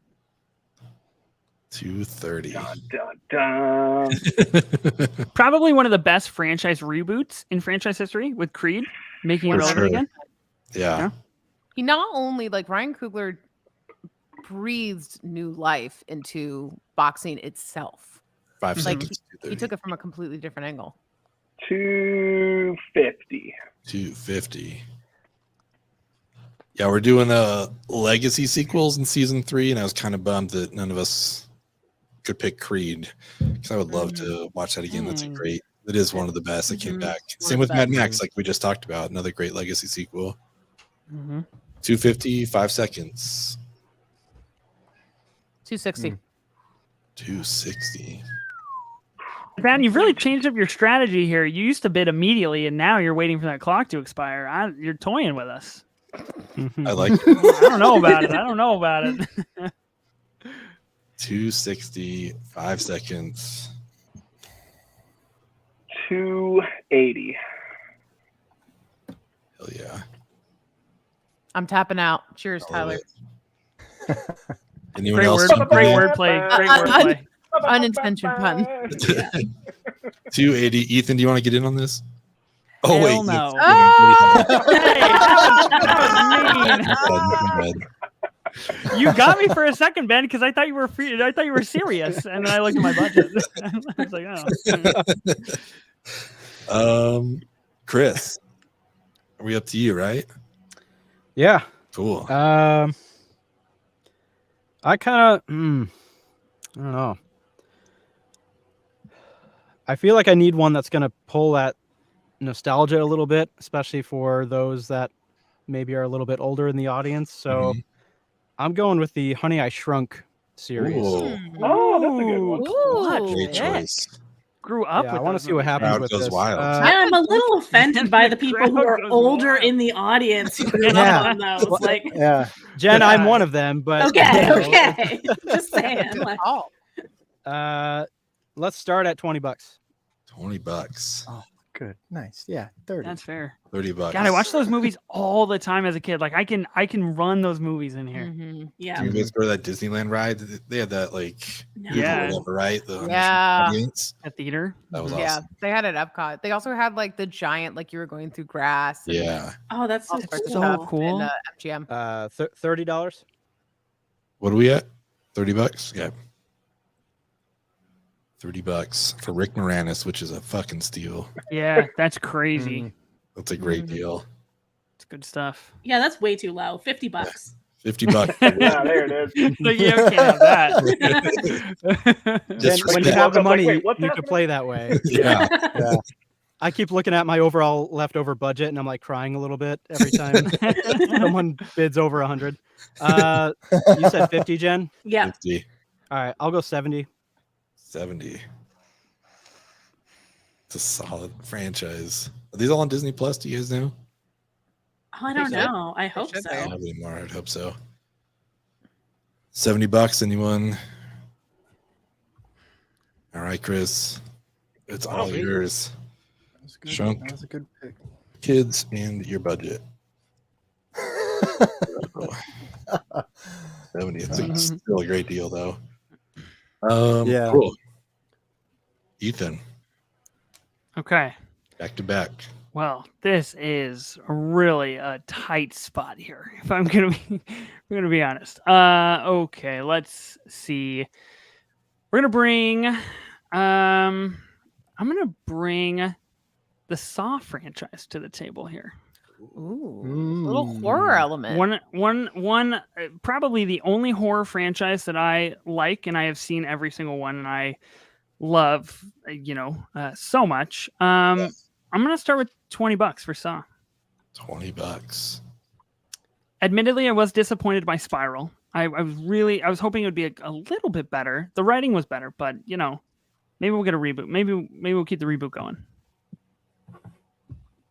[SPEAKER 1] 230.
[SPEAKER 3] Dun, dun, dun.
[SPEAKER 4] Probably one of the best franchise reboots in franchise history with Creed making it relevant again.
[SPEAKER 1] Yeah.
[SPEAKER 5] He not only Ryan Coogler breathed new life into boxing itself.
[SPEAKER 1] 5 seconds.
[SPEAKER 5] He took it from a completely different angle.
[SPEAKER 3] 250.
[SPEAKER 1] 250. Yeah, we're doing legacy sequels in season 3, and I was kind of bummed that none of us could pick Creed because I would love to watch that again. That's it is one of the best that came back. Same with Mad Max, like we just talked about, another great legacy sequel. 250, 5 seconds.
[SPEAKER 5] 260.
[SPEAKER 1] 260.
[SPEAKER 4] Man, you've really changed up your strategy here. You used to bid immediately, and now you're waiting for that clock to expire. You're toying with us.
[SPEAKER 1] I like it.
[SPEAKER 4] I don't know about it.
[SPEAKER 1] 260, 5 seconds.
[SPEAKER 3] 280.
[SPEAKER 1] Hell yeah.
[SPEAKER 5] I'm tapping out. Cheers, Tyler.
[SPEAKER 1] Anyone
[SPEAKER 4] Great
[SPEAKER 1] else?
[SPEAKER 4] Great wordplay.
[SPEAKER 5] Unintentional pun.
[SPEAKER 1] 280. Ethan, do you want to get in on this? Oh,
[SPEAKER 4] Hell
[SPEAKER 1] wait.
[SPEAKER 4] no.
[SPEAKER 5] Hey,
[SPEAKER 4] that was mean. You got me for a second, Ben, because I thought you were serious, and then I looked at my budget. I was like,
[SPEAKER 1] oh. Chris, are we up to you, right?
[SPEAKER 2] Yeah.
[SPEAKER 1] Cool.
[SPEAKER 2] I kind of, I don't know. I feel like I need one that's going to pull that nostalgia a little bit, especially for those that maybe are a little bit older in the audience. So I'm going with the Honey, I Shrunk series.
[SPEAKER 3] Oh, that's a good one.
[SPEAKER 5] Ooh,
[SPEAKER 1] Great choice.
[SPEAKER 4] grew up with.
[SPEAKER 2] I want to see what happens with this.
[SPEAKER 7] I'm a little offended by the people who are older in the audience who grew up on those. Like,
[SPEAKER 2] Jen, I'm one of them, but
[SPEAKER 7] okay. Just saying.
[SPEAKER 2] Let's start at $20.
[SPEAKER 1] $20.
[SPEAKER 6] Oh, good, nice, yeah, 30.
[SPEAKER 4] That's fair.
[SPEAKER 1] $30.
[SPEAKER 4] God, I watched those movies all the time as a kid. Like I can run those movies in here.
[SPEAKER 7] Yeah.
[SPEAKER 1] Do you guys go to that Disneyland ride? They had that right?
[SPEAKER 4] At theater.
[SPEAKER 1] That was awesome.
[SPEAKER 5] Yeah, they had it at Epcot. They also had like the giant, like you were going through grass.
[SPEAKER 7] Oh, that's so
[SPEAKER 5] cool. And, MGM.
[SPEAKER 2] $30.
[SPEAKER 1] What are we at? $30. Yeah. $30 for Rick Moranis, which is a fucking steal.
[SPEAKER 4] Yeah, that's crazy.
[SPEAKER 1] That's a great deal.
[SPEAKER 4] It's good stuff.
[SPEAKER 7] Yeah, that's way too low. $50.
[SPEAKER 1] $50.
[SPEAKER 3] Yeah, there it is.
[SPEAKER 4] Like, yeah, we can't have that.
[SPEAKER 2] When you have the money, you can play that way.
[SPEAKER 1] Yeah.
[SPEAKER 2] I keep looking at my overall leftover budget, and I'm like crying a little bit every time someone bids over 100. You said 50, Jen?
[SPEAKER 7] Yeah.
[SPEAKER 1] 50.
[SPEAKER 2] All right, I'll go 70.
[SPEAKER 1] 70. It's a solid franchise. Are these all on Disney Plus? Do you guys know?
[SPEAKER 7] Oh, I don't know. I hope so.
[SPEAKER 1] Not anymore. I'd hope so. $70. Anyone? All right, Chris. It's all yours. Shunk.
[SPEAKER 6] That was a good pick.
[SPEAKER 1] Kids and your budget. 70. It's still a great deal, though. Cool. Ethan.
[SPEAKER 4] Okay.
[SPEAKER 1] Back to back.
[SPEAKER 4] Well, this is really a tight spot here. If I'm gonna be honest. Okay, let's see. We're gonna bring. I'm gonna bring the Saw franchise to the table here.
[SPEAKER 5] Ooh, little horror element.
[SPEAKER 4] One. Probably the only horror franchise that I like, and I have seen every single one, and I love, so much. I'm gonna start with $20 for Saw.
[SPEAKER 1] $20.
[SPEAKER 4] Admittedly, I was disappointed by Spiral. I was hoping it would be a little bit better. The writing was better, but maybe we'll get a reboot. Maybe we'll keep the reboot going.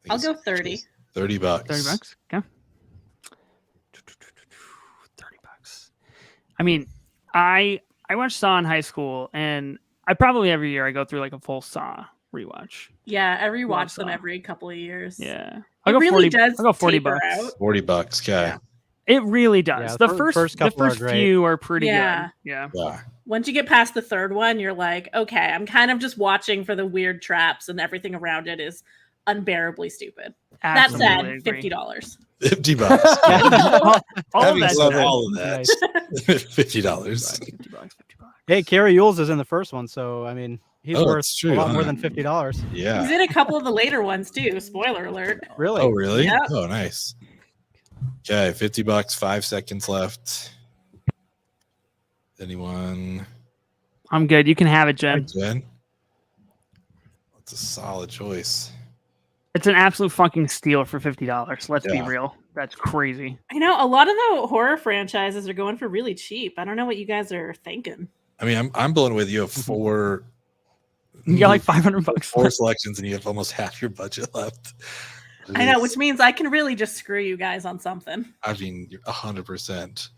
[SPEAKER 7] I'll go 30.
[SPEAKER 1] $30.
[SPEAKER 4] $30. Okay. $30. I mean, I watched Saw in high school, and I probably every year I go through like a full Saw rewatch.
[SPEAKER 7] Yeah, I rewatch them every couple of years.
[SPEAKER 4] Yeah,
[SPEAKER 7] I'll go
[SPEAKER 4] really
[SPEAKER 7] 40.
[SPEAKER 4] Does I'll go $40.
[SPEAKER 1] $40. Okay.
[SPEAKER 4] Yeah. It really does.
[SPEAKER 2] Yeah,
[SPEAKER 4] the first few are pretty good.
[SPEAKER 7] Yeah. Once you get past the third one, you're like, okay, I'm kind of just watching for the weird traps, and everything around it is unbearably stupid.
[SPEAKER 4] Absolutely
[SPEAKER 7] that said, $50.
[SPEAKER 1] $50.
[SPEAKER 4] Having
[SPEAKER 1] said all of that, $50.
[SPEAKER 4] $50.
[SPEAKER 2] Hey, Carrie Yules is in the first one, so I mean, he's worth a lot more than $50.
[SPEAKER 1] Yeah,
[SPEAKER 7] he's in a couple of the later ones too. Spoiler alert.
[SPEAKER 2] Really?
[SPEAKER 1] Oh, really?
[SPEAKER 7] Yep.
[SPEAKER 1] Oh, nice. Okay, $50. 5 seconds left. Anyone?
[SPEAKER 4] I'm good. You can have it, Jen.
[SPEAKER 1] Jen? That's a solid choice.
[SPEAKER 4] It's an absolute fucking steal for $50. Let's be real. That's crazy.
[SPEAKER 7] I know a lot of the horror franchises are going for really cheap. I don't know what you guys are thinking.
[SPEAKER 1] I mean, I'm blown away. You have 4.
[SPEAKER 4] You got like $500.
[SPEAKER 1] 4 selections, and you have almost half your budget left.
[SPEAKER 7] I know, which means I can really just screw you guys on something.
[SPEAKER 1] I mean, 100%.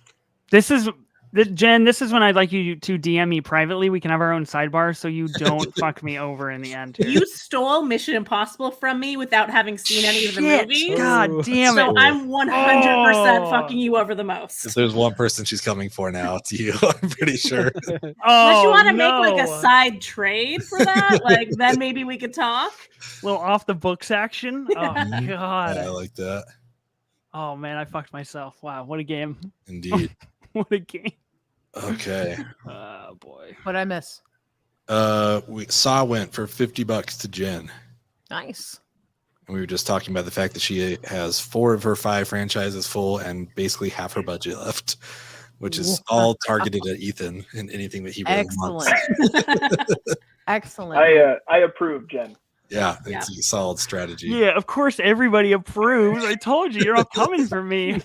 [SPEAKER 4] Jen, this is when I'd like you to DM me privately. We can have our own sidebar so you don't fuck me over in the end. Here.
[SPEAKER 7] You stole Mission Impossible from me without having seen any of the movies.
[SPEAKER 4] God damn it.
[SPEAKER 7] So I'm 100% fucking you over the most.
[SPEAKER 1] If there's one person she's coming for now, it's you. I'm pretty sure.
[SPEAKER 7] Unless you want to make like a side trade for that, like then maybe we could talk.
[SPEAKER 4] A little off the books action. Oh, God.
[SPEAKER 1] Yeah, I like that.
[SPEAKER 4] Oh, man, I fucked myself. Wow, what a game.
[SPEAKER 1] Indeed.
[SPEAKER 4] What a game.
[SPEAKER 1] Okay.
[SPEAKER 4] Oh boy.
[SPEAKER 5] What'd I miss?
[SPEAKER 1] We Saw went for $50 to Jen.
[SPEAKER 5] Nice.
[SPEAKER 1] And we were just talking about the fact that she has 4 of her 5 franchises full and basically half her budget left, which is all targeted at Ethan and anything that he really wants.
[SPEAKER 5] Excellent.
[SPEAKER 3] I approve, Jen.
[SPEAKER 1] Yeah, it's a solid strategy.
[SPEAKER 4] Yeah, of course everybody approves. I told you, you're all coming for me.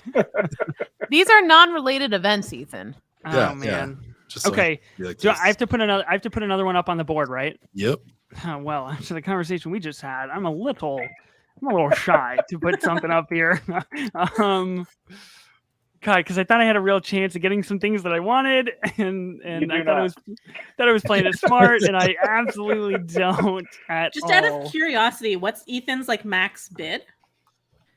[SPEAKER 5] These are non-related events, Ethan.
[SPEAKER 4] Oh man.
[SPEAKER 1] Just
[SPEAKER 4] okay.
[SPEAKER 1] like
[SPEAKER 4] I have to put another one up on the board, right?
[SPEAKER 1] Yep.
[SPEAKER 4] well, after the conversation we just had, I'm a little shy to put something up here. God, because I thought I had a real chance of getting some things that I wanted, and I thought I was playing it smart, and I absolutely don't at
[SPEAKER 7] Just
[SPEAKER 4] all.
[SPEAKER 7] out of curiosity, what's Ethan's like max bid?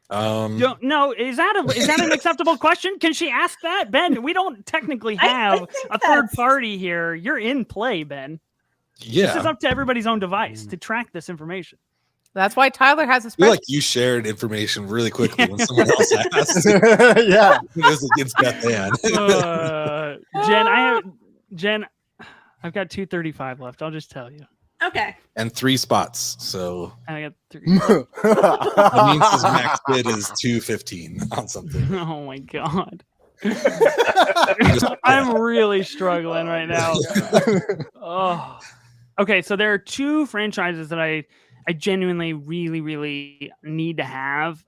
[SPEAKER 4] Don't know. Is that an acceptable question? Can she ask that, Ben? We don't technically have a third party here. You're in play, Ben.
[SPEAKER 1] Yeah,
[SPEAKER 4] this is up to everybody's own device to track this information.
[SPEAKER 5] That's why Tyler has a spreadsheet.
[SPEAKER 1] I feel like you shared information really quickly when someone else asked.
[SPEAKER 6] Yeah,
[SPEAKER 1] it was against Bethanne.
[SPEAKER 4] Jen, I've got 235 left. I'll just tell you.
[SPEAKER 7] Okay.
[SPEAKER 1] And 3 spots, so
[SPEAKER 4] I got 3.
[SPEAKER 1] That means his max bid is 215 on something.
[SPEAKER 4] Oh my god. I'm really struggling right now. Oh. Okay, so there are 2 franchises that I genuinely really, really need to have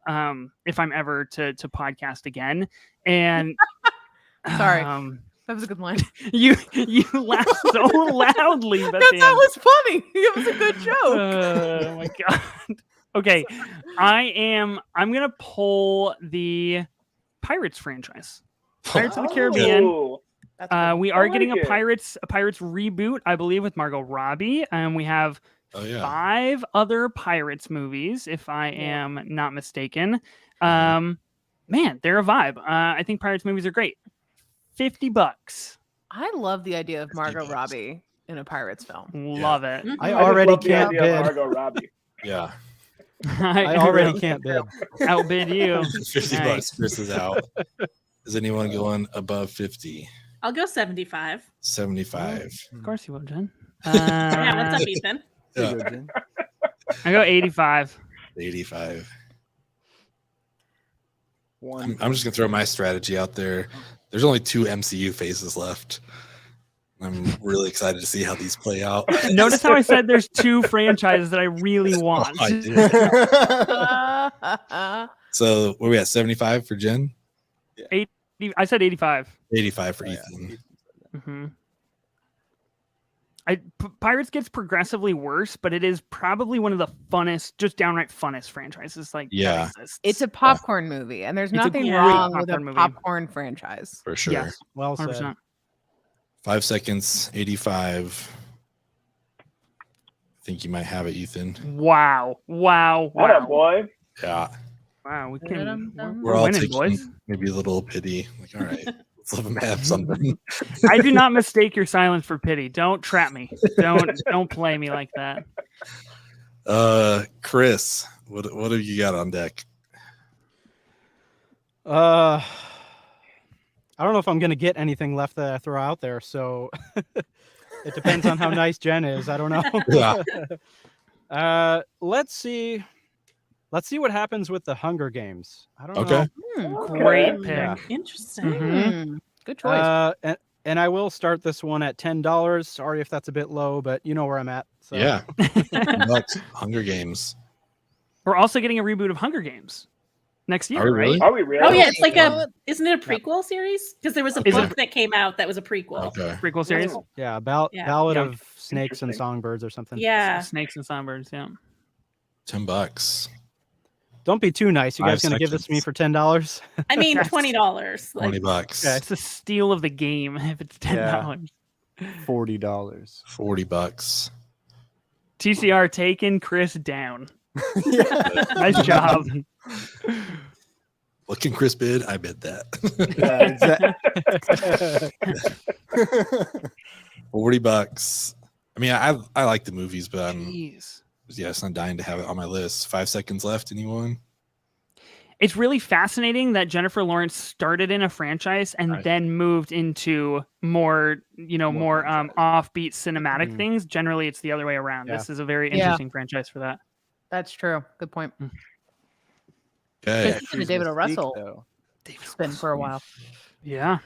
[SPEAKER 4] if I'm ever to podcast again. And
[SPEAKER 5] sorry, that was a good line.
[SPEAKER 4] You laughed so loudly, but
[SPEAKER 5] that was funny. It was a good joke.
[SPEAKER 4] Oh my god. Okay, I'm gonna pull the Pirates franchise. Pirates of the Caribbean. We are getting a Pirates reboot, I believe, with Margot Robbie. We have 5 other Pirates movies, if I am not mistaken. Man, they're a vibe. I think Pirates movies are great. $50.
[SPEAKER 5] I love the idea of Margot Robbie in a Pirates film.
[SPEAKER 4] Love it.
[SPEAKER 2] I already can't bid.
[SPEAKER 3] Margot Robbie.
[SPEAKER 1] Yeah.
[SPEAKER 2] I already can't bid.
[SPEAKER 4] Outbid you.
[SPEAKER 1] $50. Chris is out. Is anyone going above 50?
[SPEAKER 7] I'll go 75.
[SPEAKER 1] 75.
[SPEAKER 4] Of course you will, Jen.
[SPEAKER 7] Yeah, what's up, Ethan?
[SPEAKER 1] Yeah.
[SPEAKER 4] I go 85.
[SPEAKER 1] 85. I'm just gonna throw my strategy out there. There's only 2 MCU phases left. I'm really excited to see how these play out.
[SPEAKER 4] Notice how I said there's 2 franchises that I really want.
[SPEAKER 1] I did. So where are we at? 75 for Jen?
[SPEAKER 4] 80, I said 85.
[SPEAKER 1] 85 for Ethan.
[SPEAKER 4] Mm-hmm. Pirates gets progressively worse, but it is probably one of the funnest, just downright funnest franchises. Like,
[SPEAKER 1] yeah,
[SPEAKER 5] it's a popcorn movie, and there's nothing wrong with a popcorn franchise.
[SPEAKER 1] For sure.
[SPEAKER 4] Yes.
[SPEAKER 2] Well said.
[SPEAKER 4] 100%.
[SPEAKER 1] 5 seconds, 85. I think you might have it, Ethan.
[SPEAKER 4] Wow.
[SPEAKER 3] What up, boy?
[SPEAKER 1] Yeah.
[SPEAKER 4] Wow,
[SPEAKER 1] We're all
[SPEAKER 4] winning,
[SPEAKER 1] taking
[SPEAKER 4] boys.
[SPEAKER 1] Maybe a little pity. Like, all right, let's let them have something.
[SPEAKER 4] I do not mistake your silence for pity. Don't trap me. Don't play me like that.
[SPEAKER 1] Chris, what have you got on deck?
[SPEAKER 2] I don't know if I'm gonna get anything left that I throw out there, so it depends on how nice Jen is. I don't know.
[SPEAKER 1] Yeah.
[SPEAKER 2] Let's see what happens with the Hunger Games. I don't
[SPEAKER 1] know.
[SPEAKER 4] Great pick.
[SPEAKER 2] Yeah.
[SPEAKER 7] Interesting.
[SPEAKER 5] Mm-hmm. Good choice.
[SPEAKER 2] And I will start this one at $10. Sorry if that's a bit low, but you know where I'm at. So.
[SPEAKER 1] Yeah. Hunger Games.
[SPEAKER 4] We're also getting a reboot of Hunger Games next year,
[SPEAKER 1] Are we really?
[SPEAKER 4] right?
[SPEAKER 3] Are we really?
[SPEAKER 7] Oh yeah, it's like isn't it a prequel series? Because there was a book that came out that was a prequel.
[SPEAKER 1] Okay.
[SPEAKER 4] Prequel series.
[SPEAKER 2] Yeah, Ballad of Snakes and Songbirds or something.
[SPEAKER 7] Yeah.
[SPEAKER 4] Snakes and Songbirds, yeah.
[SPEAKER 1] $10.
[SPEAKER 2] Don't be too nice. You guys gonna give this to me for $10?
[SPEAKER 7] I mean, $20.
[SPEAKER 1] $20.
[SPEAKER 4] Yeah, it's a steal of the game if it's $10.
[SPEAKER 6] $40.
[SPEAKER 1] $40.
[SPEAKER 4] TCR taken, Chris down. Nice job.
[SPEAKER 1] What can Chris bid? I bid that. $40. I mean, I like the movies, but it's not dying to have it on my list. 5 seconds left. Anyone?
[SPEAKER 4] It's really fascinating that Jennifer Lawrence started in a franchise and then moved into more offbeat cinematic things. Generally, it's the other way around. Yeah. This is a very interesting franchise for that.
[SPEAKER 5] That's true. Good point.
[SPEAKER 1] Okay.
[SPEAKER 5] David O. Russell spin for a while.
[SPEAKER 4] Yeah.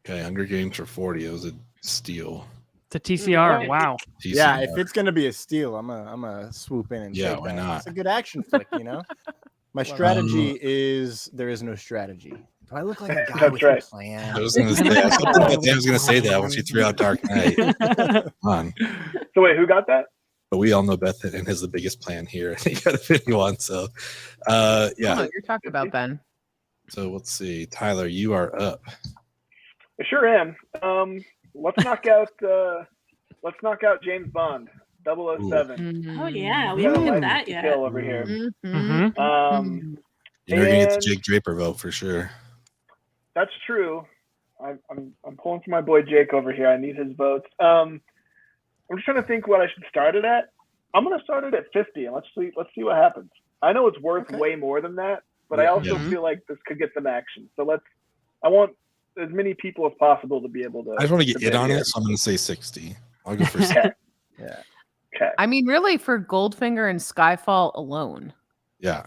[SPEAKER 1] Okay. Hunger Games for 40. It was a steal.
[SPEAKER 4] It's a TCR. Wow.
[SPEAKER 6] TCR. Yeah. If it's gonna be a steal, I'm a swoop in and
[SPEAKER 1] why not?
[SPEAKER 6] It's a good action flick, you know. My strategy is there is no strategy. Do I look like a guy with a plan?
[SPEAKER 1] I was going to say that once you threw out Dark Knight. Come on.
[SPEAKER 3] So wait, who got that?
[SPEAKER 1] But we all know Bethanne has the biggest plan here. He got a 51. So,
[SPEAKER 5] Oh,
[SPEAKER 1] yeah.
[SPEAKER 5] you're talking about Ben.
[SPEAKER 1] So let's see, Tyler, you are up.
[SPEAKER 3] I sure am. Let's knock out James Bond, 007.
[SPEAKER 7] Oh yeah, we haven't hit that yet.
[SPEAKER 3] Over here.
[SPEAKER 1] You're gonna get the Jake Draper vote for sure.
[SPEAKER 3] That's true. I'm pulling for my boy Jake over here. I need his votes. I'm just trying to think what I should start it at. I'm gonna start it at 50, and let's see what happens. I know it's worth way more than that, but I also feel like this could get some action. So I want as many people as possible to be able to.
[SPEAKER 1] I just want to get in on it, so I'm gonna say 60. I'll go for 60.
[SPEAKER 3] Yeah. Okay.
[SPEAKER 5] I mean, really, for Goldfinger and Skyfall alone.
[SPEAKER 1] Yeah.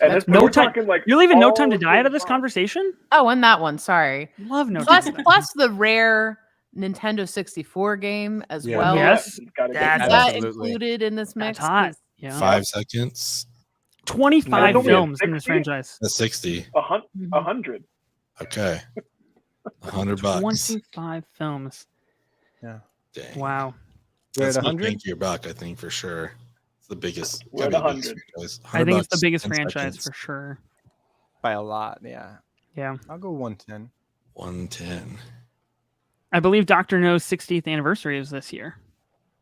[SPEAKER 3] And
[SPEAKER 4] no time. You're leaving No Time to Die out of this conversation?
[SPEAKER 5] Oh, and that one. Sorry.
[SPEAKER 4] Love No Time to Die.
[SPEAKER 5] Plus the rare Nintendo 64 game as well.
[SPEAKER 4] Yes.
[SPEAKER 5] That included in this mix.
[SPEAKER 4] Hot. Yeah.
[SPEAKER 1] 5 seconds.
[SPEAKER 4] 25 films in this franchise.
[SPEAKER 1] That's 60.
[SPEAKER 3] 100.
[SPEAKER 1] Okay. $100.
[SPEAKER 4] 25 films.
[SPEAKER 6] Yeah.
[SPEAKER 1] Dang.
[SPEAKER 4] Wow.
[SPEAKER 1] That's a bang for your buck, I think, for sure. It's the biggest.
[SPEAKER 3] We're at 100.
[SPEAKER 4] I think it's the biggest franchise for sure.
[SPEAKER 6] By a lot, yeah.
[SPEAKER 4] Yeah.
[SPEAKER 6] I'll go 110.
[SPEAKER 1] 110.
[SPEAKER 4] I believe Dr. No's 60th anniversary is this year.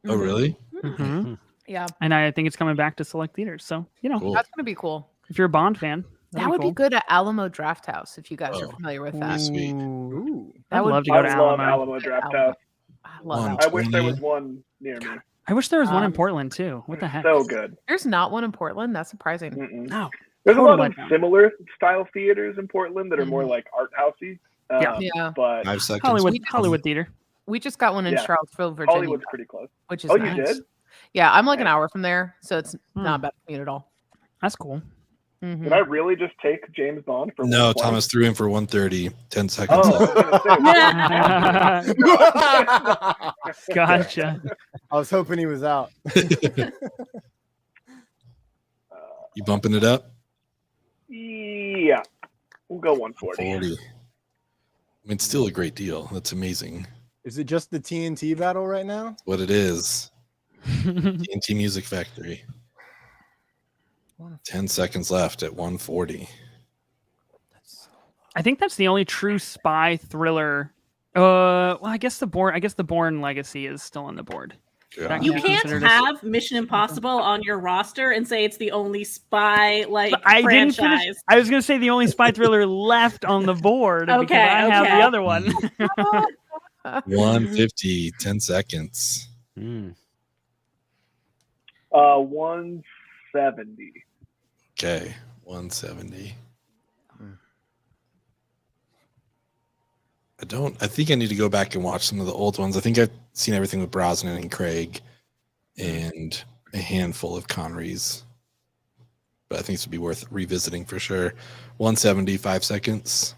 [SPEAKER 1] Oh, really?
[SPEAKER 4] Mm-hmm.
[SPEAKER 5] Yeah.
[SPEAKER 4] And I think it's coming back to select theaters. So,
[SPEAKER 5] That's going to be cool.
[SPEAKER 4] If you're a Bond fan.
[SPEAKER 5] That would be good at Alamo Draft House, if you guys are familiar with that.
[SPEAKER 1] Sweet.
[SPEAKER 4] Ooh. I'd love to go to
[SPEAKER 3] Alamo Draft House.
[SPEAKER 5] I
[SPEAKER 3] wish there was one near me.
[SPEAKER 4] I wish there was one in Portland, too. What the heck?
[SPEAKER 3] So good.
[SPEAKER 5] There's not one in Portland? That's surprising.
[SPEAKER 4] No.
[SPEAKER 3] There's a lot of similar style theaters in Portland that are more like art housey.
[SPEAKER 5] Yeah.
[SPEAKER 3] But
[SPEAKER 1] 5 seconds.
[SPEAKER 4] Hollywood theater.
[SPEAKER 5] We just got one in Charlottesville, Virginia.
[SPEAKER 3] Hollywood's pretty close.
[SPEAKER 5] Which is
[SPEAKER 3] you
[SPEAKER 5] nice.
[SPEAKER 3] did?
[SPEAKER 5] Yeah, I'm like an hour from there, so it's not a bad commute at all.
[SPEAKER 4] That's cool.
[SPEAKER 5] Mm-hmm.
[SPEAKER 3] Did I really just take James Bond for
[SPEAKER 1] No, Thomas threw in for 130. 10 seconds.
[SPEAKER 4] Gotcha.
[SPEAKER 6] I was hoping he was out.
[SPEAKER 1] You bumping it up?
[SPEAKER 3] Yeah. We'll go 140.
[SPEAKER 1] 40. I mean, it's still a great deal. That's amazing.
[SPEAKER 6] Is it just the TNT battle right now?
[SPEAKER 1] What it is. TNT Music Factory. 10 seconds left at 140.
[SPEAKER 4] I think that's the only true spy thriller. Well, I guess the Bourne Legacy is still on the board.
[SPEAKER 1] Yeah.
[SPEAKER 7] You can't have Mission Impossible on your roster and say it's the only spy franchise.
[SPEAKER 4] I was going to say the only spy thriller left on the board because I have the other one.
[SPEAKER 1] 150, 10 seconds.
[SPEAKER 3] 170.
[SPEAKER 1] Okay, 170. I think I need to go back and watch some of the old ones. I think I've seen everything with Brosnan and Craig and a handful of Connerys. But I think this would be worth revisiting for sure. 170, 5 seconds.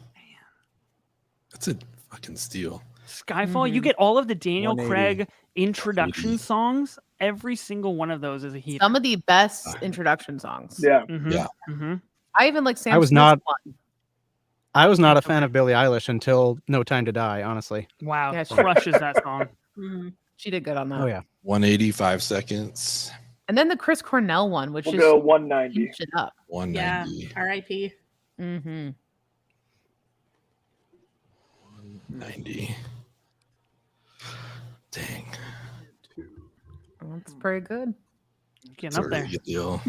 [SPEAKER 1] That's a fucking steal.
[SPEAKER 4] Skyfall, you get all of the Daniel Craig introduction songs. Every single one of those is a Heath.
[SPEAKER 5] Some of the best introduction songs.
[SPEAKER 3] Yeah.
[SPEAKER 4] Mm-hmm.
[SPEAKER 1] Yeah.
[SPEAKER 4] Mm-hmm.
[SPEAKER 5] I even like Sam
[SPEAKER 2] I was
[SPEAKER 5] Smith's
[SPEAKER 2] not
[SPEAKER 5] one.
[SPEAKER 2] I was not a fan of Billie Eilish until No Time to Die, honestly.
[SPEAKER 4] Wow.
[SPEAKER 5] Yeah,
[SPEAKER 4] crushes that song.
[SPEAKER 5] She did good on that.
[SPEAKER 2] Oh yeah.
[SPEAKER 1] 180, 5 seconds.
[SPEAKER 5] And then the Chris Cornell one, which
[SPEAKER 3] We'll
[SPEAKER 5] is
[SPEAKER 3] go 190.
[SPEAKER 5] huge it up.
[SPEAKER 1] 190.
[SPEAKER 7] Yeah. R.I.P.
[SPEAKER 1] 190. Dang.
[SPEAKER 5] That's pretty good.
[SPEAKER 4] Getting up there.
[SPEAKER 1] Really good deal.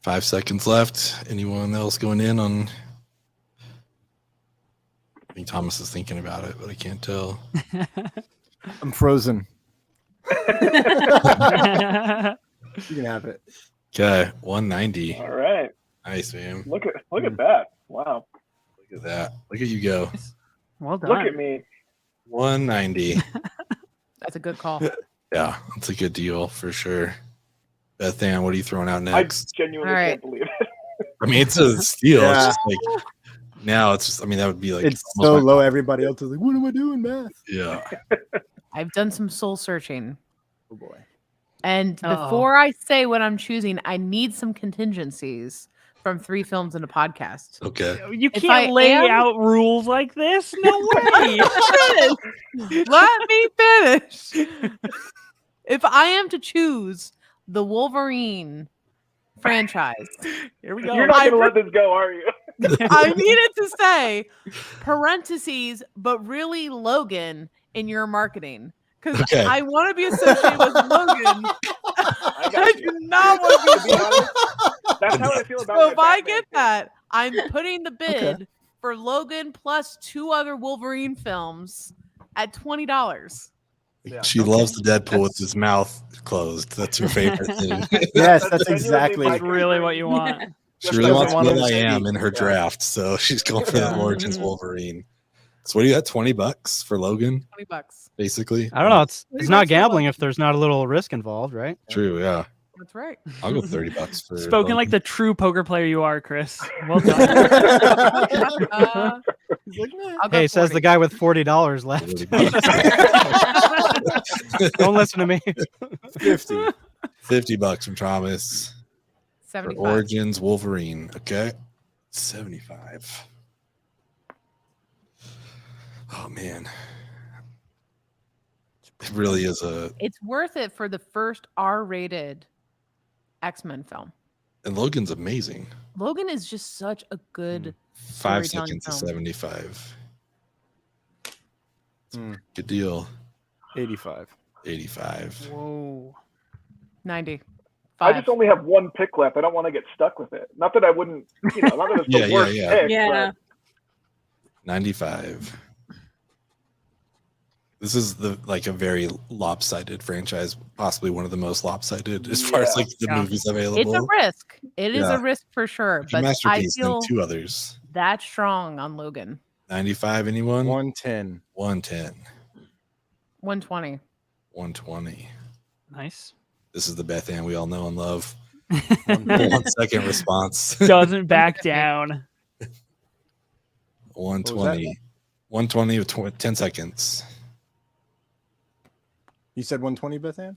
[SPEAKER 1] 5 seconds left. Anyone else going in on? I think Thomas is thinking about it, but I can't tell.
[SPEAKER 6] I'm frozen. You can have it.
[SPEAKER 1] Okay, 190.
[SPEAKER 3] All right.
[SPEAKER 1] Nice, man.
[SPEAKER 3] Look at that. Wow.
[SPEAKER 1] Look at that. Look at you go.
[SPEAKER 4] Well done.
[SPEAKER 3] Look at me.
[SPEAKER 1] 190.
[SPEAKER 5] That's a good call.
[SPEAKER 1] Yeah, that's a good deal for sure. Bethanne, what are you throwing out next?
[SPEAKER 3] I genuinely can't believe it.
[SPEAKER 1] I mean, it's a steal.
[SPEAKER 6] Yeah.
[SPEAKER 1] It's just like now it's just, I mean, that would be like
[SPEAKER 6] It's so low. Everybody else is like, what am I doing, math?
[SPEAKER 1] Yeah.
[SPEAKER 5] I've done some soul searching.
[SPEAKER 6] Oh boy.
[SPEAKER 5] And before I say what I'm choosing, I need some contingencies. from 3 films and a podcast.
[SPEAKER 1] Okay.
[SPEAKER 4] You can't lay out rules like this. No way.
[SPEAKER 5] Let me finish. If I am to choose the Wolverine franchise,
[SPEAKER 4] here we go.
[SPEAKER 3] You're not going to let this go, are you?
[SPEAKER 5] I needed to say parentheses, but really Logan in your marketing. Because I want to be associated with Logan. I do not want to be honest.
[SPEAKER 3] That's how I feel about
[SPEAKER 5] So if I get that, I'm putting the bid for Logan plus 2 other Wolverine films at $20.
[SPEAKER 1] Yeah. She loves the Deadpool with his mouth closed. That's her favorite thing.
[SPEAKER 6] Yes, that's exactly.
[SPEAKER 4] That's really what you want.
[SPEAKER 1] She really wants Will.i.am in her draft, so she's going for the Origins Wolverine. So what do you got? $20 for Logan?
[SPEAKER 5] $20,
[SPEAKER 1] basically.
[SPEAKER 2] I don't know. It's not gambling if there's not a little risk involved, right?
[SPEAKER 1] True. Yeah.
[SPEAKER 5] That's right.
[SPEAKER 1] I'll go $30 for.
[SPEAKER 4] Spoken
[SPEAKER 1] Logan.
[SPEAKER 4] like the true poker player you are, Chris. Well done.
[SPEAKER 2] Hey, says the guy with $40 left. Don't listen to me.
[SPEAKER 1] $50 from Thomas.
[SPEAKER 5] 75.
[SPEAKER 1] For Origins Wolverine. Okay. 75. Oh man. It really is
[SPEAKER 5] It's worth it for the first R-rated X-Men film.
[SPEAKER 1] And Logan's amazing.
[SPEAKER 5] Logan is just such a good
[SPEAKER 1] 5 seconds to
[SPEAKER 5] film.
[SPEAKER 1] 75. Good deal.
[SPEAKER 6] 85.
[SPEAKER 1] 85.
[SPEAKER 4] Whoa.
[SPEAKER 5] 90.
[SPEAKER 3] I just only have 1 pick left. I don't want to get stuck with it. Not that I wouldn't, not that it's the worst pick.
[SPEAKER 7] Yeah.
[SPEAKER 1] 95. This is a very lopsided franchise, possibly one of the most lopsided as far as the movies available.
[SPEAKER 5] It's a risk. It is a risk for sure. But I feel
[SPEAKER 1] 2 others.
[SPEAKER 5] That strong on Logan.
[SPEAKER 1] 95, anyone?
[SPEAKER 6] 110.
[SPEAKER 1] 110.
[SPEAKER 5] 120.
[SPEAKER 1] 120.
[SPEAKER 4] Nice.
[SPEAKER 1] This is the Bethanne we all know and love. 1 second response.
[SPEAKER 4] Doesn't back down.
[SPEAKER 1] 120. 120 with 10 seconds.
[SPEAKER 6] You said 120, Bethanne?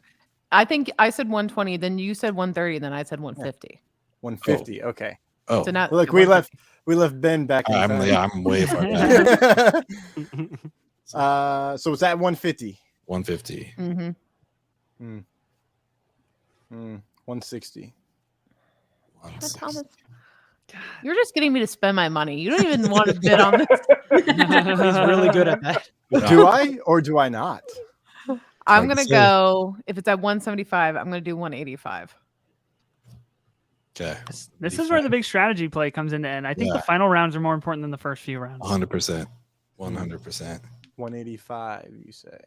[SPEAKER 5] I think I said 120, then you said 130, then I said 150.
[SPEAKER 6] 150. Okay.
[SPEAKER 1] Oh,
[SPEAKER 5] so not
[SPEAKER 6] look, we left Ben back in time.
[SPEAKER 1] I'm way far back.
[SPEAKER 6] So it's at 150.
[SPEAKER 1] 150.
[SPEAKER 6] 160.
[SPEAKER 5] Thomas, you're just getting me to spend my money. You don't even want to bid on this.
[SPEAKER 2] He's really good at that.
[SPEAKER 6] Do I or do I not?
[SPEAKER 5] I'm going to go, if it's at 175, I'm going to do 185.
[SPEAKER 1] Okay.
[SPEAKER 4] This is where the big strategy play comes into end. I think the final rounds are more important than the first few rounds.
[SPEAKER 1] 100%. 100%.
[SPEAKER 6] 185, you say?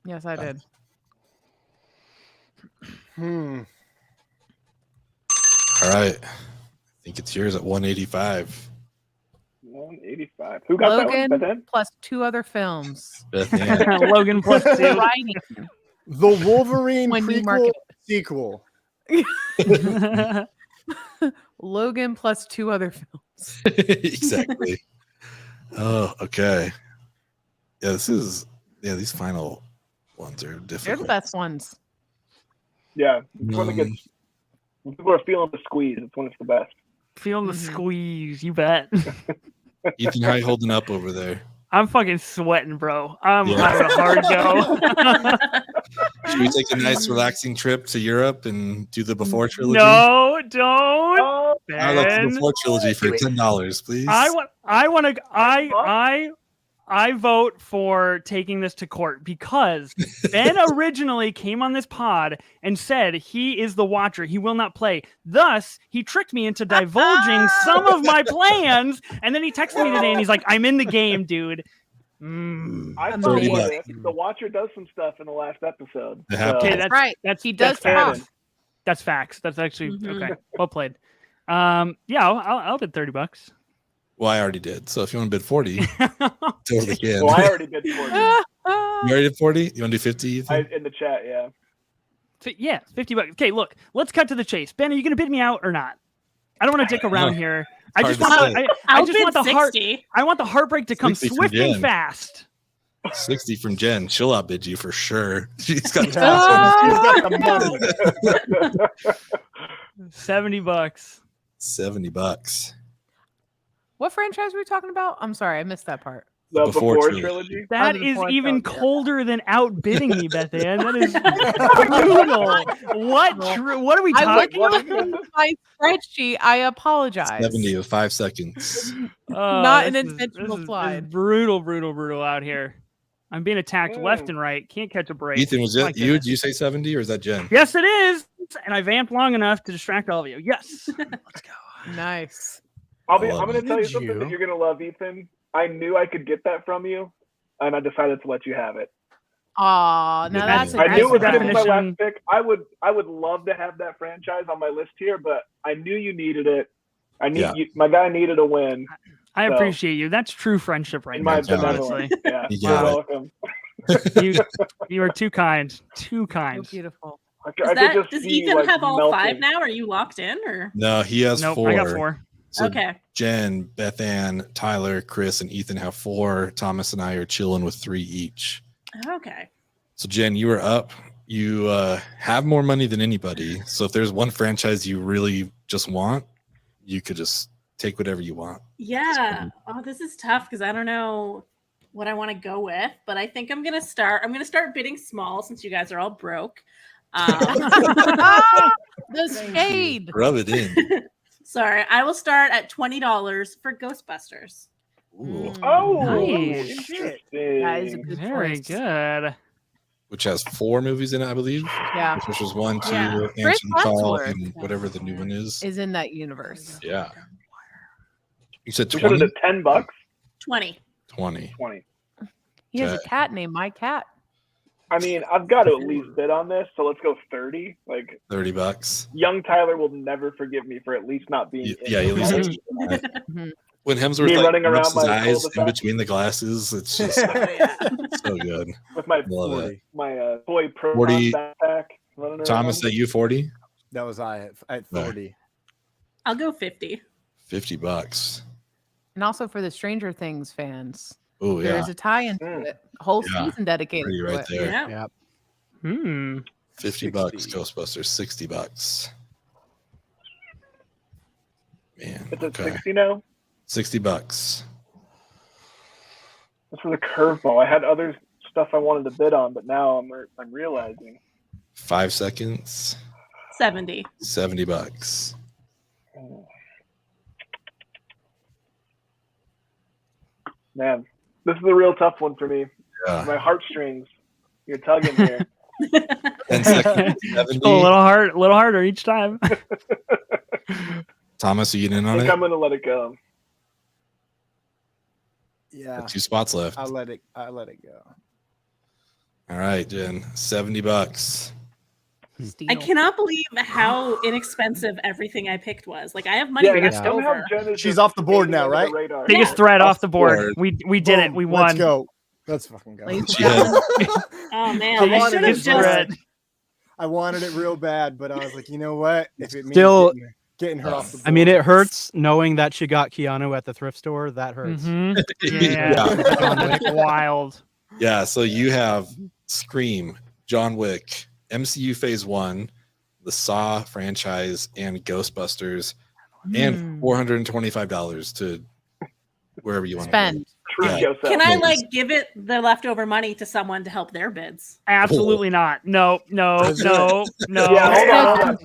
[SPEAKER 5] Yes, I did.
[SPEAKER 1] All right. I think it's yours at 185.
[SPEAKER 3] 185. Who got
[SPEAKER 5] Logan
[SPEAKER 3] that one?
[SPEAKER 5] plus 2 other films.
[SPEAKER 4] Logan plus 2.
[SPEAKER 6] The Wolverine prequel sequel.
[SPEAKER 5] Logan plus 2 other films.
[SPEAKER 1] Exactly. Oh, okay. Yeah, these final ones are difficult.
[SPEAKER 5] They're the best ones.
[SPEAKER 3] Yeah. When people are feeling the squeeze, it's when it's the best.
[SPEAKER 4] Feeling the squeeze, you bet.
[SPEAKER 1] Ethan, how you holding up over there?
[SPEAKER 4] I'm fucking sweating, bro. I'm having a hard go.
[SPEAKER 1] Should we take a nice relaxing trip to Europe and do the Before trilogy?
[SPEAKER 4] No, don't.
[SPEAKER 1] I like the Before trilogy for $10, please.
[SPEAKER 4] I vote for taking this to court because Ben originally came on this pod and said he is the watcher. He will not play. Thus, he tricked me into divulging some of my plans. And then he texted me today and he's like, I'm in the game, dude.
[SPEAKER 3] I thought the watcher does some stuff in the last episode.
[SPEAKER 4] Okay, that's
[SPEAKER 5] right. He does talk.
[SPEAKER 4] That's facts. That's actually okay. Well played. I'll bid $30.
[SPEAKER 1] Well, I already did. So if you want to bid 40, totally can.
[SPEAKER 3] Well, I already bid 40.
[SPEAKER 1] You already did 40? You want to do 50?
[SPEAKER 3] In the chat, yeah.
[SPEAKER 4] Yeah, $50. Okay, look, let's cut to the chase. Ben, are you going to bid me out or not? I don't want to dick around here. I just want the heartbreak to come swift and fast.
[SPEAKER 1] 60 from Jen. She'll outbid you for sure. She's got
[SPEAKER 6] the money.
[SPEAKER 4] $70.
[SPEAKER 1] $70.
[SPEAKER 5] What franchise were we talking about? I'm sorry, I missed that part.
[SPEAKER 3] The
[SPEAKER 1] Before
[SPEAKER 3] trilogy.
[SPEAKER 4] That is even colder than outbidding me, Bethanne. That is brutal. What are we talking about?
[SPEAKER 5] My spreadsheet. I apologize.
[SPEAKER 1] 70 with 5 seconds.
[SPEAKER 5] Not an intentional slide.
[SPEAKER 4] This is brutal out here. I'm being attacked left and right. Can't catch a break.
[SPEAKER 1] Ethan, was it you? Did you say 70 or is that Jen?
[SPEAKER 4] Yes, it is. And I vamped long enough to distract all of you. Yes.
[SPEAKER 5] Let's go. Nice.
[SPEAKER 3] I'm going to tell you something that you're going to love, Ethan. I knew I could get that from you, and I decided to let you have it.
[SPEAKER 5] Aw, now that's
[SPEAKER 3] I knew it was going to be my last pick. I would love to have that franchise on my list here, but I knew you needed it. My guy needed a win.
[SPEAKER 4] I appreciate you. That's true friendship right now. Honestly.
[SPEAKER 3] Yeah.
[SPEAKER 1] You're
[SPEAKER 3] welcome.
[SPEAKER 4] You are too kind. Too kind.
[SPEAKER 5] So beautiful.
[SPEAKER 7] Does Ethan have all 5 now? Are you locked in or?
[SPEAKER 1] No, he has 4.
[SPEAKER 4] I got 4.
[SPEAKER 1] So
[SPEAKER 7] okay.
[SPEAKER 1] Jen, Bethanne, Tyler, Chris, and Ethan have 4. Thomas and I are chilling with 3 each.
[SPEAKER 7] Okay.
[SPEAKER 1] So Jen, you are up. You have more money than anybody. So if there's one franchise you really just want, you could just take whatever you want.
[SPEAKER 7] Yeah. Oh, this is tough because I don't know what I want to go with, but I think I'm gonna start bidding small since you guys are all broke.
[SPEAKER 5] The shade.
[SPEAKER 1] Rub it in.
[SPEAKER 7] Sorry, I will start at $20 for Ghostbusters.
[SPEAKER 1] Ooh.
[SPEAKER 3] Oh,
[SPEAKER 4] nice.
[SPEAKER 3] Interesting.
[SPEAKER 5] That is a good
[SPEAKER 4] Very
[SPEAKER 5] choice.
[SPEAKER 4] good.
[SPEAKER 1] Which has 4 movies in it, I believe.
[SPEAKER 5] Yeah.
[SPEAKER 1] Which was 1, 2,
[SPEAKER 7] Yeah.
[SPEAKER 1] Answer
[SPEAKER 5] Chris
[SPEAKER 1] the Call,
[SPEAKER 5] Hemsworth
[SPEAKER 1] and whatever the new one is.
[SPEAKER 5] Is in that universe.
[SPEAKER 1] Yeah. You said
[SPEAKER 3] We put it
[SPEAKER 1] 20?
[SPEAKER 3] at $10.
[SPEAKER 7] 20.
[SPEAKER 1] 20.
[SPEAKER 3] 20.
[SPEAKER 5] He has a
[SPEAKER 1] Okay.
[SPEAKER 5] cat named My Cat.
[SPEAKER 3] I mean, I've got to at least bid on this, so let's go 30. Like
[SPEAKER 1] $30.
[SPEAKER 3] young Tyler will never forgive me for at least not being.
[SPEAKER 1] Yeah, at least when Hemsworth
[SPEAKER 3] Me
[SPEAKER 1] like,
[SPEAKER 3] running
[SPEAKER 1] rubs
[SPEAKER 3] around
[SPEAKER 1] his
[SPEAKER 3] my
[SPEAKER 1] eyes in
[SPEAKER 3] cul-de-sac.
[SPEAKER 1] between the glasses, it's just so good.
[SPEAKER 3] With my
[SPEAKER 1] Love it.
[SPEAKER 3] toy pro
[SPEAKER 1] 40.
[SPEAKER 3] backpack. Running
[SPEAKER 1] Thomas,
[SPEAKER 3] around.
[SPEAKER 1] at you 40?
[SPEAKER 6] That was I at 40.
[SPEAKER 7] I'll go 50.
[SPEAKER 1] $50.
[SPEAKER 5] And also for the Stranger Things fans.
[SPEAKER 1] Oh yeah,
[SPEAKER 5] There's a tie-in to it. A whole
[SPEAKER 1] Yeah.
[SPEAKER 5] season dedicated
[SPEAKER 1] pretty
[SPEAKER 5] to
[SPEAKER 1] right
[SPEAKER 5] it.
[SPEAKER 1] there.
[SPEAKER 7] Yeah.
[SPEAKER 6] Yep.
[SPEAKER 1] $50. Ghostbusters, $60. Man,
[SPEAKER 3] It's at
[SPEAKER 1] okay.
[SPEAKER 3] 60 now.
[SPEAKER 1] $60.
[SPEAKER 3] This was a curveball. I had other stuff I wanted to bid on, but now I'm realizing.
[SPEAKER 1] 5 seconds.
[SPEAKER 7] 70.
[SPEAKER 1] $70.
[SPEAKER 3] Man, this is a real tough one for me.
[SPEAKER 1] Yeah.
[SPEAKER 3] My heartstrings, you're tugging here.
[SPEAKER 1] 10 seconds.
[SPEAKER 4] A
[SPEAKER 1] 70.
[SPEAKER 4] little harder each time.
[SPEAKER 1] Thomas, are you in
[SPEAKER 3] I
[SPEAKER 1] on
[SPEAKER 3] think
[SPEAKER 1] it?
[SPEAKER 3] I'm gonna let it go.
[SPEAKER 6] Yeah.
[SPEAKER 1] 2 spots left.
[SPEAKER 6] I let it go.
[SPEAKER 1] All right, Jen. $70.
[SPEAKER 7] I cannot believe how inexpensive everything I picked was. Like I have money
[SPEAKER 3] and
[SPEAKER 7] left
[SPEAKER 3] somehow
[SPEAKER 7] over.
[SPEAKER 3] Jen is
[SPEAKER 6] She's
[SPEAKER 3] just
[SPEAKER 6] off the board
[SPEAKER 3] fading
[SPEAKER 6] now,
[SPEAKER 3] under the
[SPEAKER 6] right?
[SPEAKER 3] radar.
[SPEAKER 4] Biggest threat off the board. We did it.
[SPEAKER 6] Boom.
[SPEAKER 4] We won.
[SPEAKER 6] Let's go. Let's fucking go.
[SPEAKER 5] Ladies and
[SPEAKER 1] She had-
[SPEAKER 7] Oh man,
[SPEAKER 6] I
[SPEAKER 7] I
[SPEAKER 6] wanted
[SPEAKER 7] should
[SPEAKER 6] it
[SPEAKER 7] have just.
[SPEAKER 4] Threat.
[SPEAKER 6] I wanted it real bad, but I was like, you know what? If it means
[SPEAKER 2] Still-
[SPEAKER 6] getting her off the board.
[SPEAKER 2] I mean, it hurts knowing that she got Keanu at the thrift store. That hurts.
[SPEAKER 4] Mhm. Yeah. Wild.
[SPEAKER 1] Yeah, so you have Scream, John Wick, MCU Phase 1, the Saw franchise, and Ghostbusters, and $425 to wherever you want
[SPEAKER 5] Spend.
[SPEAKER 3] Treat
[SPEAKER 1] Yeah.
[SPEAKER 3] yourself.
[SPEAKER 7] Can I like give it the leftover money to someone to help their bids?
[SPEAKER 4] Absolutely not. No.
[SPEAKER 3] Yeah, hold on.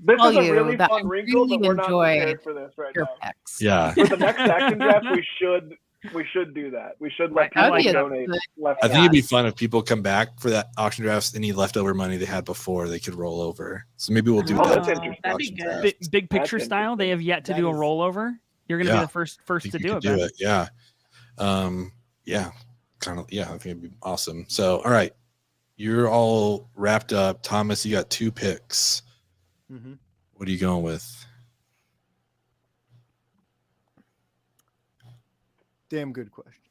[SPEAKER 3] This
[SPEAKER 5] Tell
[SPEAKER 3] is a
[SPEAKER 5] you
[SPEAKER 3] really
[SPEAKER 5] that
[SPEAKER 3] fun
[SPEAKER 5] I
[SPEAKER 3] wrinkle, but
[SPEAKER 5] really
[SPEAKER 3] we're not
[SPEAKER 5] enjoyed
[SPEAKER 3] prepared for this right
[SPEAKER 5] Your
[SPEAKER 3] now.
[SPEAKER 5] picks.
[SPEAKER 1] Yeah.
[SPEAKER 3] For the next action draft, we should do that. We should let
[SPEAKER 4] Right,
[SPEAKER 3] people
[SPEAKER 4] I like
[SPEAKER 5] that.
[SPEAKER 3] donate left.
[SPEAKER 1] I think it'd be fun if people come back for that auction drafts, any leftover money they had before they could roll over. So maybe we'll do
[SPEAKER 3] Oh,
[SPEAKER 1] that.
[SPEAKER 3] that's interesting.
[SPEAKER 7] That'd be
[SPEAKER 1] Auction
[SPEAKER 7] good.
[SPEAKER 1] draft.
[SPEAKER 4] Big picture
[SPEAKER 3] That's
[SPEAKER 4] style. They have yet to
[SPEAKER 6] That
[SPEAKER 4] do a
[SPEAKER 6] is-
[SPEAKER 4] rollover. You're gonna
[SPEAKER 1] Yeah.
[SPEAKER 4] be the first
[SPEAKER 1] I think
[SPEAKER 4] to
[SPEAKER 1] you
[SPEAKER 4] do
[SPEAKER 1] could
[SPEAKER 4] it. Ben.
[SPEAKER 1] Yeah. Yeah. Kind of. Yeah. I think it'd be awesome. So, all right, you're all wrapped up. Thomas, you got 2 picks.
[SPEAKER 6] Mm-hmm.
[SPEAKER 1] What are you going with?
[SPEAKER 6] Damn good question.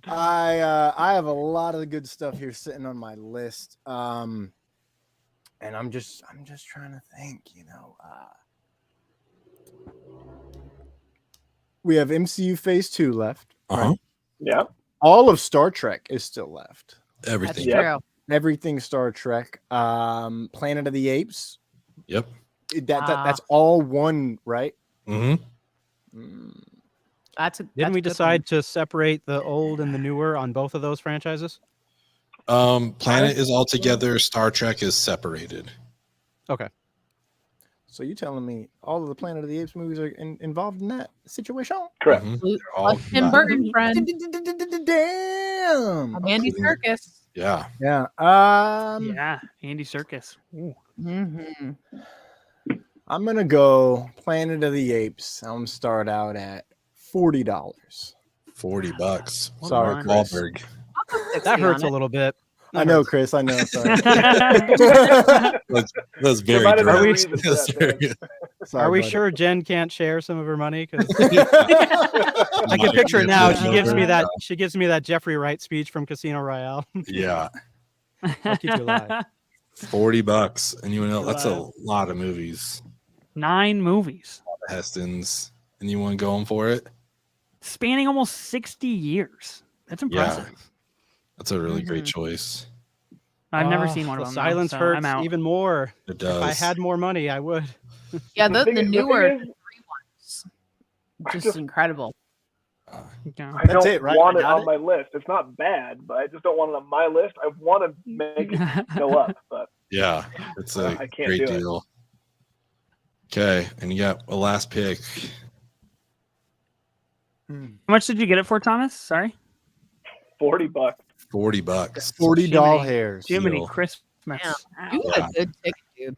[SPEAKER 6] I have a lot of the good stuff here sitting on my list. And I'm just trying to think, we have MCU Phase 2 left.
[SPEAKER 1] Uh-huh.
[SPEAKER 3] Yeah.
[SPEAKER 6] All of Star Trek is still left.
[SPEAKER 1] Everything.
[SPEAKER 5] That's true.
[SPEAKER 6] Everything Star Trek. Planet of the Apes.
[SPEAKER 1] Yep.
[SPEAKER 6] That's all one, right?
[SPEAKER 1] Mm-hmm.
[SPEAKER 2] Didn't we decide to separate the old and the newer on both of those franchises?
[SPEAKER 1] Planet is all together. Star Trek is separated.
[SPEAKER 2] Okay.
[SPEAKER 6] So you telling me all of the Planet of the Apes movies are involved in that situation?
[SPEAKER 3] Correct.
[SPEAKER 5] Tim Burton, friend.
[SPEAKER 6] Damn.
[SPEAKER 5] Andy Serkis.
[SPEAKER 1] Yeah.
[SPEAKER 6] Yeah.
[SPEAKER 4] Yeah, Andy Serkis.
[SPEAKER 5] Mm-hmm.
[SPEAKER 6] I'm gonna go Planet of the Apes. I'm gonna start out at $40.
[SPEAKER 1] $40.
[SPEAKER 6] Sorry, Chris.
[SPEAKER 1] Wahlberg.
[SPEAKER 2] That hurts a little bit.
[SPEAKER 6] I know, Chris. I know. Sorry.
[SPEAKER 1] That's very good.
[SPEAKER 2] Are we sure Jen can't share some of her money? Because I can picture it now. She gives me that Jeffrey Wright speech from Casino Royale.
[SPEAKER 1] Yeah.
[SPEAKER 2] I'll keep you alive.
[SPEAKER 1] $40. Anyone else? That's a lot of movies.
[SPEAKER 4] 9 movies.
[SPEAKER 1] Heston's. Anyone going for it?
[SPEAKER 4] Spanning almost 60 years. That's impressive.
[SPEAKER 1] Yeah. That's a really great choice.
[SPEAKER 4] I've never seen one of them.
[SPEAKER 2] Silence hurts even more.
[SPEAKER 1] It does.
[SPEAKER 2] If I had more money, I would.
[SPEAKER 5] Yeah, the newer ones, just incredible.
[SPEAKER 3] I don't want it on my list. It's not bad, but I just don't want it on my list. I want to make it go up, but
[SPEAKER 1] yeah, it's a great deal. Okay, and you got a last pick.
[SPEAKER 4] How much did you get it for, Thomas? Sorry.
[SPEAKER 3] $40.
[SPEAKER 1] $40.
[SPEAKER 6] $40 hairs.
[SPEAKER 4] Jiminy Christmas.
[SPEAKER 5] You got a good ticket, dude.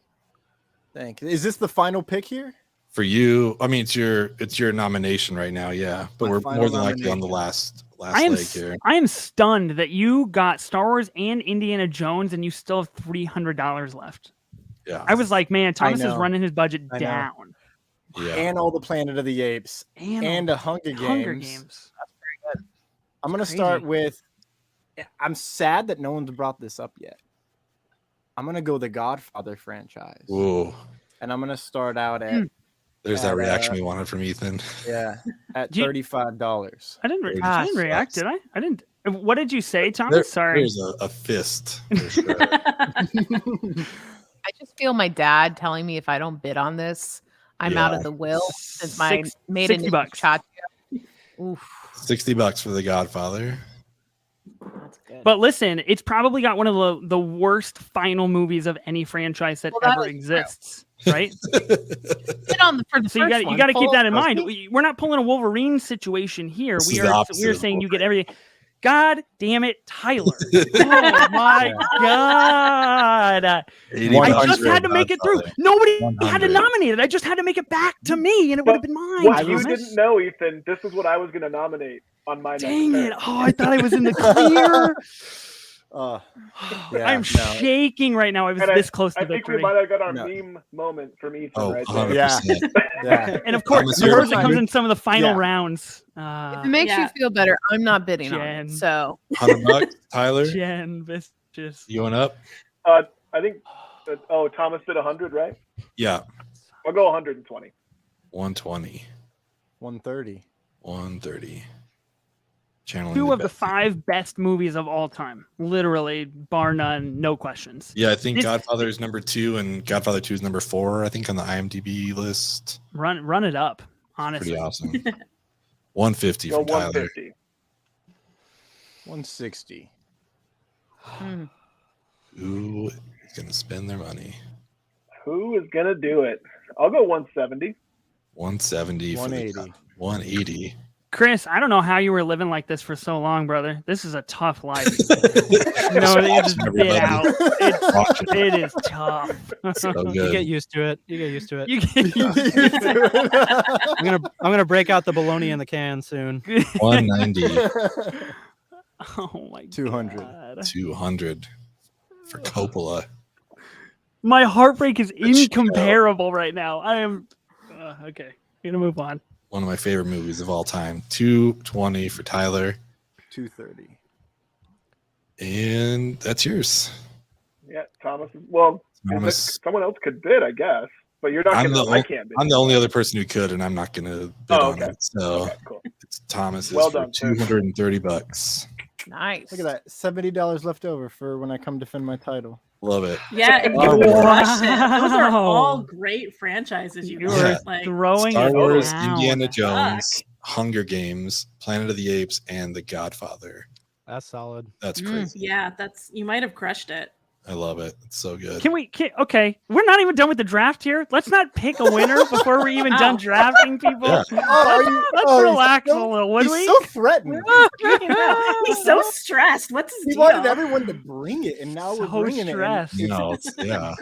[SPEAKER 6] Thank you. Is this the final pick here?
[SPEAKER 1] For you, I mean, it's your nomination right now, yeah. But we're more than likely on the last leg here.
[SPEAKER 4] I am stunned that you got Star Wars and Indiana Jones, and you still have $300 left.
[SPEAKER 1] Yeah,
[SPEAKER 4] I was like, man, Thomas is running his budget down.
[SPEAKER 1] Yeah,
[SPEAKER 6] and all the Planet of the Apes and the Hunger Games.
[SPEAKER 4] That's
[SPEAKER 6] very good. I'm gonna start with. I'm sad that no one's brought this up yet. I'm gonna go the Godfather franchise.
[SPEAKER 1] Ooh.
[SPEAKER 6] And I'm gonna start out at.
[SPEAKER 1] There's that reaction we wanted from Ethan.
[SPEAKER 6] Yeah, at $35.
[SPEAKER 4] I didn't react, did I? I didn't. What did you say, Thomas? Sorry.
[SPEAKER 1] There's a fist. For sure.
[SPEAKER 5] I just feel my dad telling me if I don't bid on this, I'm out of the will since my maiden is Chacha.
[SPEAKER 1] Oof. $60 for the Godfather.
[SPEAKER 5] That's good.
[SPEAKER 4] But listen, it's probably got one of the worst final movies of any franchise that ever exists. True. Right?
[SPEAKER 5] So
[SPEAKER 4] you got to keep that in mind. We're not pulling a Wolverine situation here. We're saying you get everything. God damn it, Tyler. Oh my God. I just had to make it through. Nobody had to nominate it. I just had to make it back to me, and it would have been mine.
[SPEAKER 3] What you didn't know, Ethan, this is what I was going to nominate on my
[SPEAKER 4] Dang it. Oh, I thought I was in the clear. I'm shaking right now. I was this close to victory.
[SPEAKER 3] I think we might have got our meme moment from Ethan right there.
[SPEAKER 6] Yeah.
[SPEAKER 4] And of course, the person comes in some of the final rounds.
[SPEAKER 5] If it makes you feel better, I'm not bidding on it. So
[SPEAKER 1] $100, Tyler.
[SPEAKER 4] Jen, vicious.
[SPEAKER 1] You went up?
[SPEAKER 3] I think. Thomas did 100, right?
[SPEAKER 1] Yeah.
[SPEAKER 3] I'll go 120.
[SPEAKER 1] 120.
[SPEAKER 6] 130.
[SPEAKER 1] 130.
[SPEAKER 4] Two of the 5 best movies of all time, literally, bar none, no questions.
[SPEAKER 1] Yeah, I think Godfather is number 2 and Godfather 2 is number 4, I think, on the IMDb list.
[SPEAKER 4] Run it up, honestly.
[SPEAKER 1] Pretty awesome. 150 from Tyler.
[SPEAKER 3] 150.
[SPEAKER 6] 160.
[SPEAKER 1] Who is going to spend their money?
[SPEAKER 3] Who is going to do it? I'll go 170.
[SPEAKER 1] 170.
[SPEAKER 6] 180.
[SPEAKER 1] 180.
[SPEAKER 4] Chris, I don't know how you were living like this for so long, brother. This is a tough life. You just bit out. It is tough.
[SPEAKER 1] So good.
[SPEAKER 2] You get used to it. I'm gonna break out the bologna in the can soon.
[SPEAKER 1] 190.
[SPEAKER 4] Oh my
[SPEAKER 6] 200.
[SPEAKER 4] God.
[SPEAKER 1] 200 for Coppola.
[SPEAKER 4] My heartbreak is incomparable right now. I am okay. We're gonna move on.
[SPEAKER 1] One of my favorite movies of all time. 220 for Tyler.
[SPEAKER 6] 230.
[SPEAKER 1] And that's yours.
[SPEAKER 3] Yeah, Thomas. Well, someone else could bid, I guess. But you're not going to. I can't bid.
[SPEAKER 1] I'm the only other person who could, and I'm not going to bid on it. So
[SPEAKER 3] cool.
[SPEAKER 1] It's Thomas's
[SPEAKER 3] well
[SPEAKER 1] for
[SPEAKER 3] done,
[SPEAKER 1] $230.
[SPEAKER 5] Nice.
[SPEAKER 6] Look at that. $70 left over for when I come defend my title.
[SPEAKER 1] Love it.
[SPEAKER 7] Yeah, and you crushed it. Those are all great franchises. You
[SPEAKER 4] were
[SPEAKER 7] like
[SPEAKER 4] throwing
[SPEAKER 1] Star Wars,
[SPEAKER 4] down.
[SPEAKER 1] Indiana Jones, Hunger Games, Planet of the Apes, and The Godfather.
[SPEAKER 2] That's solid.
[SPEAKER 1] That's crazy.
[SPEAKER 7] Yeah, you might have crushed it.
[SPEAKER 1] I love it. It's so good.
[SPEAKER 4] Okay, we're not even done with the draft here. Let's not pick a winner before we're even done drafting people.
[SPEAKER 1] Yeah.
[SPEAKER 4] Let's relax a little, would we?
[SPEAKER 6] He's so threatened.
[SPEAKER 7] He's so stressed. What's his
[SPEAKER 6] He
[SPEAKER 7] deal?
[SPEAKER 6] wanted everyone to bring it, and now we're bringing
[SPEAKER 4] stressed.
[SPEAKER 6] it.
[SPEAKER 1] No, yeah.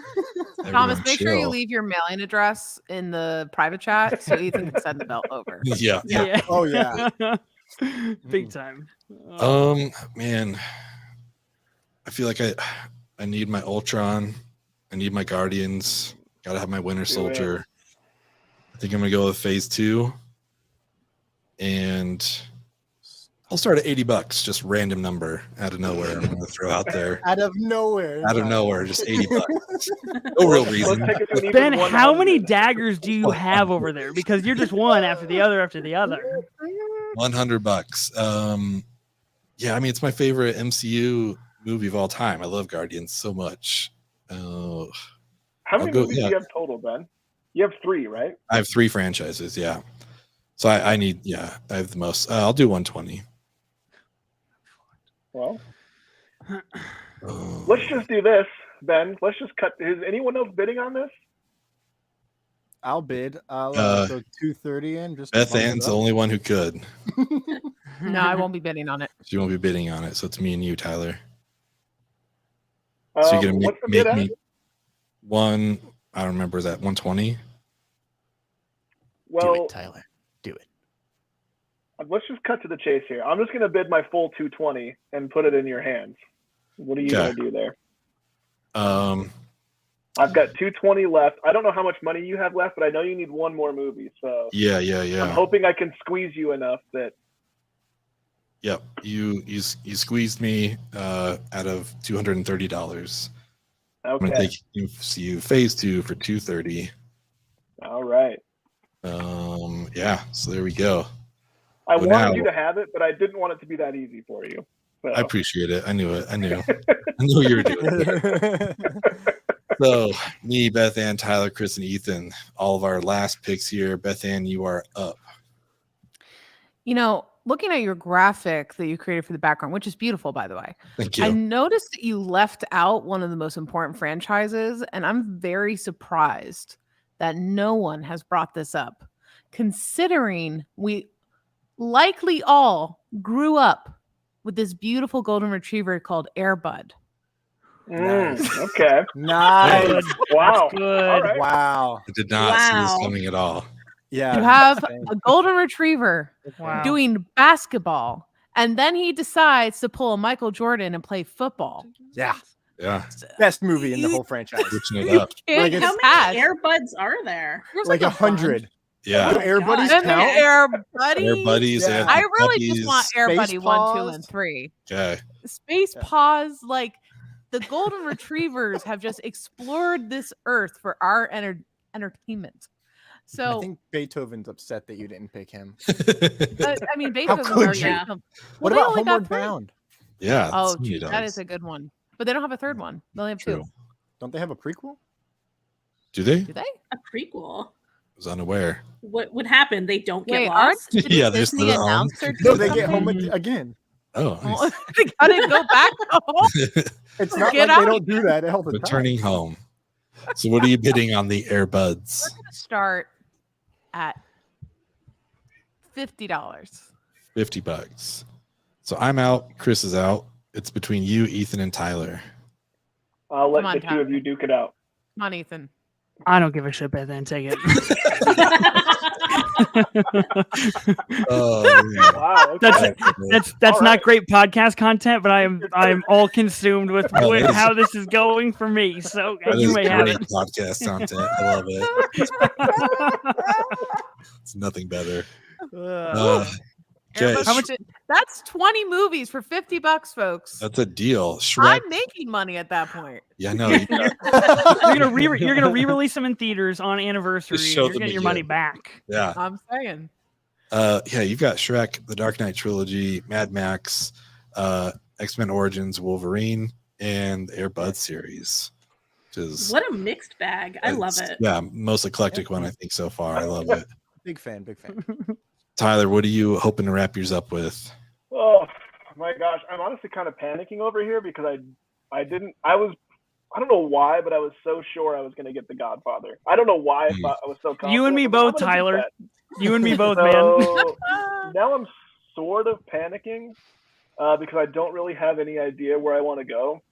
[SPEAKER 5] Thomas, make sure you leave your mailing address in the private chat so Ethan can send the belt over.
[SPEAKER 1] Yeah.
[SPEAKER 6] Oh yeah.
[SPEAKER 4] Big time.
[SPEAKER 1] Man, I feel like I need my Ultron. I need my Guardians. Gotta have my Winter Soldier. I think I'm gonna go with Phase 2. And I'll start at $80, just random number out of nowhere. I'm gonna throw out there.
[SPEAKER 6] Out of nowhere,
[SPEAKER 1] just $80. No real reason.
[SPEAKER 4] Ben, how many daggers do you have over there? Because you're just one after the other after the other.
[SPEAKER 1] $100. Yeah, I mean it's my favorite MCU movie of all time. I love Guardians so much.
[SPEAKER 3] How many movies do you have total, Ben? You have 3, right?
[SPEAKER 1] I have 3 franchises, yeah. So I need, I have the most. I'll do 120.
[SPEAKER 3] Well, let's just do this, Ben. Let's just cut. Is anyone else bidding on this?
[SPEAKER 6] I'll bid. I'll go 230 in. Just
[SPEAKER 1] Bethanne's the only one who could.
[SPEAKER 5] No, I won't be bidding on it.
[SPEAKER 1] She won't be bidding on it, so it's me and you, Tyler. So you're gonna make me one. I don't remember. Is that 120?
[SPEAKER 3] Well,
[SPEAKER 6] do it, Tyler. Do it.
[SPEAKER 3] Let's just cut to the chase here. I'm just gonna bid my full 220 and put it in your hands. What are you gonna do there? I've got 220 left. I don't know how much money you have left, but I know you need one more movie. So
[SPEAKER 1] yeah.
[SPEAKER 3] I'm hoping I can squeeze you enough that.
[SPEAKER 1] Yep, you squeezed me out of $230.
[SPEAKER 3] Okay.
[SPEAKER 1] I'm gonna take MCU Phase 2 for $230.
[SPEAKER 3] All right.
[SPEAKER 1] Yeah. So there we go.
[SPEAKER 3] I wanted you to have it, but I didn't want it to be that easy for you. So.
[SPEAKER 1] I appreciate it. I knew it. I knew you were doing it. So me, Bethanne, Tyler, Chris, and Ethan, all of our last picks here. Bethanne, you are up.
[SPEAKER 5] You know, looking at your graphic that you created for the background, which is beautiful, by the way.
[SPEAKER 1] Thank you.
[SPEAKER 5] I noticed that you left out one of the most important franchises, and I'm very surprised that no one has brought this up, considering we likely all grew up with this beautiful golden retriever called Air Bud.
[SPEAKER 3] Okay.
[SPEAKER 6] Nice.
[SPEAKER 3] Wow.
[SPEAKER 4] Good.
[SPEAKER 3] Right.
[SPEAKER 6] Wow.
[SPEAKER 1] I did not see this coming at all.
[SPEAKER 6] Yeah.
[SPEAKER 5] You have a golden retriever doing basketball, and then he decides to pull a Michael Jordan and play football.
[SPEAKER 6] Yeah.
[SPEAKER 1] Yeah.
[SPEAKER 6] Best movie in the whole franchise.
[SPEAKER 1] Switching it up.
[SPEAKER 6] Like
[SPEAKER 7] how many Airbuds are there?
[SPEAKER 5] There's
[SPEAKER 6] like 100.
[SPEAKER 1] Yeah.
[SPEAKER 6] Do Air Buddies
[SPEAKER 5] And
[SPEAKER 6] count?
[SPEAKER 5] Air Buddies.
[SPEAKER 1] Air Buddies.
[SPEAKER 6] Yeah.
[SPEAKER 5] I really just want Air
[SPEAKER 6] Space
[SPEAKER 5] Buddy 1, 2, and
[SPEAKER 6] Paws.
[SPEAKER 5] 3.
[SPEAKER 1] Okay.
[SPEAKER 5] Space Paws, like the golden retrievers have just explored this earth for our entertainment. So
[SPEAKER 6] I think Beethoven's upset that you didn't pick him.
[SPEAKER 5] I mean, Beethoven's
[SPEAKER 6] could
[SPEAKER 5] already.
[SPEAKER 7] you?
[SPEAKER 6] What about Homeward Bound?
[SPEAKER 1] Yeah.
[SPEAKER 5] Oh, that is a good one. But they don't have a third one. They only have
[SPEAKER 1] True.
[SPEAKER 5] 2.
[SPEAKER 6] Don't they have a prequel?
[SPEAKER 1] Do they?
[SPEAKER 5] Do they?
[SPEAKER 7] A prequel.
[SPEAKER 1] I was unaware.
[SPEAKER 7] What would happen? They don't get
[SPEAKER 5] Wait,
[SPEAKER 7] lost.
[SPEAKER 5] aren't
[SPEAKER 1] Yeah, there's
[SPEAKER 5] Disney
[SPEAKER 1] the
[SPEAKER 5] announced or
[SPEAKER 6] No, they get
[SPEAKER 5] something?
[SPEAKER 6] home again.
[SPEAKER 1] Oh, nice.
[SPEAKER 5] Oh, they gotta go back home.
[SPEAKER 6] It's not
[SPEAKER 5] Get
[SPEAKER 6] like
[SPEAKER 5] out.
[SPEAKER 6] they don't do that all the time.
[SPEAKER 1] Returning home. So what are you bidding on the Airbuds?
[SPEAKER 5] We're gonna start at $50.
[SPEAKER 1] $50. So I'm out. Chris is out. It's between you, Ethan, and Tyler.
[SPEAKER 3] I'll let
[SPEAKER 5] Come on,
[SPEAKER 3] the two of you duke it out.
[SPEAKER 5] Come on, Ethan.
[SPEAKER 4] I don't give a shit, Bethanne. Take it.
[SPEAKER 1] Oh, man.
[SPEAKER 3] Wow. Okay.
[SPEAKER 4] That's not great podcast content, but I'm all consumed with how this is going for me. So
[SPEAKER 1] That
[SPEAKER 4] you
[SPEAKER 1] is
[SPEAKER 4] may have
[SPEAKER 1] great
[SPEAKER 4] it.
[SPEAKER 1] podcast content. I love it. It's nothing better. Okay.
[SPEAKER 5] How much? That's 20 movies for $50, folks.
[SPEAKER 1] That's a deal. Shrek.
[SPEAKER 5] I'm making money at that point.
[SPEAKER 1] Yeah, no.
[SPEAKER 4] You're gonna re-release them in theaters on anniversary.
[SPEAKER 1] Just show
[SPEAKER 4] You're
[SPEAKER 1] them
[SPEAKER 4] getting your
[SPEAKER 1] again.
[SPEAKER 4] money back.
[SPEAKER 1] Yeah.
[SPEAKER 5] I'm saying.
[SPEAKER 1] Yeah, you've got Shrek, the Dark Knight trilogy, Mad Max, X-Men Origins, Wolverine, and Air Bud series.
[SPEAKER 7] What a mixed bag. I love it.
[SPEAKER 1] Yeah, most eclectic one I think so far. I love it.
[SPEAKER 6] Big fan.
[SPEAKER 1] Tyler, what are you hoping to wrap yours up with?
[SPEAKER 3] Oh my gosh, I'm honestly kind of panicking over here because I don't know why, but I was so sure I was going to get The Godfather. I don't know why I thought I was so confident.
[SPEAKER 4] You and me both, Tyler. You and me both, man.
[SPEAKER 3] Now I'm sort of panicking because I don't really have any idea where I want to go.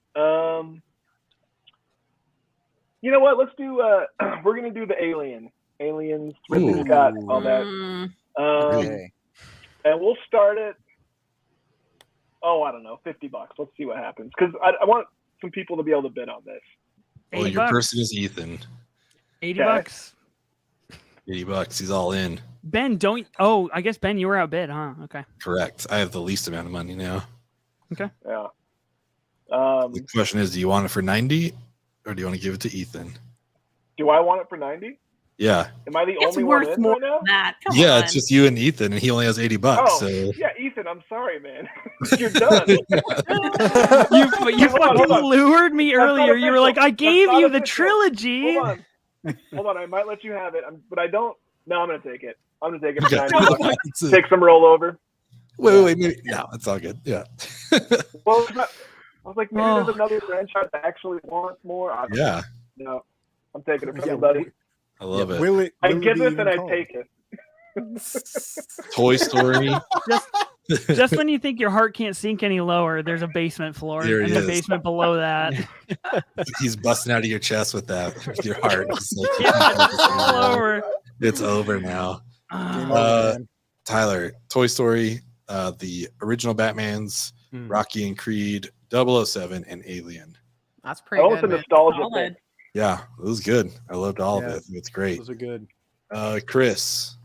[SPEAKER 3] You know what? Let's do. We're going to do the Aliens, Ridley Scott, all that.
[SPEAKER 6] Okay.
[SPEAKER 3] And we'll start at, I don't know, $50. Let's see what happens. Because I want some people to be able to bid on this.
[SPEAKER 1] Well, your person is Ethan.
[SPEAKER 4] $80.
[SPEAKER 1] $80. He's all in.
[SPEAKER 4] Ben, I guess Ben, you were outbid, huh? Okay.
[SPEAKER 1] Correct. I have the least amount of money now.
[SPEAKER 4] Okay.
[SPEAKER 3] Yeah.
[SPEAKER 1] The question is, do you want it for 90 or do you want to give it to Ethan?
[SPEAKER 3] Do I want it for 90?
[SPEAKER 1] Yeah.
[SPEAKER 3] Am I the
[SPEAKER 7] It's
[SPEAKER 3] only one
[SPEAKER 7] worth
[SPEAKER 3] in
[SPEAKER 7] more
[SPEAKER 3] right now?
[SPEAKER 7] than that. Come
[SPEAKER 1] yeah,
[SPEAKER 7] on.
[SPEAKER 1] it's just you and Ethan, and he only has $80.
[SPEAKER 3] Oh,
[SPEAKER 1] so
[SPEAKER 3] yeah, Ethan, I'm sorry, man. You're done.
[SPEAKER 4] You fucking lured me earlier. You were like, I gave you the trilogy.
[SPEAKER 3] Hold on. I might let you have it, but I don't. No, I'm going to take it. I'm going to take it. Take some rollover.
[SPEAKER 1] Wait. Maybe. No, it's all good. Yeah.
[SPEAKER 3] Well, I was like, maybe there's another franchise that actually wants more.
[SPEAKER 1] Yeah.
[SPEAKER 3] No, I'm taking it from you, buddy.
[SPEAKER 1] I love it.
[SPEAKER 3] I give it and I take it.
[SPEAKER 1] Toy Story.
[SPEAKER 4] Just when you think your heart can't sink any lower, there's a basement floor and a basement below that.
[SPEAKER 1] He's busting out of your chest with that, with your heart.
[SPEAKER 4] It's all over.
[SPEAKER 1] It's over now. Tyler, Toy Story, the original Batmans, Rocky and Creed, 007, and Alien.
[SPEAKER 5] That's pretty good.
[SPEAKER 3] It's a nostalgia thing.
[SPEAKER 1] Yeah, it was good. I loved all of it. It's great.
[SPEAKER 6] Those are good.
[SPEAKER 1] Chris,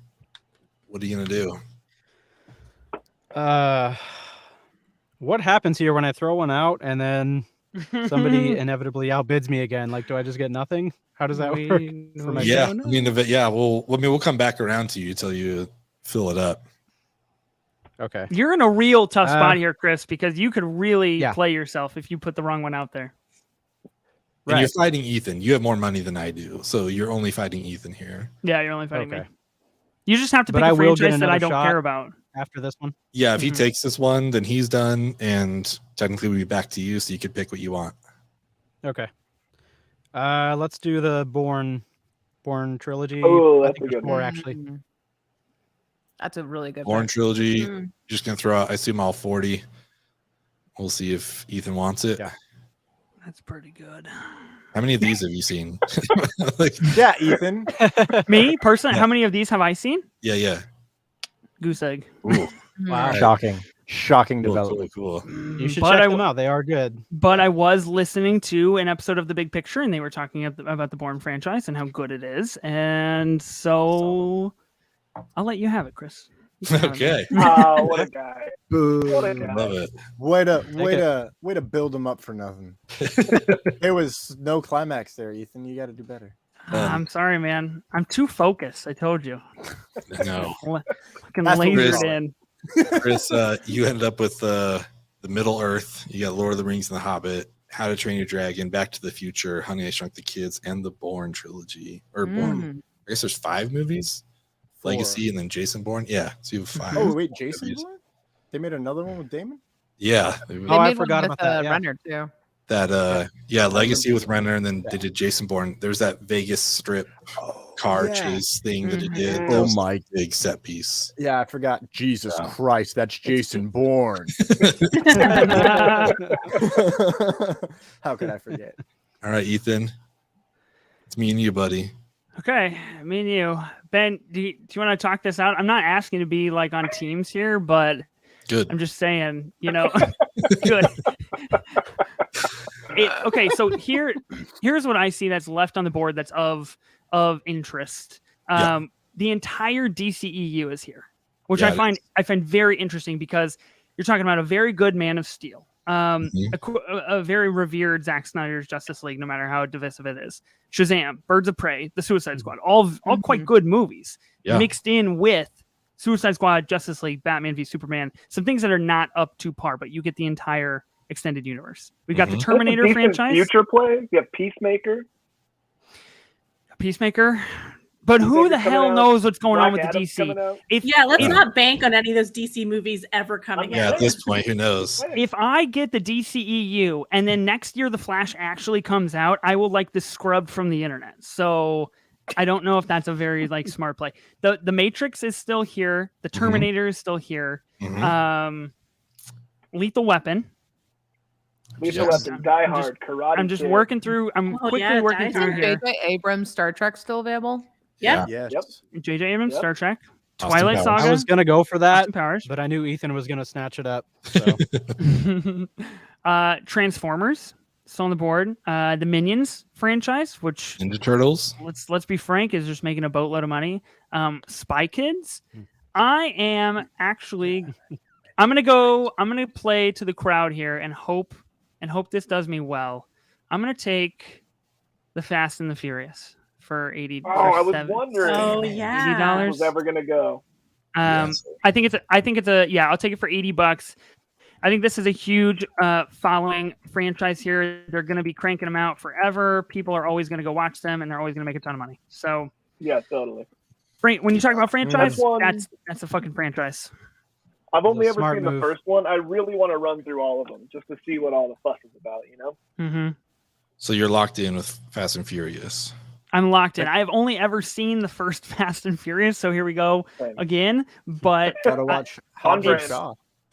[SPEAKER 1] what are you gonna do?
[SPEAKER 2] What happens here when I throw one out and then somebody inevitably outbids me again? Like, do I just get nothing? How does that work?
[SPEAKER 1] We'll come back around to you until you fill it up.
[SPEAKER 2] Okay.
[SPEAKER 4] You're in a real tough spot here, Chris, because you could really play yourself if you put the wrong one out there.
[SPEAKER 1] And you're fighting Ethan. You have more money than I do, so you're only fighting Ethan here.
[SPEAKER 4] Yeah, you're only fighting me. You just have to pick a franchise that I don't care about.
[SPEAKER 2] After this one?
[SPEAKER 1] Yeah, if he takes this one, then he's done, and technically we'll be back to you, so you could pick what you want.
[SPEAKER 2] Okay. Let's do the Bourne trilogy.
[SPEAKER 3] Oh, that's a good
[SPEAKER 2] one.
[SPEAKER 3] one.
[SPEAKER 2] Actually.
[SPEAKER 5] That's a really good
[SPEAKER 1] Bourne trilogy. Just going to throw out, I assume, all 40. We'll see if Ethan wants it.
[SPEAKER 2] Yeah.
[SPEAKER 4] That's pretty good.
[SPEAKER 1] How many of these have you seen?
[SPEAKER 6] Yeah, Ethan.
[SPEAKER 4] Me, personally, how many of these have I seen?
[SPEAKER 1] Yeah.
[SPEAKER 4] Goose egg.
[SPEAKER 1] Ooh.
[SPEAKER 6] Wow. Shocking development.
[SPEAKER 1] Cool.
[SPEAKER 2] You should check them out. They are good.
[SPEAKER 4] But I was listening to an episode of The Big Picture, and they were talking about the Bourne franchise and how good it is. And so I'll let you have it, Chris.
[SPEAKER 1] Okay.
[SPEAKER 3] Oh, what a guy.
[SPEAKER 6] What a
[SPEAKER 3] guy.
[SPEAKER 1] Love it.
[SPEAKER 6] Way to build him up for nothing. There was no climax there, Ethan. You got to do better.
[SPEAKER 4] I'm sorry, man. I'm too focused. I told you.
[SPEAKER 1] No.
[SPEAKER 4] Fucking lasered in.
[SPEAKER 1] Chris, you ended up with the Middle Earth. You got Lord of the Rings and The Hobbit, How to Train Your Dragon, Back to the Future, Honey, I Shrunk the Kids, and the Bourne trilogy. Or Bourne. I guess there's 5 movies. 4. Legacy and then Jason Bourne. Yeah, so you have 5.
[SPEAKER 6] Oh wait, Jason Bourne? They made another one with Damon?
[SPEAKER 1] Yeah.
[SPEAKER 2] I forgot about that.
[SPEAKER 5] Renner too.
[SPEAKER 1] That Legacy with Renner, and then they did Jason Bourne. There's that Vegas Strip car chase thing that he did.
[SPEAKER 6] Oh my
[SPEAKER 1] big set piece.
[SPEAKER 6] Yeah, I forgot. Jesus Christ, that's Jason Bourne. How could I forget?
[SPEAKER 1] All right, Ethan. It's me and you, buddy.
[SPEAKER 4] Okay, me and you. Ben, do you want to talk this out? I'm not asking to be like on teams here, but
[SPEAKER 1] good.
[SPEAKER 4] I'm just saying, good. Okay, so here's what I see that's left on the board that's of interest. The entire DCEU is here, which I find very interesting because you're talking about a very good Man of Steel, a very revered Zack Snyder's Justice League, no matter how divisive it is. Shazam, Birds of Prey, The Suicide Squad, all quite good movies mixed in with Suicide Squad, Justice League, Batman v Superman, some things that are not up to par, but you get the entire extended universe. We've got the Terminator franchise.
[SPEAKER 3] Future play. You have Peacemaker.
[SPEAKER 4] But who the hell knows what's going on with the DC?
[SPEAKER 7] Let's not bank on any of those DC movies ever coming out.
[SPEAKER 1] Yeah, at this point, who knows?
[SPEAKER 4] If I get the DCEU and then next year the Flash actually comes out, I will like this scrubbed from the internet. So I don't know if that's a very like smart play. The Matrix is still here. The Terminator is still here. Lethal Weapon.
[SPEAKER 3] Lethal Weapon, Die Hard, Karate.
[SPEAKER 4] I'm just working through. I'm quickly working through here.
[SPEAKER 5] J.J. Abrams' Star Trek still available?
[SPEAKER 7] Yeah.
[SPEAKER 4] J.J. Abrams, Star Trek, Twilight Saga.
[SPEAKER 2] I was gonna go for that,
[SPEAKER 4] Powers,
[SPEAKER 2] but I knew Ethan was gonna snatch it up. So.
[SPEAKER 4] Transformers, still on the board. The Minions franchise, which
[SPEAKER 1] Ninja Turtles.
[SPEAKER 4] Let's be frank, is just making a boatload of money. Spy Kids. I am actually. I'm gonna play to the crowd here and hope this does me well. I'm gonna take the Fast and the Furious for $80.
[SPEAKER 3] I was wondering.
[SPEAKER 7] Oh yeah,
[SPEAKER 4] $80
[SPEAKER 3] was ever gonna go.
[SPEAKER 4] I think it's I'll take it for $80. I think this is a huge following franchise here. They're going to be cranking them out forever. People are always going to go watch them, and they're always going to make a ton of money. So
[SPEAKER 3] yeah, totally.
[SPEAKER 4] When you talk about franchise, that's a fucking franchise.
[SPEAKER 3] I've only ever seen the first one. I really want to run through all of them just to see what all the fuss is about. You know.
[SPEAKER 4] Mm-hmm.
[SPEAKER 1] So you're locked in with Fast and Furious.
[SPEAKER 4] I'm locked in. I have only ever seen the first Fast and Furious, so here we go again. But
[SPEAKER 6] gotta watch.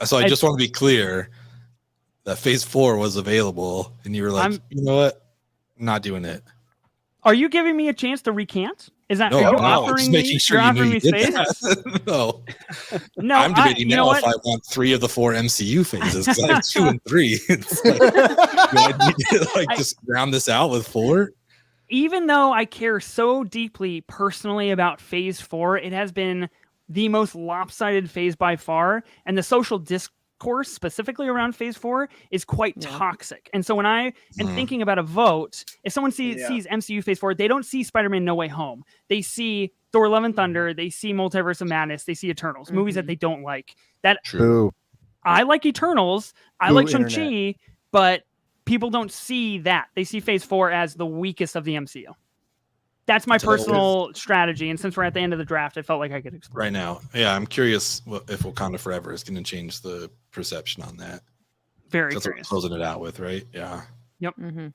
[SPEAKER 1] So I just want to be clear that Phase 4 was available, and you were like, you know what? I'm not doing it.
[SPEAKER 4] Are you giving me a chance to recant? Is that
[SPEAKER 1] no?
[SPEAKER 4] Offering
[SPEAKER 1] just making sure you knew you did that. No, I'm debating now if I want 3 of the 4 MCU phases because I have 2 and 3. It's like, do I need to just round this out with 4?
[SPEAKER 4] Even though I care so deeply personally about Phase 4, it has been the most lopsided phase by far, and the social discourse specifically around Phase 4 is quite toxic. And so when I am thinking about a vote, if someone sees MCU Phase 4, they don't see Spider-Man No Way Home. They see Thor: Love and Thunder. They see Multiverse of Madness. They see Eternals, movies that they don't like.
[SPEAKER 1] True.
[SPEAKER 4] I like Eternals. I like Shang-Chi, but people don't see that. They see Phase 4 as the weakest of the MCU. That's my personal strategy. And since we're at the end of the draft, I felt like I could explain.
[SPEAKER 1] Right now. Yeah, I'm curious if Wakanda Forever is going to change the perception on that.
[SPEAKER 4] Very
[SPEAKER 1] curious. That's what we're closing it out with, right? Yeah.
[SPEAKER 4] Yep.
[SPEAKER 1] I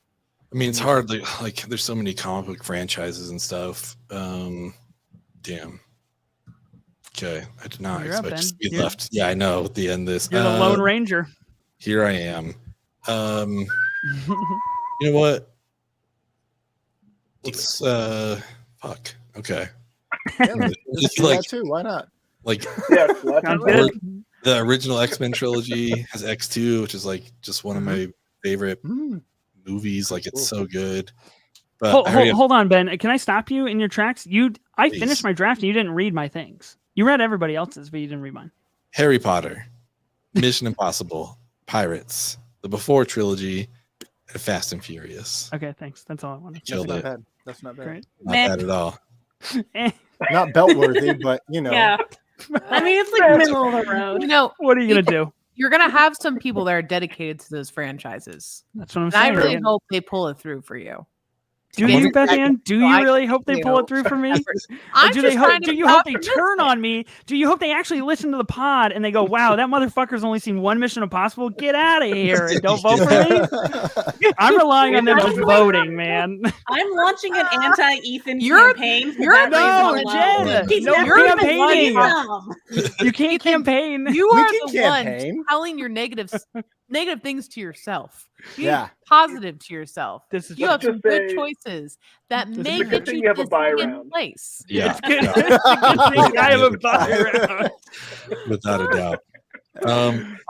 [SPEAKER 1] mean, it's hard. Like, there's so many comic book franchises and stuff. Damn. Okay. I did not expect to be left. Yeah, I know. At the end of this.
[SPEAKER 4] You're the Lone Ranger.
[SPEAKER 1] Here I am. You know what? Let's fuck. Okay.
[SPEAKER 6] It's like that too. Why not?
[SPEAKER 1] Like the original X-Men trilogy has X2, which is like just one of my favorite movies. Like it's so good. But
[SPEAKER 4] hold on, Ben. Can I stop you in your tracks? I finished my draft and you didn't read my things. You read everybody else's, but you didn't read mine.
[SPEAKER 1] Harry Potter, Mission Impossible, Pirates, the Before trilogy, and Fast and Furious.
[SPEAKER 4] Okay, thanks. That's all I wanted.
[SPEAKER 1] Killed it.
[SPEAKER 6] That's not bad.
[SPEAKER 4] Great.
[SPEAKER 1] Not bad at all.
[SPEAKER 6] Not belt worthy, but you know.
[SPEAKER 7] Yeah. I mean, it's like middle of the road.
[SPEAKER 5] You know,
[SPEAKER 4] what are you gonna do?
[SPEAKER 5] You're gonna have some people that are dedicated to those franchises.
[SPEAKER 4] That's what I'm saying.
[SPEAKER 5] I really hope they pull it through for you.
[SPEAKER 4] Do you, Bethanne? Do you really hope they pull it through for me? Do you hope they turn on me? Do you hope they actually listen to the pod and they go, wow, that motherfucker's only seen 1 Mission Impossible? Get out of here and don't vote for me? I'm relying on them just voting, man.
[SPEAKER 7] I'm launching an anti-Ethan campaign.
[SPEAKER 4] You're campaigning. You can't campaign.
[SPEAKER 5] You are the one telling your negative things to yourself. Positive to yourself. You have some good choices that may get you
[SPEAKER 3] have a buy
[SPEAKER 5] in
[SPEAKER 3] round.
[SPEAKER 5] place.
[SPEAKER 1] Yeah.
[SPEAKER 4] I have a buy round.
[SPEAKER 1] Without a doubt.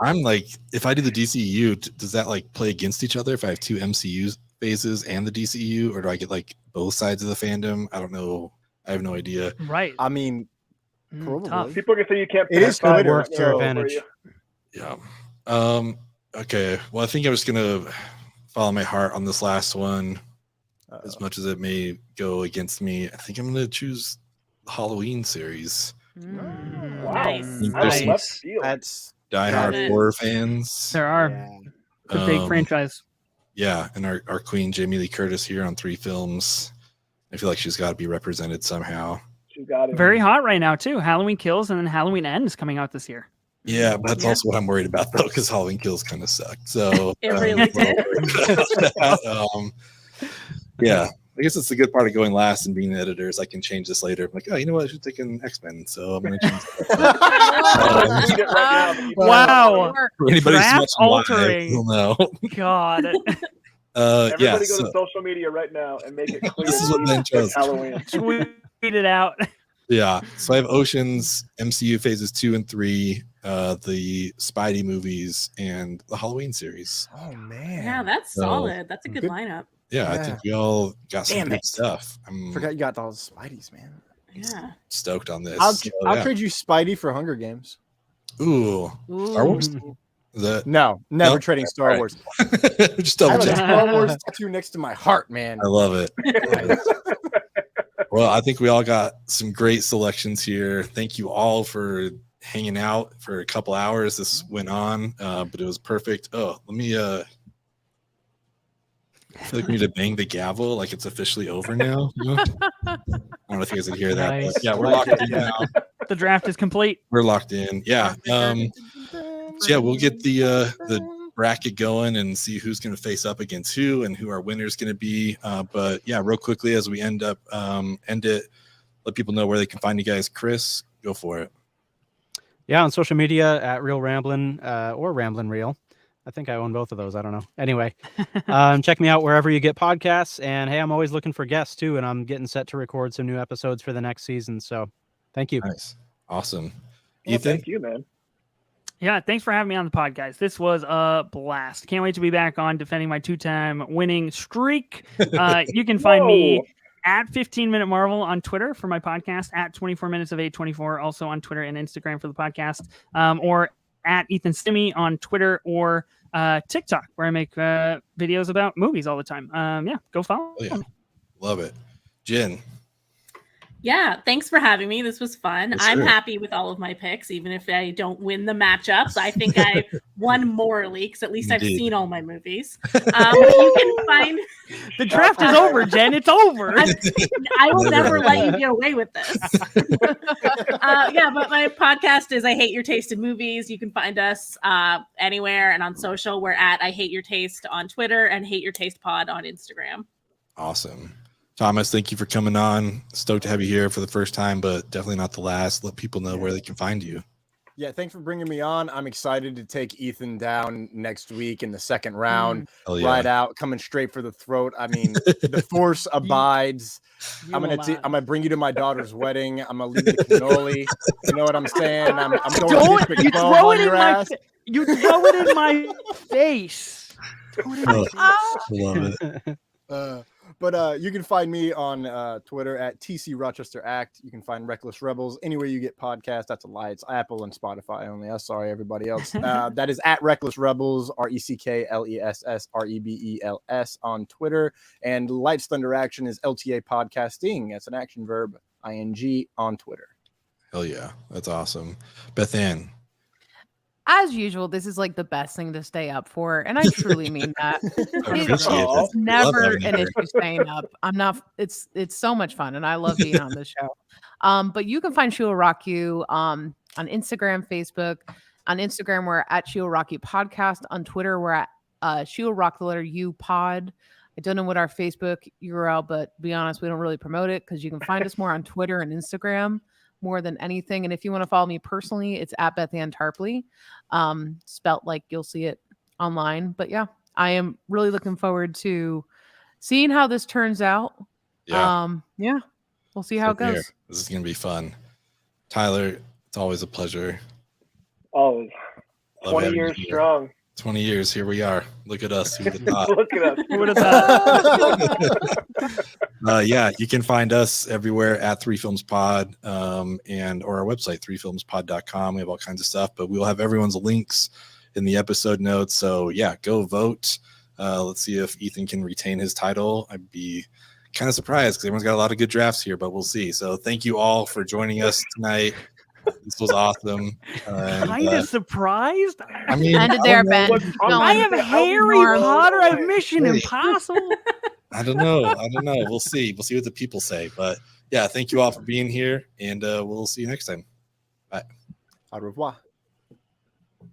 [SPEAKER 1] I'm like, if I do the DCEU, does that like play against each other if I have 2 MCU phases and the DCEU, or do I get like both sides of the fandom? I don't know. I have no idea.
[SPEAKER 4] Right.
[SPEAKER 6] I mean, probably.
[SPEAKER 4] Tough.
[SPEAKER 3] People are gonna say you can't.
[SPEAKER 6] It is good
[SPEAKER 2] work to your advantage.
[SPEAKER 1] Yeah. Okay. Well, I think I'm just gonna follow my heart on this last one. As much as it may go against me, I think I'm gonna choose the Halloween series.
[SPEAKER 3] Wow.
[SPEAKER 7] Nice.
[SPEAKER 1] That's diehard horror fans.
[SPEAKER 4] There are.
[SPEAKER 6] Yeah.
[SPEAKER 4] The big franchise.
[SPEAKER 1] Yeah, and our queen Jamie Lee Curtis here on 3 films. I feel like she's got to be represented somehow.
[SPEAKER 3] She got it.
[SPEAKER 4] Very hot right now too. Halloween Kills and then Halloween Ends coming out this year.
[SPEAKER 1] Yeah, but that's also what I'm worried about though, because Halloween Kills kind of sucked. So
[SPEAKER 7] it really did.
[SPEAKER 1] Yeah, I guess it's the good part of going last and being the editors. I can change this later. I'm like, oh, you know what? I should take an X-Men, so I'm going to change
[SPEAKER 4] that. Wow.
[SPEAKER 1] Draft
[SPEAKER 4] altering.
[SPEAKER 1] You'll know.
[SPEAKER 4] God.
[SPEAKER 3] Everybody go to social media right now and make it clear.
[SPEAKER 1] This is what Ben chose.
[SPEAKER 3] Halloween.
[SPEAKER 4] Tweet it out.
[SPEAKER 1] Yeah. So I have Oceans, MCU Phases 2 and 3, the Spidey movies, and the Halloween series.
[SPEAKER 6] Oh, man.
[SPEAKER 7] Yeah, that's solid. That's a good lineup.
[SPEAKER 1] Yeah, I think we all got some good stuff.
[SPEAKER 6] Forgot you got all the Spideys, man.
[SPEAKER 7] Yeah.
[SPEAKER 1] Stoked on this.
[SPEAKER 6] I'll trade you Spidey for Hunger Games.
[SPEAKER 1] Ooh. Star Wars?
[SPEAKER 6] No, never trading Star Wars.
[SPEAKER 1] Just double check.
[SPEAKER 6] Star Wars tattoo next to my heart, man.
[SPEAKER 1] I love it. Well, I think we all got some great selections here. Thank you all for hanging out for a couple hours. This went on, but it was perfect. Oh, let me I feel like we need to bang the gavel like it's officially over now. You know? I don't know if you guys can hear that.
[SPEAKER 2] Nice.
[SPEAKER 1] But yeah, we're locked in now.
[SPEAKER 4] The draft is complete.
[SPEAKER 1] We're locked in. Yeah. So yeah, we'll get the bracket going and see who's going to face up against who and who our winner is going to be. But yeah, real quickly as we end it, let people know where they can find you guys. Chris, go for it.
[SPEAKER 2] Yeah, on social media at Real Ramblin' or Ramblin' Real. I think I own both of those. I don't know. Anyway, check me out wherever you get podcasts. And hey, I'm always looking for guests too. And I'm getting set to record some new episodes for the next season. So thank you.
[SPEAKER 1] Nice. Awesome.
[SPEAKER 3] Well,
[SPEAKER 1] Ethan?
[SPEAKER 3] thank you, man.
[SPEAKER 4] Yeah, thanks for having me on the pod, guys. This was a blast. Can't wait to be back on defending my 2-time winning streak. You can find me at 15 Minute Marvel on Twitter for my podcast, at 24 Minutes of 824, also on Twitter and Instagram for the podcast, or at Ethan Stimmy on Twitter or TikTok, where I make videos about movies all the time. Yeah, go follow.
[SPEAKER 1] Oh, yeah. Love it. Jen.
[SPEAKER 7] Yeah, thanks for having me. This was fun.
[SPEAKER 1] Yes,
[SPEAKER 7] I'm
[SPEAKER 1] sir.
[SPEAKER 7] happy with all of my picks, even if I don't win the matchups. I think I won morally because at least I've seen all my movies. You can find
[SPEAKER 4] the draft is over, Jen. It's over.
[SPEAKER 7] I will never let you get away with this. Yeah, but my podcast is I Hate Your Taste in Movies. You can find us anywhere and on social. We're at I Hate Your Taste on Twitter and Hate Your Taste Pod on Instagram.
[SPEAKER 1] Awesome. Thomas, thank you for coming on. Stoked to have you here for the first time, but definitely not the last. Let people know where they can find you.
[SPEAKER 6] Yeah, thanks for bringing me on. I'm excited to take Ethan down next week in the second round.
[SPEAKER 1] Yeah.
[SPEAKER 6] Right out, coming straight for the throat. I mean, the force abides. I'm gonna bring you to my daughter's wedding. I'm gonna leave the cannoli. You know what I'm saying? I'm going to
[SPEAKER 4] you throw it in my you throw it in my face.
[SPEAKER 1] Love it.
[SPEAKER 6] But you can find me on Twitter at TC Rochester Act. You can find Reckless Rebels anywhere you get podcasts. That's a lie. It's Apple and Spotify only. I'm sorry, everybody else. That is at Reckless Rebels, RECKLESSREBELS on Twitter. And Lights Thunder Action is LTA Podcasting. That's an action verb, ING on Twitter.
[SPEAKER 1] Hell yeah. That's awesome. Bethanne.
[SPEAKER 5] As usual, this is like the best thing to stay up for, and I truly mean that. It's never an issue staying up. I'm not. It's so much fun, and I love being on this show. But you can find She Will Rock You on Instagram, Facebook. On Instagram, we're at She Will Rock You Podcast. On Twitter, we're at She Will Rock the letter U Pod. I don't know what our Facebook URL, but to be honest, we don't really promote it because you can find us more on Twitter and Instagram more than anything. And if you want to follow me personally, it's at Bethanne Tarpley, spelt like you'll see it online. But yeah, I am really looking forward to seeing how this turns out.
[SPEAKER 1] Yeah.
[SPEAKER 5] Yeah, we'll see how it goes.
[SPEAKER 1] This is going to be fun. Tyler, it's always a pleasure.
[SPEAKER 3] Always.
[SPEAKER 1] Love
[SPEAKER 3] 20 years strong.
[SPEAKER 1] 20 years. Here we are. Look at us. Who would have thought?
[SPEAKER 3] Look at us.
[SPEAKER 4] Who would have thought?
[SPEAKER 1] Yeah, you can find us everywhere at 3 Films Pod and or our website, 3filmspod.com. We have all kinds of stuff, but we'll have everyone's links in the episode notes. So yeah, go vote. Let's see if Ethan can retain his title. I'd be kind of surprised because everyone's got a lot of good drafts here, but we'll see. So thank you all for joining us tonight. This was awesome.
[SPEAKER 4] Kind of surprised.
[SPEAKER 1] I mean,
[SPEAKER 5] ended there, Ben.
[SPEAKER 4] I have Harry Potter. I have Mission Impossible.
[SPEAKER 1] I don't know. We'll see. We'll see what the people say. But yeah, thank you all for being here, and we'll see you next time. Bye.
[SPEAKER 6] Au revoir.